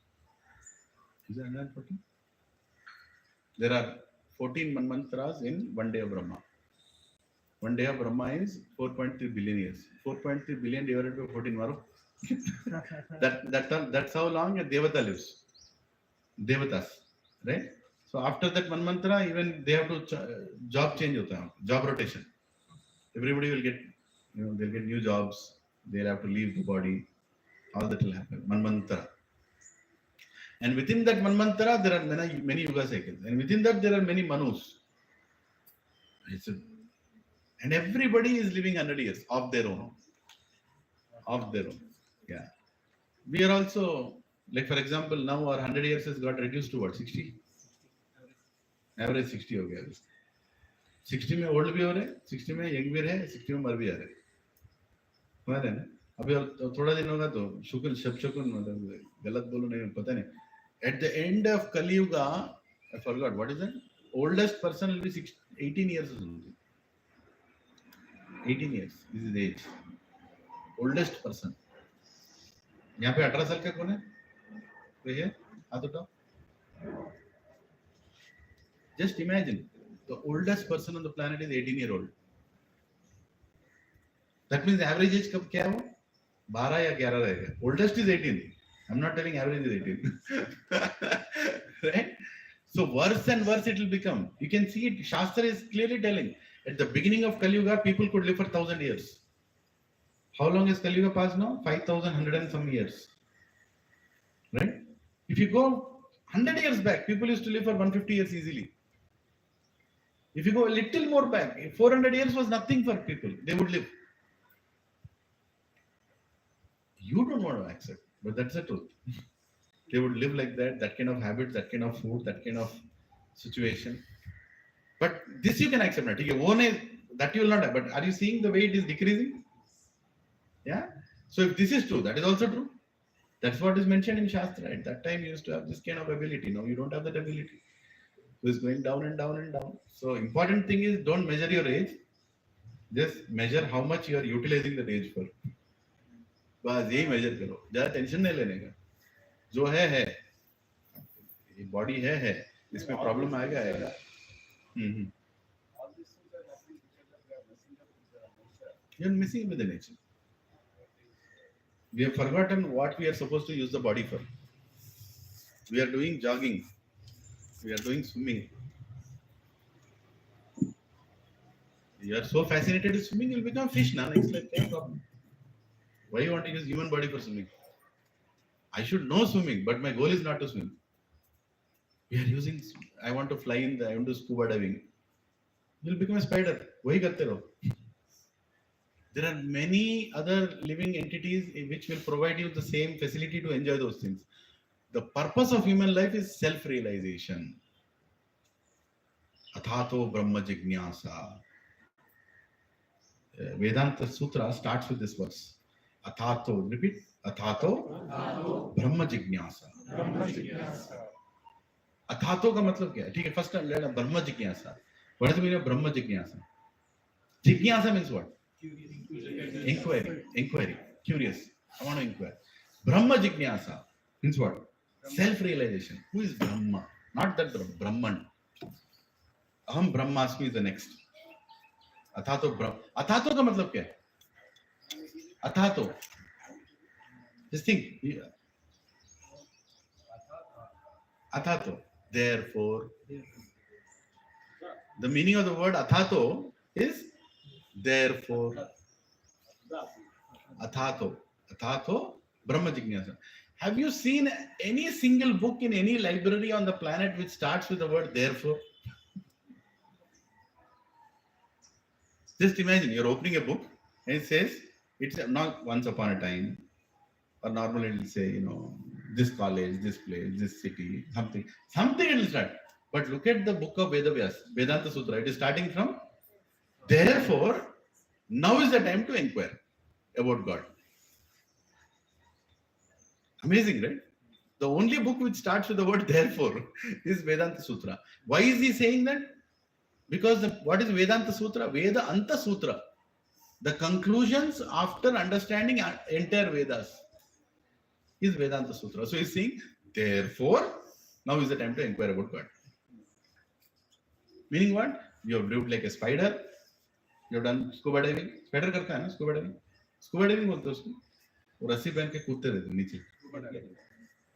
Is it 140? There are 14 manvantaras in one day of Brahma. One day of Brahma is 4.3 billion years. 4.3 billion divided by 14 maro. That's how long a Devata lives. Devatas, right? So after that Manvantara, even they have to job change hota hai, job rotation. Everybody will get, they'll get new jobs. They'll have to leave the body. All that will happen. Manvantara. And within that Manvantara, there are many Yuga cycles. And within that, there are many Manus. And everybody is living 100 years of their own. Of their own. Yeah. We are also, like for example, now our 100 years has got reduced to what? 60? Average 60 हो गया. 60 में old भी हो रहे, 60 में young भी रहे, 60 में मर भी आ रहे. समझ रहे हैं? अभी थोड़ा दिन होगा तो शुक्र शब शुक्र मतलब गलत बोलूं नहीं पता नहीं. At the end of Kali Yuga, I forgot what is it? Oldest person will be 18 years or something. 18 years is his age. Oldest person. यहाँ पे 18 साल का कौन है? कोई है? हाथ उठाओ. Just imagine, the oldest person on the planet is 18-year-old. That means average age कब क्या है वो? 12 या 11 रहेगा. Oldest is 18. I'm not telling average is 18. Right? So worse and worse it will become. You can see it. Shastra is clearly telling. At the beginning of Kali Yuga, people could live for 1,000 years. How long is Kali Yuga passed now? 5,100 and some years. Right? If you go 100 years back, people used to live for 150 years easily. If you go a little more back, 400 years was nothing for people. They would live. You don't want to accept, but that's the truth. They would live like that kind of habits, that kind of food, that kind of situation. But this you can accept. That you will not have. But are you seeing the way it is decreasing? Yeah. So if this is true, that is also true. That's what is mentioned in Shastra. At that time, you used to have this kind of ability. Now you don't have that ability. So it's going down and down and down. So important thing is don't measure your age. Just measure how much you are utilizing that age for. बस यही major करो. ज़्यादा tension नहीं लेने का. जो है ये बॉडी है इसमें प्रॉब्लम आएगा. You're messing with the nature. We have forgotten what we are supposed to use the body for. We are doing jogging. We are doing swimming. You are so fascinated with swimming, you'll become fish now. It's like no problem. Why you want to use human body for swimming? I should know swimming, but my goal is not to swim. We are using. I want to fly I want to scuba diving. You'll become a spider. Wahi karte raho. There are many other living entities which will provide you the same facility to enjoy those things. The purpose of human life is self-realization. Athato Brahma Jignasa. Vedanta Sutra starts with this verse. Athato, repeat. Athato Brahma Jignasa. Athato का मतलब क्या है? ठीक है, first learn Brahma Jignasa. What is the meaning of Brahma Jignasa? Jignasa means what? Inquiry, curious. I want to inquire. Brahma Jignasa means what? Self-realization. Who is Brahma? Not that Brahman. Aham Brahmasmi is the next. Athato Brahma. Athato का मतलब क्या है? Athato. Just think. Athato. Therefore. The meaning of the word Athato is therefore. Athato. Athato Brahma Jignasa. Have you seen any single book in any library on the planet which starts with the word therefore? Just imagine you're opening a book and it says it's not once upon a time, or normally it will say, this college, this place, this city, something it will start. But look at the book of Vedanta Sutra. It is starting from therefore, now is the time to inquire about God. Amazing, right? The only book which starts with the word therefore is Vedanta Sutra. Why is he saying that? Because what is Vedanta Sutra? Veda Anta Sutra. The conclusions after understanding entire Vedas is Vedanta Sutra. So he's saying, therefore, now is the time to inquire about God. Meaning what? You have lived like a spider. You have done scuba diving? Spider करता है ना scuba diving? Scuba diving बोलते हैं उसको. वो रस्सी पहन के कूदते रहते हैं नीचे.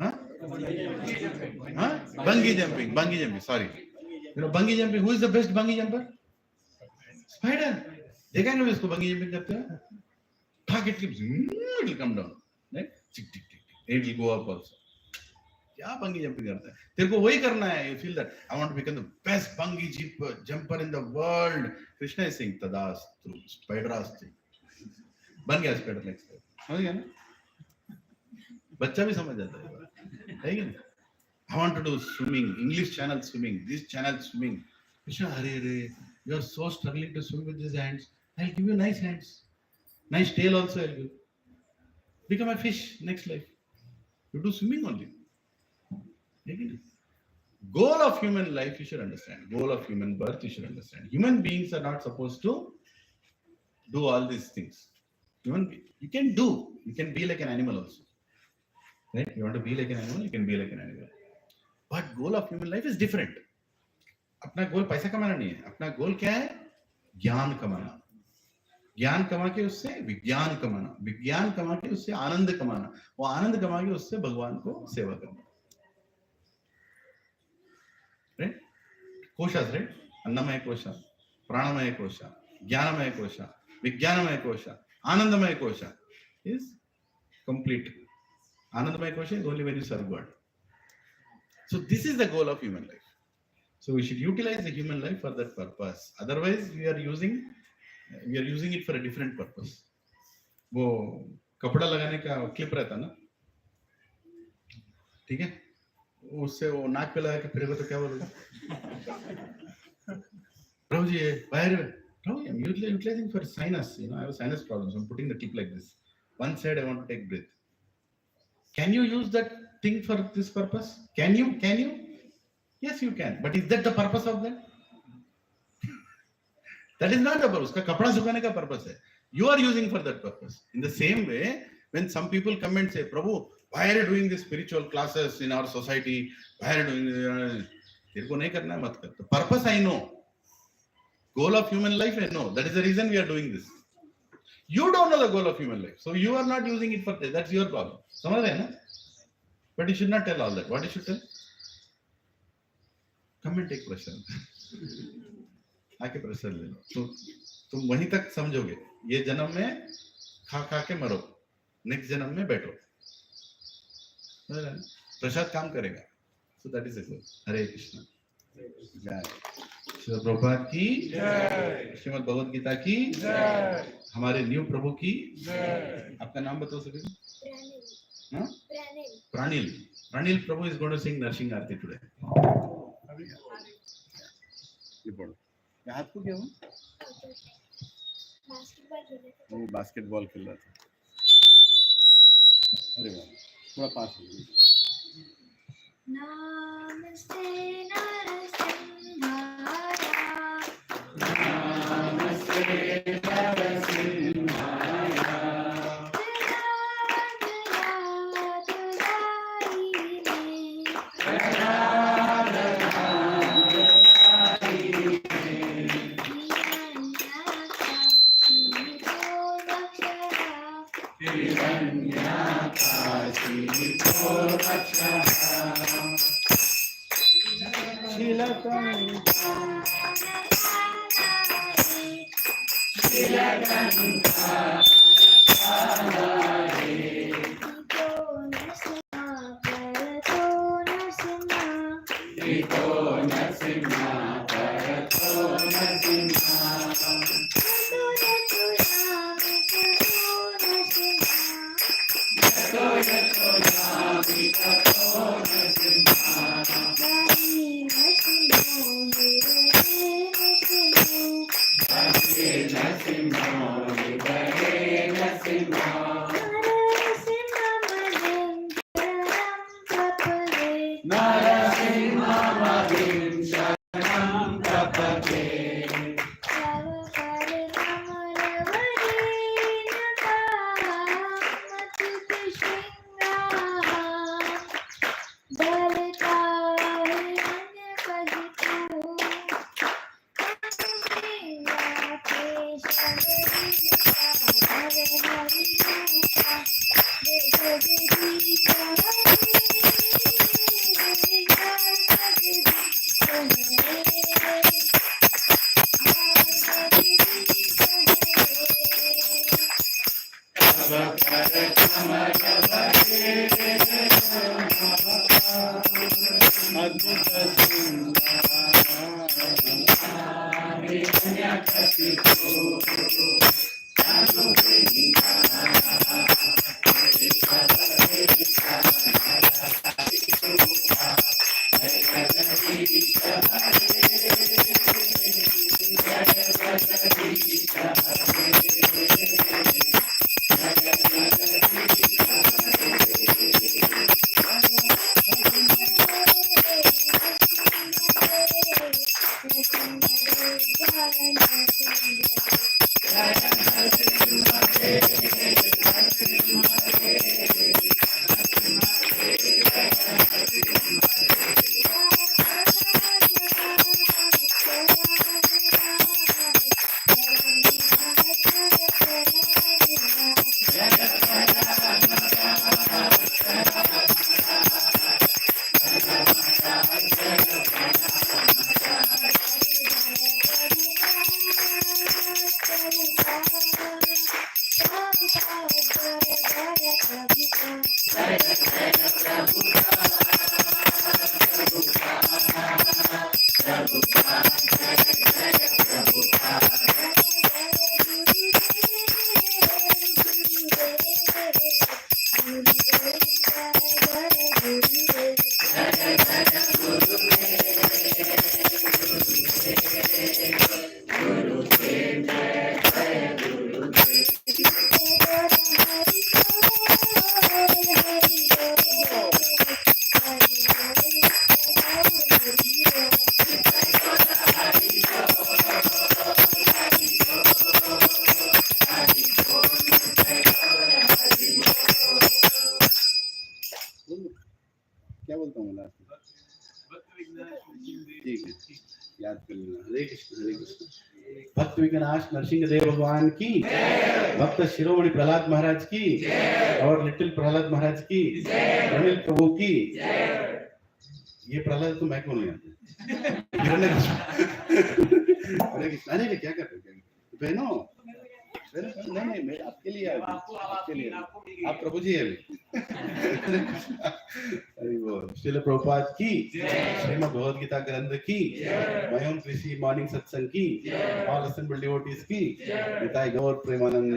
हाँ? हाँ? Bungee jumping. Sorry. You know bungee jumping. Who is the best bungee jumper? Spider. देखा ना इसको bungee jumping करते हैं? It will come down. Right? It will go up also. क्या bungee jumping करता है? तेरे को वही करना है. You feel that I want to become the best bungee jumper in the world. Krishna is saying tadastu, spiderasti. बन गया spider next time. समझ गया ना? बच्चा भी समझ जाता है क्या? I want to do swimming, English channel swimming, this channel swimming. Krishna, hare, you are so struggling to swim with these hands. I'll give you nice hands, nice tail also. I'll give. Become a fish next life. You do swimming only. Goal of human life you should understand. Goal of human birth you should understand. Human beings are not supposed to do all these things. You can be like an animal also. Right? You want to be like an animal, you can be like an animal. But goal of human life is different. अपना गोल पैसा कमाना नहीं है. अपना गोल क्या है? ज्ञान कमाना. ज्ञान कमा के उससे विज्ञान कमाना. विज्ञान कमा के उससे आनंद कमाना. वो आनंद कमा के उससे भगवान को सेवा करना. Right? कोशास, right? अन्नमय कोशा, प्राणमय कोशा, ज्ञानमय कोशा, विज्ञानमय कोशा, आनंदमय कोशा is complete. Anandamaya kosa is only when you serve God. So this is the goal of human life. So we should utilize the human life for that purpose. Otherwise, we are using it for a different purpose. वो कपड़ा लगाने का clip रहता ना, ठीक है? उससे वो नाक पे लगा के फिरेगा तो क्या बोलोगे? प्रभु जी बाहर प्रभु I'm utilizing for sinus. I have a sinus problem, so I'm putting the clip like this. One side I want to take breath. Can you use that thing for this purpose? Can you? Yes, you can. But is that the purpose of that? That is not the purpose. उसका कपड़ा सुखाने का purpose है. You are using for that purpose. In the same way, when some people come and say, Prabhu, why are you doing these spiritual classes in our society? Why are you doing this? तेरे को नहीं करना है, मत कर. The purpose I know. Goal of human life I know. That is the reason we are doing this. You don't know the goal of human life. So you are not using it for this. That's your problem. समझ रहे हैं ना? But you should not tell all that. What you should tell? Come and take pressure. आके pressure ले लो. तो तुम वहीं तक समझोगे. ये जन्म में खा के मरो. नेक्स्ट जन्म में बैठो. प्रसाद काम करेगा. So that is the goal. हरे कृष्णा. जय. श्रीमद् प्रभुपाद की जय. श्रीमद् भगवद गीता की जय. हमारे न्यू प्रभु की जय. आपका नाम बताओ सभी. Pranil Prabhu is going to sing Narshing Aarti today. ये पढ़ो. ये हाथ को क्या हुआ? वो बास्केटबॉल खेल रहा था. अरे वाह, थोड़ा पास हो गया. नमस्ते नरसिंहाय. नमस्ते नरसिंहाय. क्या बोलता हूँ लास्ट में? ठीक है, याद कर लेना। हरे कृष्ण हरे कृष्ण। भक्त विघ्नाश नरसिंह देव भगवान की, भक्त शिरोमणि प्रहलाद महाराज की, और लिटिल प्रहलाद महाराज की, अनिल प्रभु की। ये प्रहलाद तो मैं कौन याद हरे कृष्ण। अरे क्या कर रहे हो बहनों? नहीं मैं आपके लिए आया हूं, आपके लिए। आप प्रभु जी है। अरे वो श्रील प्रभुपाद की, श्रीमद् भगवद गीता ग्रंथ की, मयूम कृषि मॉर्निंग सत्संग की, ऑल असेंबल डिवोटीज की, निताय गौर प्रेमानंद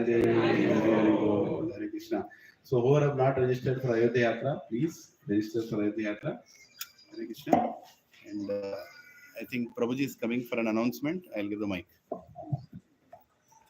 हरे Krishna. So whoever have not registered for Ayodhya Yatra, please register for Ayodhya Yatra. Hare Krishna. And I think Prabhuji is coming for an announcement. I'll give the mic.